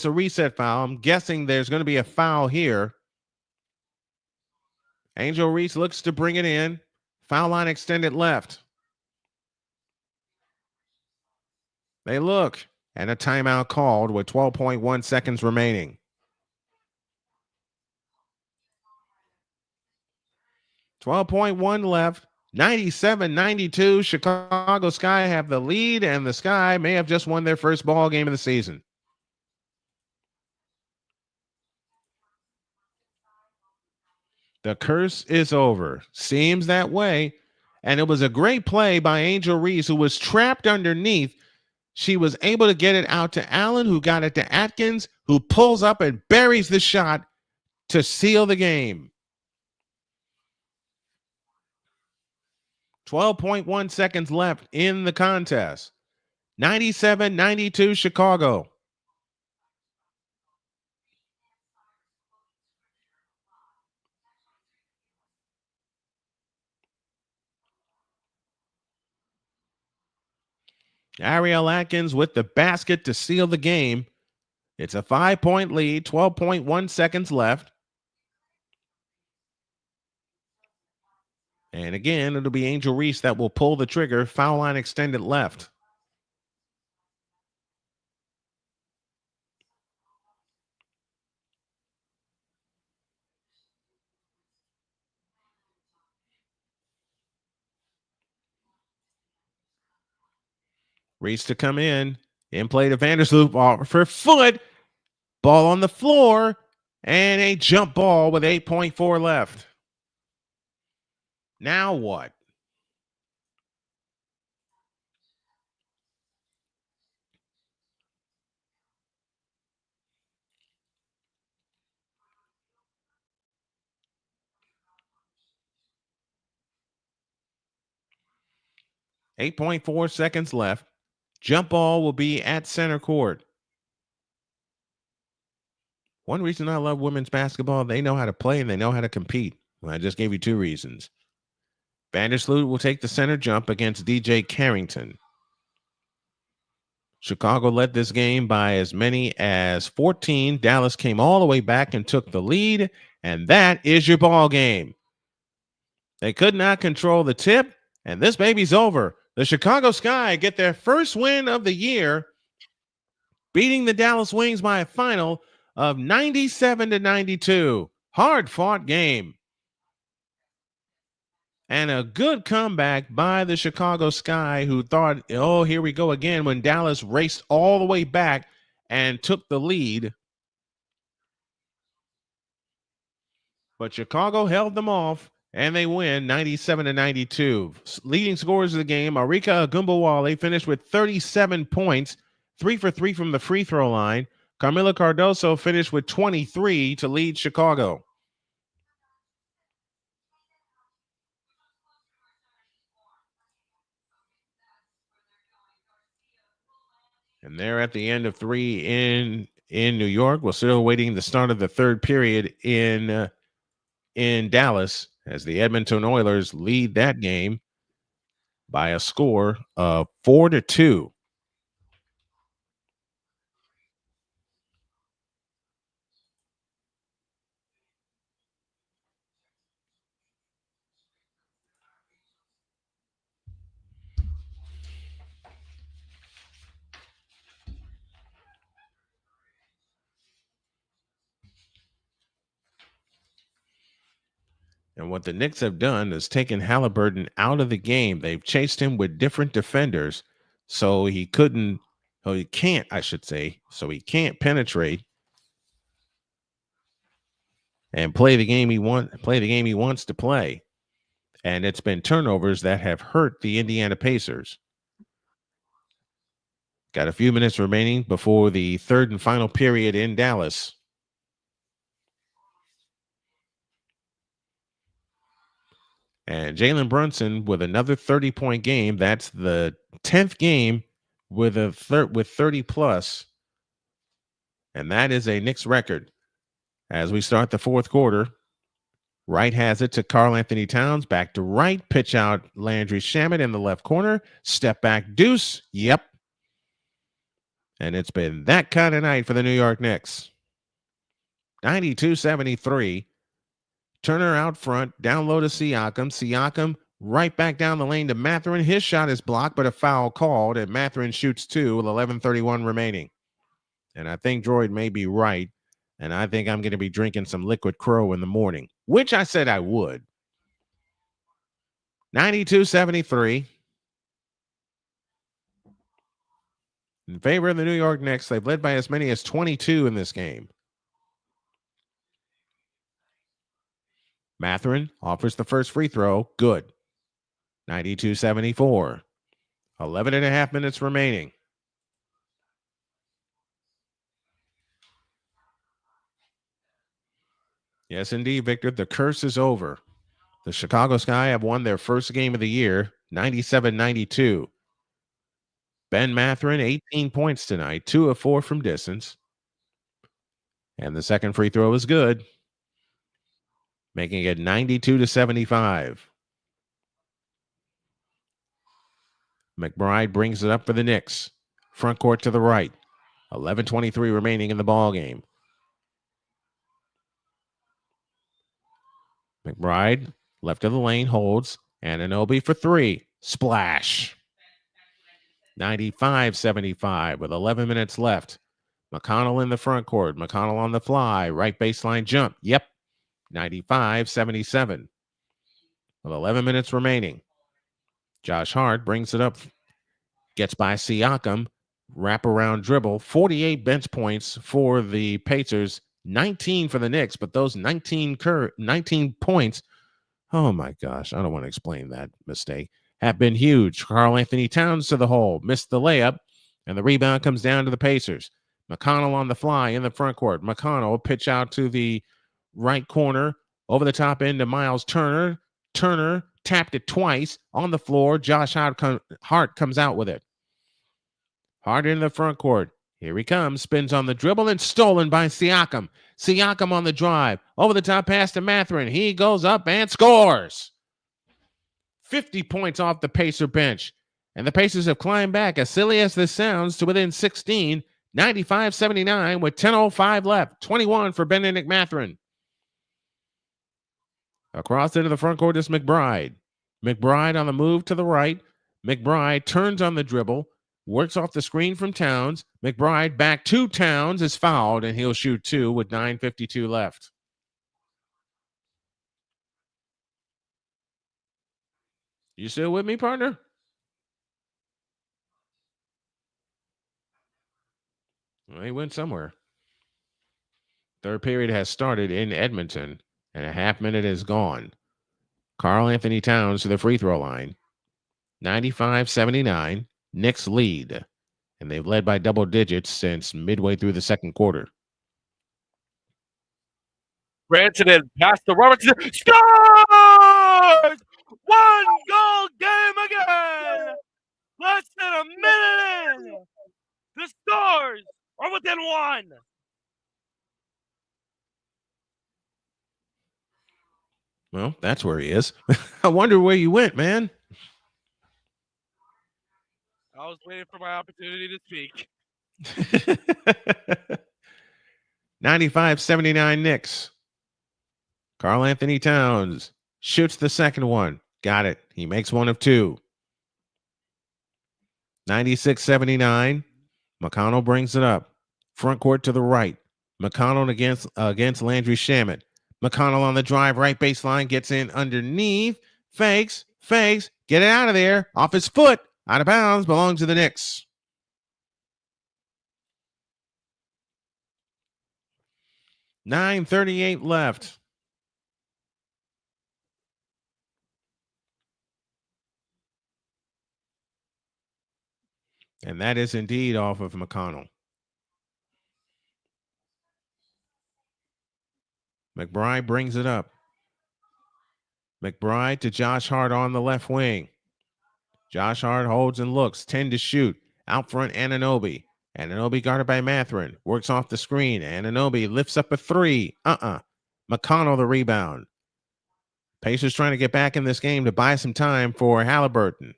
a reset foul. I'm guessing there's going to be a foul here. Angel Reese looks to bring it in. Foul line extended left. They look, and a timeout called with 12.1 seconds remaining. 12.1 left. 97-92. Chicago Sky have the lead, and the Sky may have just won their first ball game of the season. The curse is over. Seems that way. And it was a great play by Angel Reese, who was trapped underneath. She was able to get it out to Allen, who got it to Atkins, who pulls up and buries the shot to seal the game. 12.1 seconds left in the contest. 97-92 Chicago. Ariel Atkins with the basket to seal the game. It's a 5-point lead, 12.1 seconds left. And again, it'll be Angel Reese that will pull the trigger. Foul line extended left. Reese to come in play to Vandersloot off for foot. Ball on the floor. And a jump ball with 8.4 left. Now what? .4 seconds left. Jump ball will be at center court. One reason I love women's basketball, they know how to play and they know how to compete. Well, I just gave you two reasons. Vandersloot will take the center jump against DJ Carrington. Chicago led this game by as many as 14. Dallas came all the way back and took the lead, and that is your ball game. They could not control the tip, and this baby's over. The Chicago Sky get their first win of the year, beating the Dallas Wings by a final of 97-92. Hard-fought game. And a good comeback by the Chicago Sky, who thought, oh, here we go again, when Dallas raced all the way back and took the lead. But Chicago held them off, and they win 97-92. Leading scorers of the game, Arika Agumbawale finished with 37 points, 3 for 3 from the free throw line. Carmela Cardoso finished with 23 to lead Chicago. And they're at the end of 3 in New York. We're still awaiting the start of the third period in Dallas as the Edmonton Oilers lead that game by a score of 4-2. And what the Knicks have done is taken Halliburton out of the game. They've chased him with different defenders, so he can't penetrate and play the game he wants to play. And it's been turnovers that have hurt the Indiana Pacers. Got a few minutes remaining before the third and final period in Dallas. And Jalen Brunson with another 30-point game. That's the 10th game with 30 plus. And that is a Knicks record. As we start the fourth quarter, Wright has it to Karl Anthony Towns. Back to Wright. Pitch out Landry Shamet in the left corner. Step back deuce. Yep. And it's been that kind of night for the New York Knicks. 92-73. Turner out front, down low to Siakam. Siakam right back down the lane to Mathurin. His shot is blocked, but a foul called, and Mathurin shoots 2 with 11:31 remaining. And I think Droid may be right, and I think I'm going to be drinking some Liquid Crow in the morning, which I said I would. 92-73. In favor of the New York Knicks, they've led by as many as 22 in this game. Mathurin offers the first free throw. Good. 92-74. 11 and a half minutes remaining. Yes, indeed, Victor. The curse is over. The Chicago Sky have won their first game of the year, 97-92. Ben Mathurin, 18 points tonight, 2 of 4 from distance. And the second free throw is good, making it 92-75. McBride brings it up for the Knicks. Front court to the right. 11:23 remaining in the ball game. McBride, left of the lane, holds. Anunoby for three. Splash. 95-75 with 11 minutes left. McConnell in the front court. McConnell on the fly. Right baseline jump. Yep. 95-77 with 11 minutes remaining. Josh Hart brings it up. Gets by Siakam. Wraparound dribble. 48 bench points for the Pacers. 19 for the Knicks, but those 19 points, oh my gosh, I don't want to explain that mistake, have been huge. Karl-Anthony Towns to the hole, missed the layup, and the rebound comes down to the Pacers. McConnell on the fly in the front court. McConnell pitch out to the right corner, over the top end to Miles Turner. Turner tapped it twice on the floor. Josh Hart comes out with it. Hart in the front court. Here he comes, spins on the dribble and stolen by Siakam. Siakam on the drive. Over the top pass to Mathurin. He goes up and scores. 50 points off the Pacer bench. And the Pacers have climbed back, as silly as this sounds, to within 16, 95-79 with 10:05 left. 21 for Benedict Mathurin. Across into the front court is McBride. McBride on the move to the right. McBride turns on the dribble. Works off the screen from Towns. McBride back to Towns, is fouled, and he'll shoot two with 9:52 left. You still with me, partner? Well, he went somewhere. Third period has started in Edmonton, and a half minute is gone. Karl-Anthony Towns to the free throw line. 95-79. Knicks lead, and they've led by double digits since midway through the second quarter. Branson past the Robertson. Scores! One goal game again! Less than a minute in! The Stars are within one! Well, that's where he is. I wonder where you went, man. I was waiting for my opportunity to speak. 95-79 Knicks. Karl-Anthony Towns shoots the second one. Got it. He makes one of two. 96-79. McConnell brings it up. Front court to the right. McConnell against Landry Shamet. McConnell on the drive, right baseline, gets in underneath. Fakes. Get it out of there. Off his foot. Out of bounds. Belongs to the Knicks. $9:38 left. And that is indeed off of McConnell. McBride brings it up. McBride to Josh Hart on the left wing. Josh Hart holds and looks. 10 to shoot. Out front, Anunoby. Anunoby guarded by Mathurin. Works off the screen. Anunoby lifts up a three. McConnell the rebound. Pacers trying to get back in this game to buy some time for Halliburton.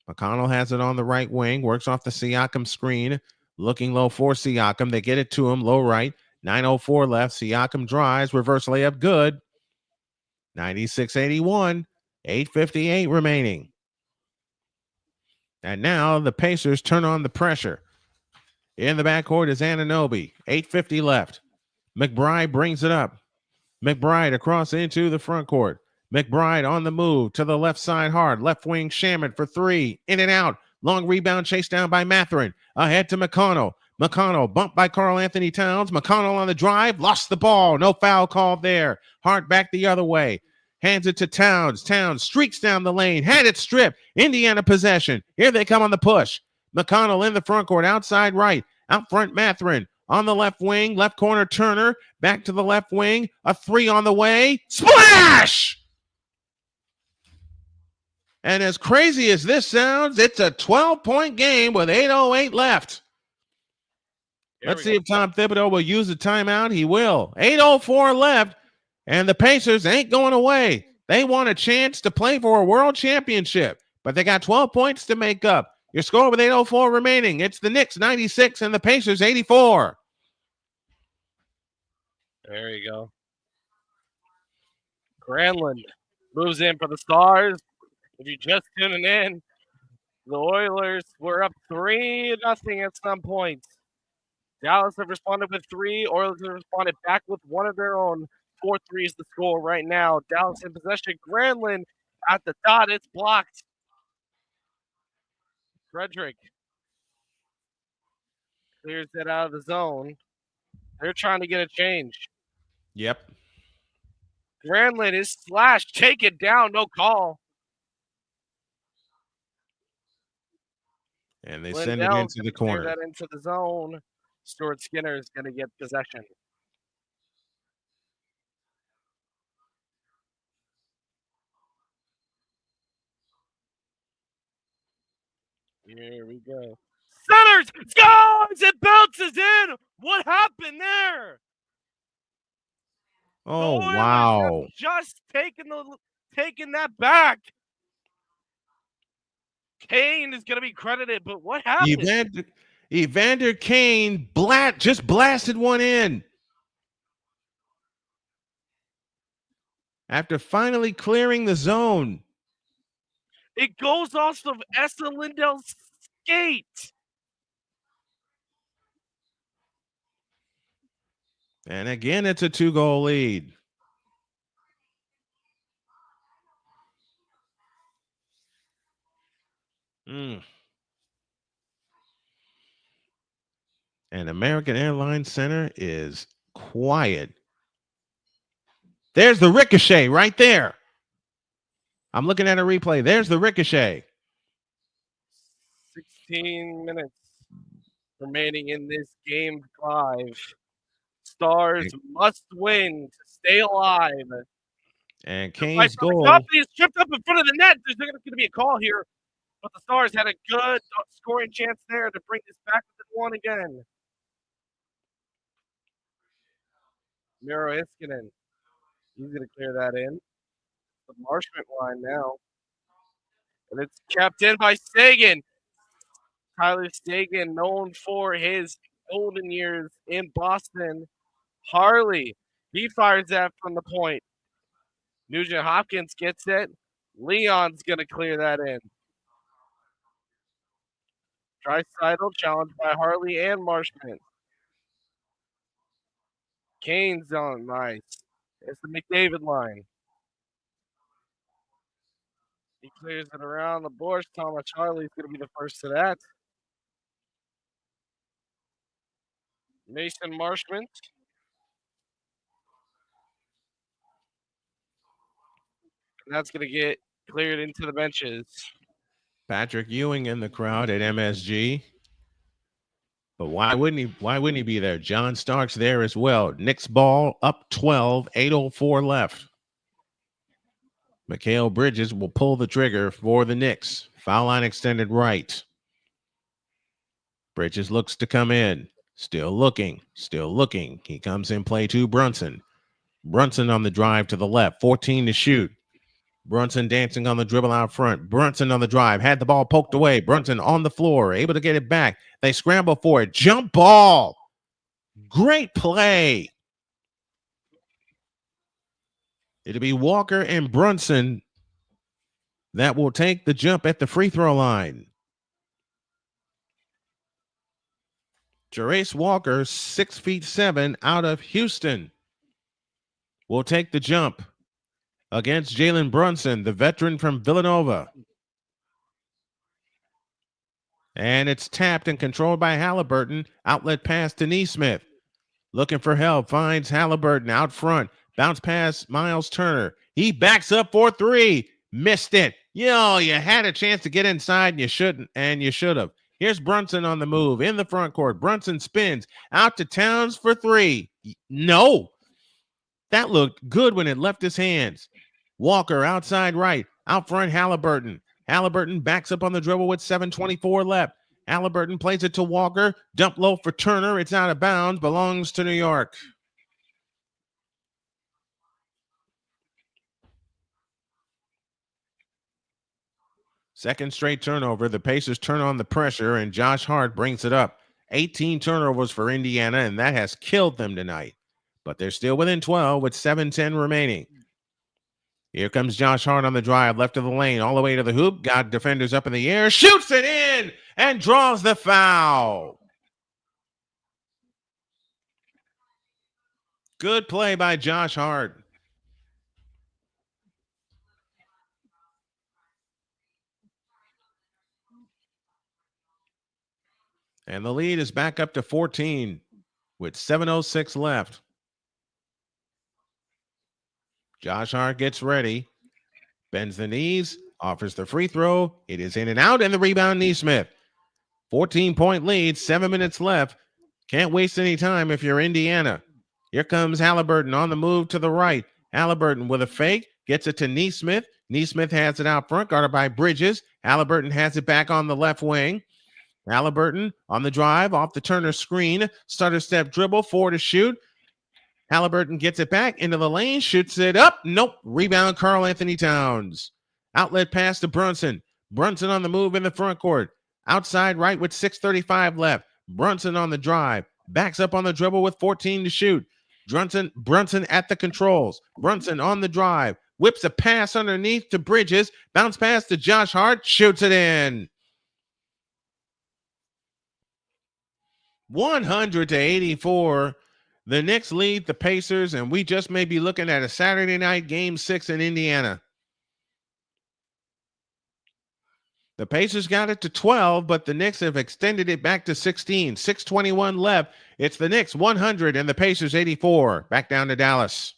McConnell has it on the right wing. Works off the Siakam screen. Looking low for Siakam. They get it to him. Low right. 9:04 left. Siakam drives. Reverse layup. Good. 96-81. 8:58 remaining. And now the Pacers turn on the pressure. In the backcourt is Anunoby. 8:50 left. McBride brings it up. McBride across into the front court. McBride on the move to the left side hard. Left wing Shamet for three. In and out. Long rebound chased down by Mathurin. Ahead to McConnell. McConnell bumped by Karl-Anthony Towns. McConnell on the drive. Lost the ball. No foul called there. Hart back the other way. Hands it to Towns. Towns streaks down the lane. Had it stripped. Indiana possession. Here they come on the push. McConnell in the front court. Outside right. Out front Mathurin. On the left wing. Left corner Turner. Back to the left wing. A three on the way. Splash! And as crazy as this sounds, it's a 12-point game with 8:08 left. Let's see if Tom Thibodeau will use the timeout. He will. 8:04 left, and the Pacers ain't going away. They want a chance to play for a world championship. but they got 12 points to make up. Your score with 8:04 remaining. It's the Knicks 96 and the Pacers 84. There you go. Granlund moves in for the Stars. If you're just tuning in, the Oilers were up 3-0 at some point. Dallas have responded with 3. Oilers have responded back with one of their own. 4-3 is the score right now. Dallas in possession. Granlund at the dot. It's blocked. Frederick clears it out of the zone. They're trying to get a change. Yep. Granlund is slashed. Take it down. No call. And they send it into the corner. Clear that into the zone. Stuart Skinner is going to get possession. Here we go. Centers! Scores! It bounces in! What happened there? Oh, the Oilers wow. have just taken that back. Kane is going to be credited, but what happened? Evander Kane just blasted one in. After finally clearing the zone. It goes off of Essa Lindell's skate. And again, it's a 2-goal lead. And American Airlines Center is quiet. There's the ricochet right there. I'm looking at a replay. There's the ricochet. 16 minutes remaining in this game 5. Stars must win to stay alive. And Kane's goal. Is tripped up in front of the net. There's going to be a call here, but the Stars had a good scoring chance there to bring this back to 1 again. Miro Iskinen. He's going to clear that in. The Marshman line now. And it's kept in by Sagan. Tyler Sagan, known for his golden years in Boston. Harley, he fires that from the point. Nugent Hopkins gets it. Leon's going to clear that in. Draisaitl challenged by Harley and Marshman. Kane's on nice. It's the McDavid line. He clears it around the boards. Thomas Harley's going to be the first to that. Mason Marshman. And that's going to get cleared into the benches. Patrick Ewing in the crowd at MSG. But why wouldn't he be there? John Stark's there as well. Knicks ball up 12, 8:04 left. Mikal Bridges will pull the trigger for the Knicks. Foul line extended right. Bridges looks to come in. Still looking. He comes in play to Brunson. Brunson on the drive to the left. 14 to shoot. Brunson dancing on the dribble out front. Brunson on the drive. Had the ball poked away. Brunson on the floor. Able to get it back. They scramble for it. Jump ball. Great play. It'll be Walker and Brunson that will take the jump at the free throw line. Jarace Walker, 6'7", out of Houston, will take the jump against Jalen Brunson, the veteran from Villanova. And it's tapped and controlled by Halliburton. Outlet pass to Neesmith. Looking for help. Finds Halliburton out front. Bounce pass Miles Turner. He backs up for 3. Missed it. You had a chance to get inside and you shouldn't, and you should have. Here's Brunson on the move in the front court. Brunson spins out to Towns for 3. No. That looked good when it left his hands. Walker outside right. Out front, Halliburton. Halliburton backs up on the dribble with 7:24 left. Halliburton plays it to Walker. Dump low for Turner. It's out of bounds. Belongs to New York. Second straight turnover. The Pacers turn on the pressure, and Josh Hart brings it up. 18 turnovers for Indiana, and that has killed them tonight. But they're still within 12 with 7:10 remaining. Here comes Josh Hart on the drive, left of the lane, all the way to the hoop. Got defenders up in the air, shoots it in, and draws the foul. Good play by Josh Hart. And the lead is back up to 14 with 7:06 left. Josh Hart gets ready, bends the knees, offers the free throw. It is in and out, and the rebound, Neesmith. 14-point lead, 7 minutes left. Can't waste any time if you're Indiana. Here comes Halliburton on the move to the right. Halliburton with a fake, gets it to Neesmith. Neesmith has it out front, guarded by Bridges. Halliburton has it back on the left wing. Halliburton on the drive, off the Turner screen. Stutter step dribble, 4 to shoot. Halliburton gets it back into the lane, shoots it up. Nope. Rebound, Karl Anthony Towns. Outlet pass to Brunson. Brunson on the move in the front court. Outside right with 6:35 left. Brunson on the drive. Backs up on the dribble with 14 to shoot. Brunson at the controls. Brunson on the drive. Whips a pass underneath to Bridges. Bounce pass to Josh Hart. Shoots it in. 100-84. The Knicks lead the Pacers, and we just may be looking at a Saturday night Game 6 in Indiana. The Pacers got it to 12, but the Knicks have extended it back to 16. 6:21 left. It's the Knicks 100 and the Pacers 84. Back down to Dallas.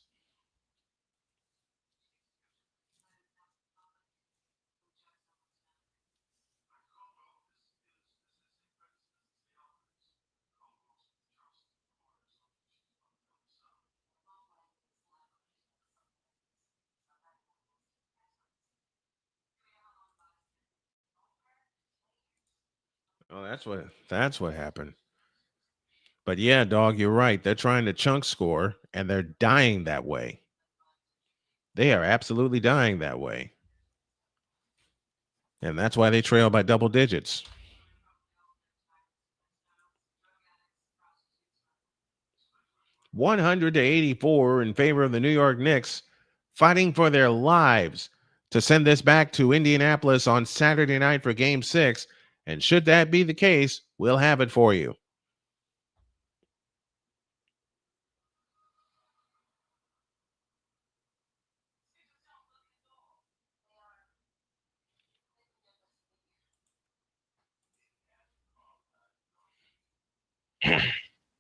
Oh, that's what happened. But yeah, dog, you're right. They're trying to chunk score, and they're dying that way. They are absolutely dying that way. And that's why they trail by double digits. $100-84 in favor of the New York Knicks, fighting for their lives to send this back to Indianapolis on Saturday night for Game 6. And should that be the case, we'll have it for you.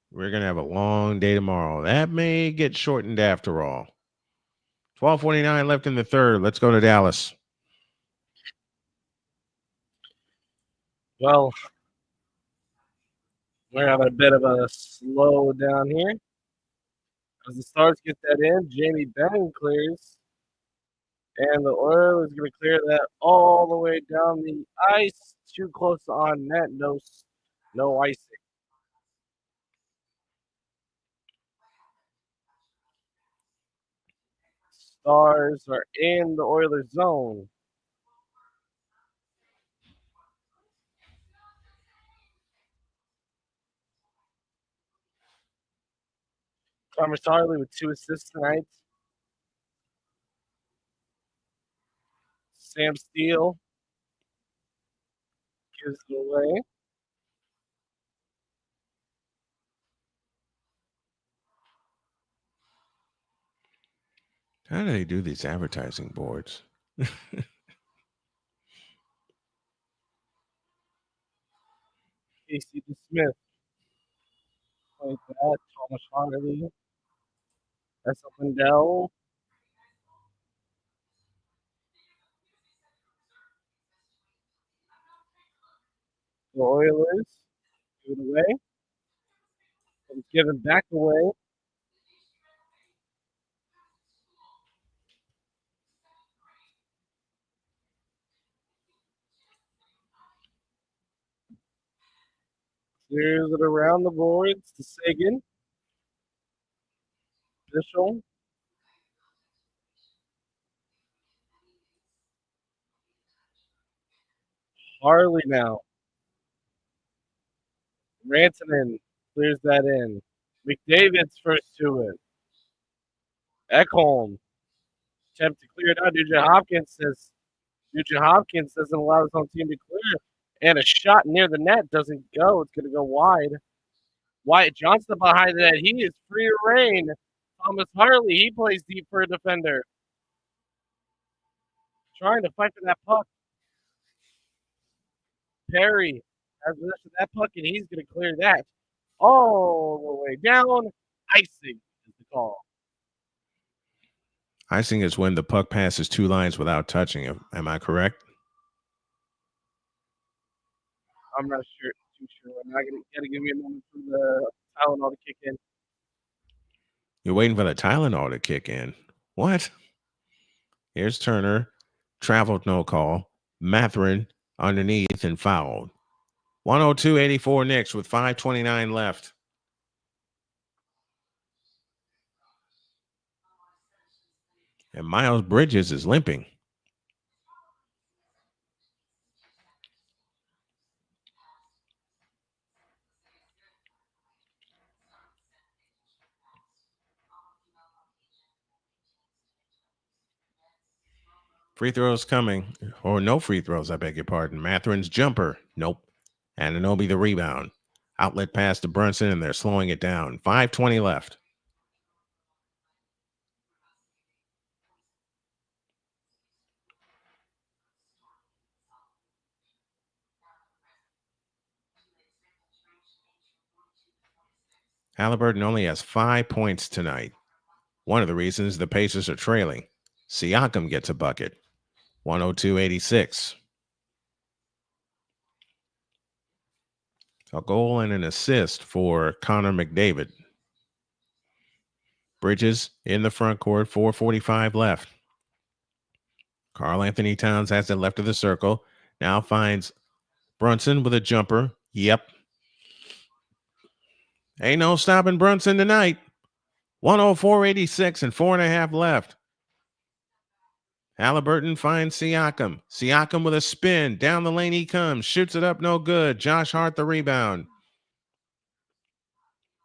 We're going to have a long day tomorrow. That may get shortened after all. 12:49 left in the third. Let's go to Dallas. Well, we're having a bit of a slow down here. As the Stars get that in, Jamie Benn clears. And the Oilers is going to clear that all the way down the ice. Too close on net. No icing. Stars are in the Oilers zone. Thomas Harley with 2 assists tonight. Sam Steele gives it away. How do they do these advertising boards? Casey Smith. Like that. Thomas Harley. That's up and down. The Oilers give it away. It's given back away. Clears it around the boards to Sagan. Official. Harley now. Rantanen clears that in. McDavid's first to it. Ekholm attempt to clear it out. Nugent Hopkins doesn't allow his own team to clear. And a shot near the net doesn't go. It's going to go wide. Wyatt Johnston behind the net. He is free to reign. Thomas Harley, he plays deep for a defender. Trying to fight for that puck. Perry has possession of that puck, and he's going to clear that all the way down. Icing is the call. Icing is when the puck passes two lines without touching it. Am I correct? I'm not too sure. I'm not going to give me a moment for the Tylenol to kick in. You're waiting for the Tylenol to kick in. What? Here's Turner. Traveled, no call. Matherin underneath and fouled. 102-84 Knicks with 5:29 left. And Miles Bridges is limping. Free throws coming. Or no free throws, I beg your pardon. Matherin's jumper. Nope. Anunoby the rebound. Outlet pass to Brunson, and they're slowing it down. 5:20 left. Halliburton only has 5 points tonight. One of the reasons the Pacers are trailing. Siakam gets a bucket. 102-86. A goal and an assist for Connor McDavid. Bridges in the front court, 4:45 left. Karl Anthony Towns has it left of the circle. Now finds Brunson with a jumper. Yep. Ain't no stopping Brunson tonight. 104-86 and 4.5 left. Halliburton finds Siakam. Siakam with a spin. Down the lane he comes. Shoots it up, no good. Josh Hart the rebound.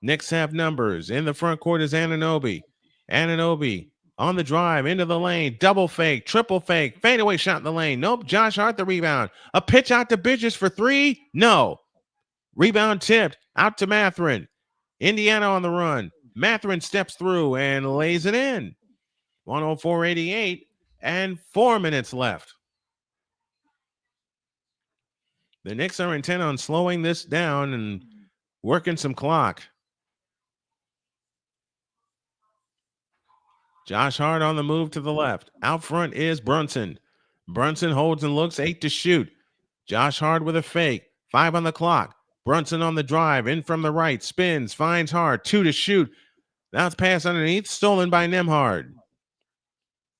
Knicks have numbers. In the front court is Anunoby. Anunoby on the drive into the lane. Double fake, triple fake, fadeaway shot in the lane. Nope. Josh Hart the rebound. A pitch out to Bridges for three. No. Rebound tipped out to Matherin. Indiana on the run. Matherin steps through and lays it in. 104-88 and 4 minutes left. The Knicks are intent on slowing this down and working some clock. Josh Hart on the move to the left. Out front is Brunson. Brunson holds and looks, 8 to shoot. Josh Hart with a fake. 5 on the clock. Brunson on the drive. In from the right. Spins. Finds Hart. 2 to shoot. Now it's pass underneath. Stolen by Nembhard.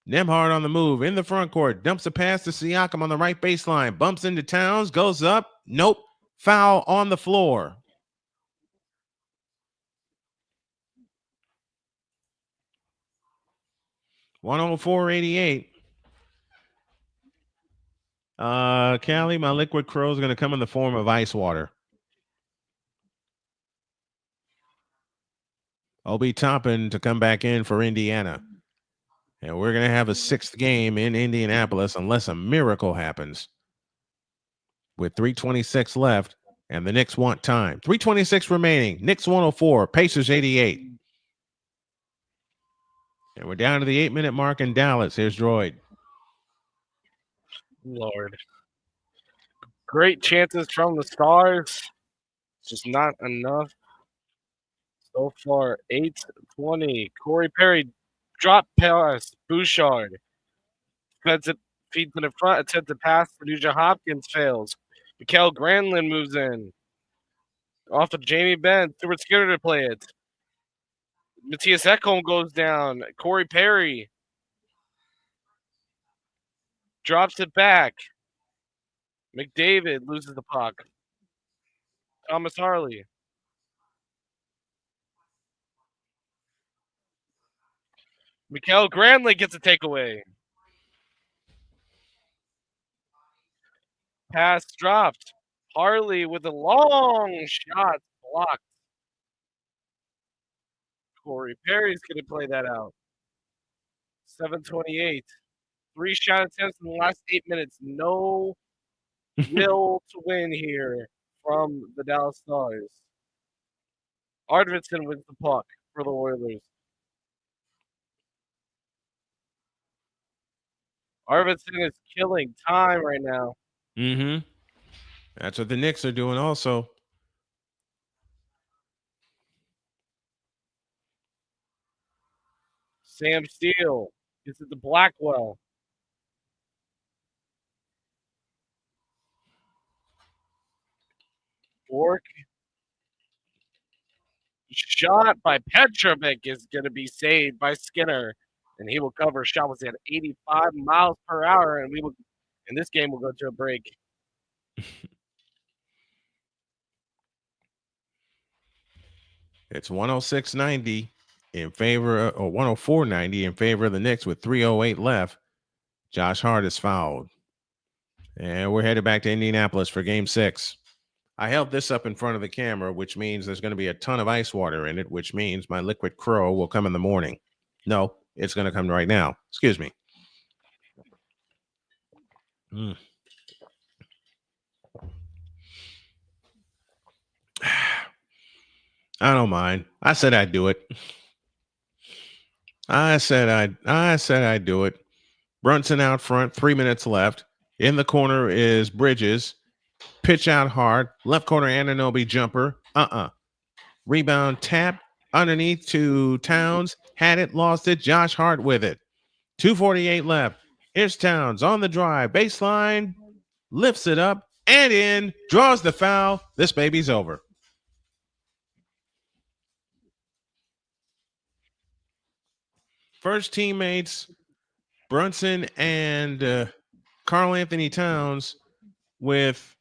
Nembhard on the move. In the front court. Dumps a pass to Siakam on the right baseline. Bumps into Towns. Goes up. Nope. Foul on the floor. $104-88. Callie, my liquid crow is going to come in the form of ice water. Obi Toppin to come back in for Indiana. And we're going to have a 6th game in Indianapolis unless a miracle happens. With 3:26 left, and the Knicks want time. 3:26 remaining. Knicks 104, Pacers 88. And we're down to the 8-minute mark in Dallas. Here's Droid. Lord. Great chances from the Stars. Just not enough. So far, 8:20. Corey Perry drop pass. Bouchard. Feeds in the front. Attempt to pass to Nugent Hopkins fails. Mikael Granlund moves in. Off of Jamie Benn. Stuart Skinner to play it. Matthias Ekholm goes down. Corey Perry drops it back. McDavid loses the puck. Thomas Harley. Mikael Granlund gets a takeaway. Pass dropped. Harley with a long shot blocked. Corey Perry's going to play that out. 7:28. 3 shot attempts in the last 8 minutes. No will to win here from the Dallas Stars. Arvidsson wins the puck for the Oilers. Arvidsson is killing time right now. Mm-hmm. That's what the Knicks are doing also. Sam Steele gets it to Blackwell. Bork. Shot by Petrovic is going to be saved by Skinner, and he will cover. Shot was at 85 miles per hour, and this game will go to a break. It's 106.90 in favor, or 104.90 in favor of the Knicks with 3:08 left. Josh Hart is fouled. And we're headed back to Indianapolis for game 6. I held this up in front of the camera, which means there's going to be a ton of ice water in it, which means my liquid crow will come in the morning. No, it's going to come right now. Excuse me. I don't mind. I said I'd do it. I said I'd do it. Brunson out front, 3 minutes left. In the corner is Bridges. Pitch out hard. Left corner, Anunoby jumper. Rebound tap underneath to Towns. Had it, lost it. Josh Hart with it. 2:48 left. Here's Towns on the drive. Baseline. Lifts it up and in. Draws the foul. This baby's over. First teammates, Brunson and Karl Anthony Towns with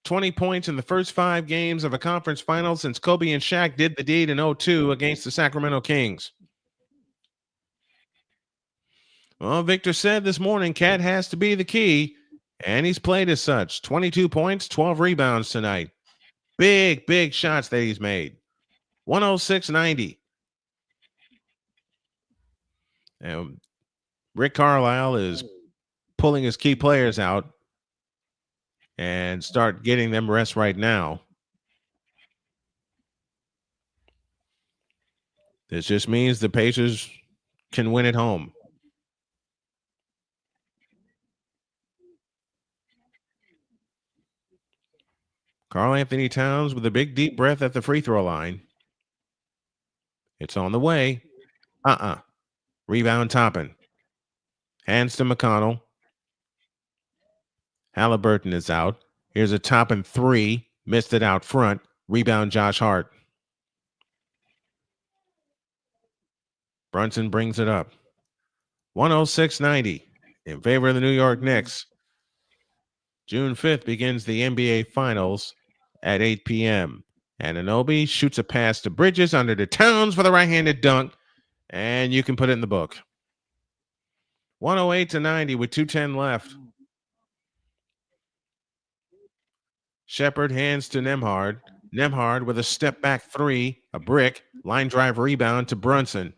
20 points in the first 5 games of a conference final since Kobe and Shaq did the deed in 2002 against the Sacramento Kings. Well, Victor said this morning, Cat has to be the key, and he's played as such. 22 points, 12 rebounds tonight. Big, big shots that he's made. 106.90. And Rick Carlisle is pulling his key players out and start getting them rest right now. This just means the Pacers can win at home. Karl Anthony Towns with a big deep breath at the free throw line. It's on the way. Rebound Toppin. Hands to McConnell. Halliburton is out. Here's a Toppin 3. Missed it out front. Rebound Josh Hart. Brunson brings it up. 106.90 in favor of the New York Knicks. June 5th begins the NBA Finals at 8 p.m. Anunoby shoots a pass to Bridges under to Towns for the right-handed dunk, and you can put it in the book. 108-90 with 2:10 left. Shepard hands to Nembhard. Nembhard with a step-back 3, a brick, line drive rebound to Brunson.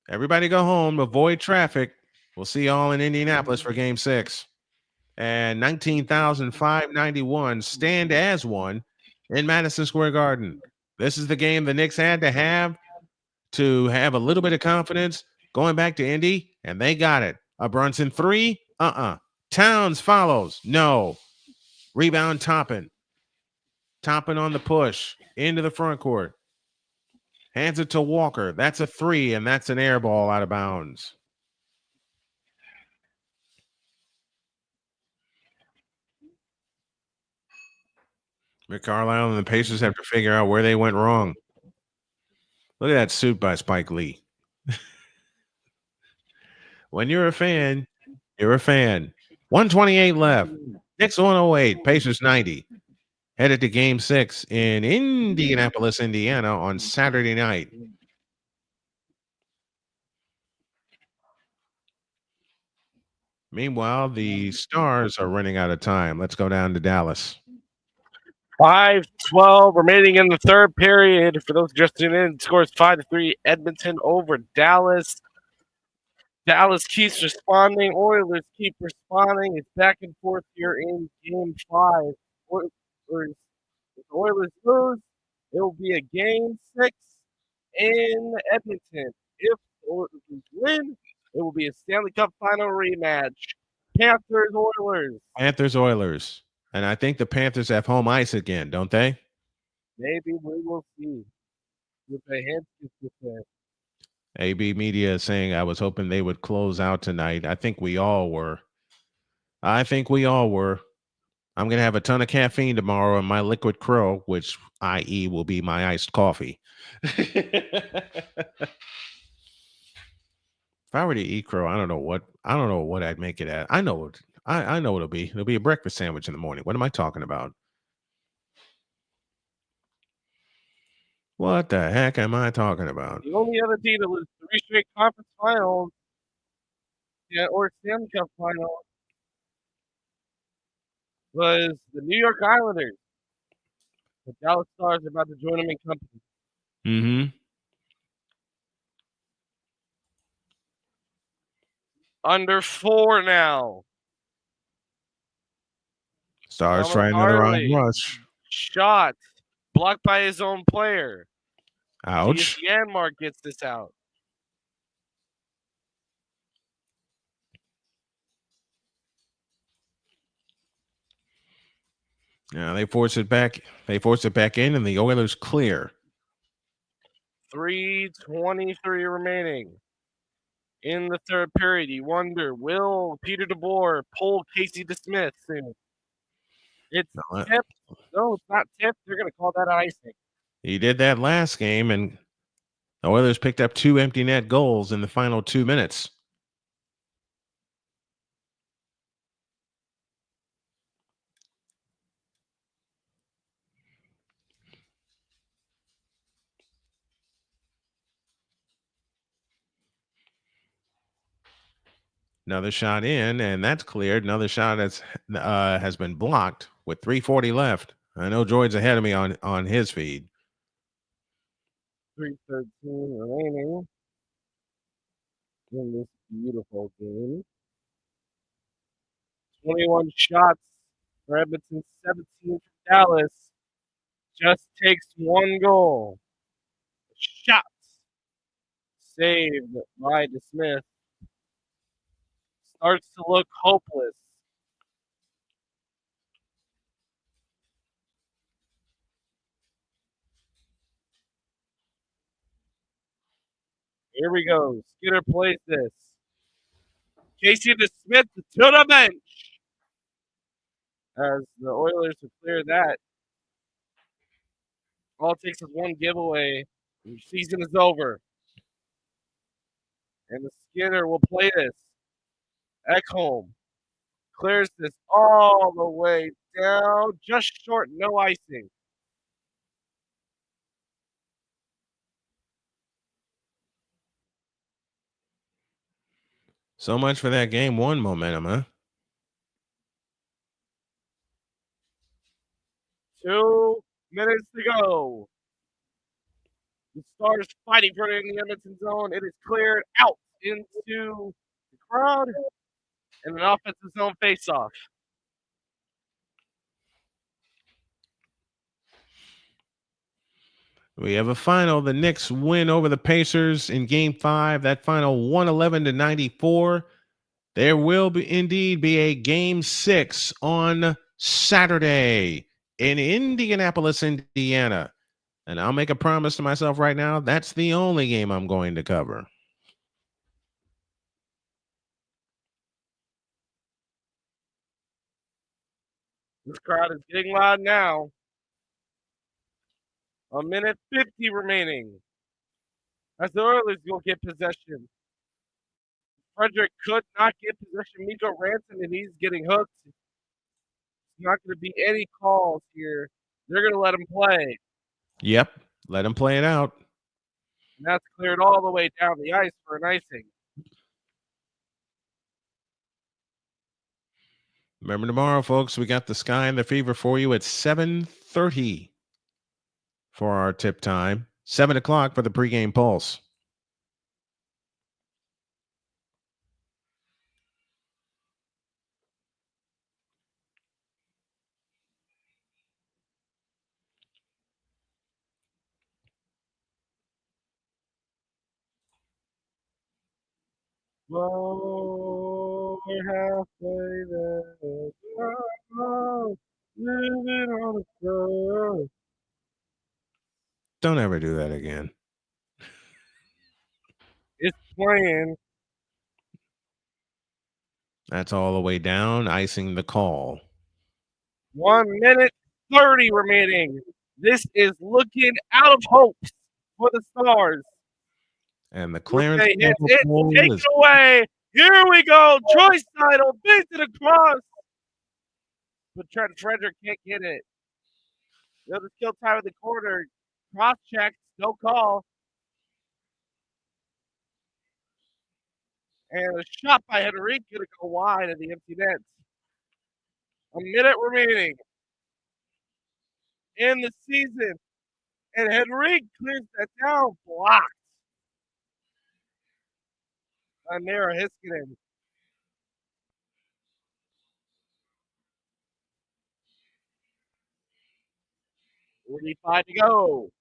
Everybody go home, avoid traffic. We'll see you all in Indianapolis for game 6. And 19,591 stand as one in Madison Square Garden. This is the game the Knicks had to have a little bit of confidence going back to Indy, and they got it. A Brunson 3? Towns follows. No. Rebound Toppin. Toppin on the push into the front court. Hands it to Walker. That's a 3, and that's an air ball out of bounds. Rick Carlisle and the Pacers have to figure out where they went wrong. Look at that suit by Spike Lee. When you're a fan, you're a fan. 128 left. Knicks 108, Pacers 90. Headed to game 6 in Indianapolis, Indiana on Saturday night. Meanwhile, the Stars are running out of time. Let's go down to Dallas. 5:12 remaining in the third period. For those just tuning in, scores 5-3 Edmonton over Dallas. Dallas keeps responding. Oilers keep responding. It's back and forth here in Game 5. If the Oilers lose, it will be a Game 6 in Edmonton. If the Oilers win, it will be a Stanley Cup Final rematch. Panthers, Oilers. Panthers, Oilers. And I think the Panthers have home ice again, don't they? Maybe we will see. With the hands AB Media is saying, I was hoping they would close out tonight. I think we all were. I'm going to have a ton of caffeine tomorrow in my Liquid Crow, which, i.e., will be my iced coffee. If I were to eat crow, I don't know what I'd make it at. I know what it'll be. It'll be a breakfast sandwich in the morning. What am I talking about? What the heck am I talking about? The only other team that lose 3 straight conference finals, or Stanley Cup final, was the New York Islanders. The Dallas Stars are about to join them in company. Mm-hmm. Under 4 now. Stars trying another round rush. Shot blocked by his own player. Ouch. Janmark gets this out. Yeah, they force it back. They force it back in, and the Oilers clear. 3:23 remaining in the third period. You wonder, will Peter DeBoer pull Casey DeSmith soon? It's tipped. No, it's not tipped. They're going to call that icing. He did that last game, and the Oilers picked up 2 empty net goals in the final 2 minutes. Another shot in, and that's cleared. Another shot has been blocked with 3:40 left. I know Droid's ahead of me on his feed. 3:13 remaining in this beautiful game. 21 shots for Edmonton, 17 for Dallas. Just takes 1 goal. Shots saved by DeSmith. Starts to look hopeless. Here we go. Skinner plays this. Casey DeSmith to the bench. As the Oilers have cleared that. All it takes is 1 giveaway. The season is over. And the Skinner will play this. Ekholm clears this all the way down. Just short, no icing. So much for that game 1 momentum, huh? 2 minutes to go. The Stars fighting for it in the Edmonton zone. It is cleared out into the crowd. And an offensive zone faceoff. We have a final. The Knicks win over the Pacers in Game 5. That final 111-94. There will indeed be a Game 6 on Saturday in Indianapolis, Indiana. And I'll make a promise to myself right now. That's the only game I'm going to cover. This crowd is getting loud now. 1:50 remaining. As the Oilers will get possession. Frederick could not get possession. Mikko Ranson, and he's getting hooked. There's not going to be any calls here. They're going to let him play. Yep, let him play it out. And that's cleared all the way down the ice for an icing. Remember tomorrow, folks, we got the Sky and the Fever for you at 7:30 for our tip time. 7 o'clock for the pregame pulse. Whoa, we're halfway there. Whoa, living on the shore. Don't ever do that again. It's playing. That's all the way down, icing the call. 1 minute 30 remaining. This is looking out of hope for the Stars. And the Clarence Okay, Campbell it's Bowl taken is away. Here we go. Troy Seidel beats it across. But Trent Frederick can't get it. The other skill time in the corner. Cross check. No call. And a shot by Henrique going to go wide at the empty net. A minute remaining in the season. And Henrique clears that down. Blocked. By Mara Hiskinen. $45 to go.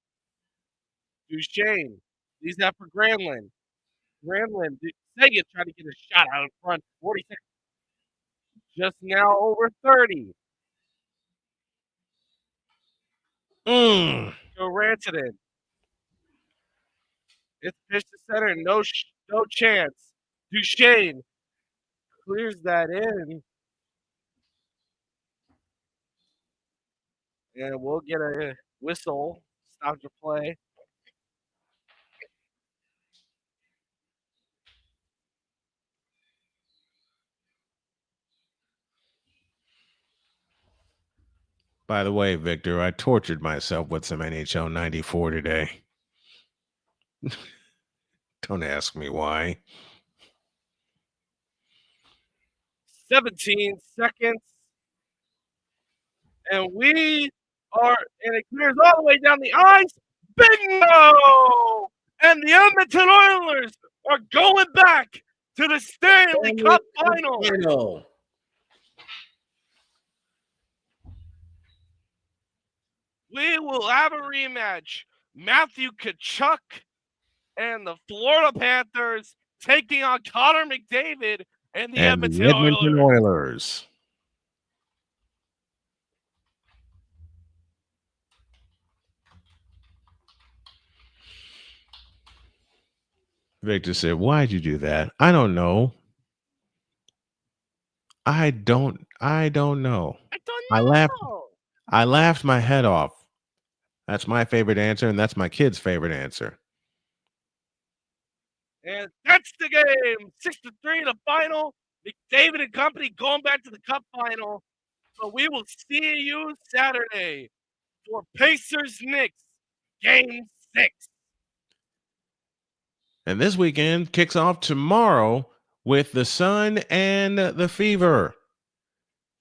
Duchesne. Leaves that for Granlund. Granlund. Seguin trying to get a shot out in front. 46. Just now over 30. Joe Rantanen. It's pitched to center. No chance. Duchesne clears that in. And we'll get a whistle. Stop to play. By the way, Victor, I tortured myself with some NHL 94 today. Don't ask me why. 17 seconds. And we are, and it clears all the way down the ice. Bingo! And the Edmonton Oilers are going back to the Stanley Cup Final. We will have a rematch. Matthew Tkachuk and the Florida Panthers taking on Connor McDavid and the Edmonton Oilers. Victor said, "Why'd you do that?" I don't know. I don't know. I laughed my head off. That's my favorite answer, and that's my kid's favorite answer. And that's the game. 6-3 the final. McDavid and company going back to the Cup Final. So we will see you Saturday for Pacers Knicks Game 6. And this weekend kicks off tomorrow with the Sun and the Fever.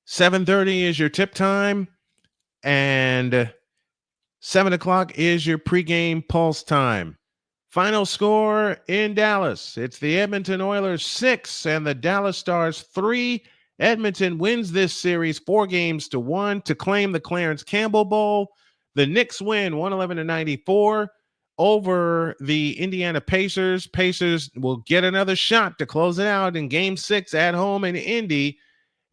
7:30 is your tip time, and 7 o'clock is your pregame pulse time. Final score in Dallas. It's the Edmonton Oilers 6 and the Dallas Stars 3. Edmonton wins this series 4-1 to claim the Clarence Campbell Bowl. The Knicks win 111-94 over the Indiana Pacers. Pacers will get another shot to close it out in Game 6 at home in Indy.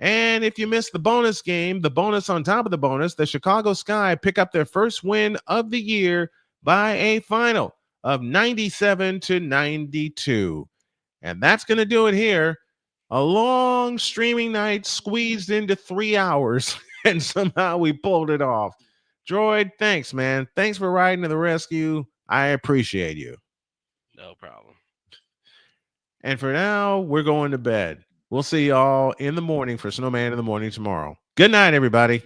And if you missed the bonus game, the bonus on top of the bonus, the Chicago Sky pick up their first win of the year by a final of 97-92. And that's going to do it here. A long streaming night squeezed into 3 hours, and somehow we pulled it off. Droid, thanks, man. Thanks for riding to the rescue. I appreciate you. No problem. And for now, we're going to bed. We'll see y'all in the morning for Snowman in the Morning tomorrow. Good night, everybody.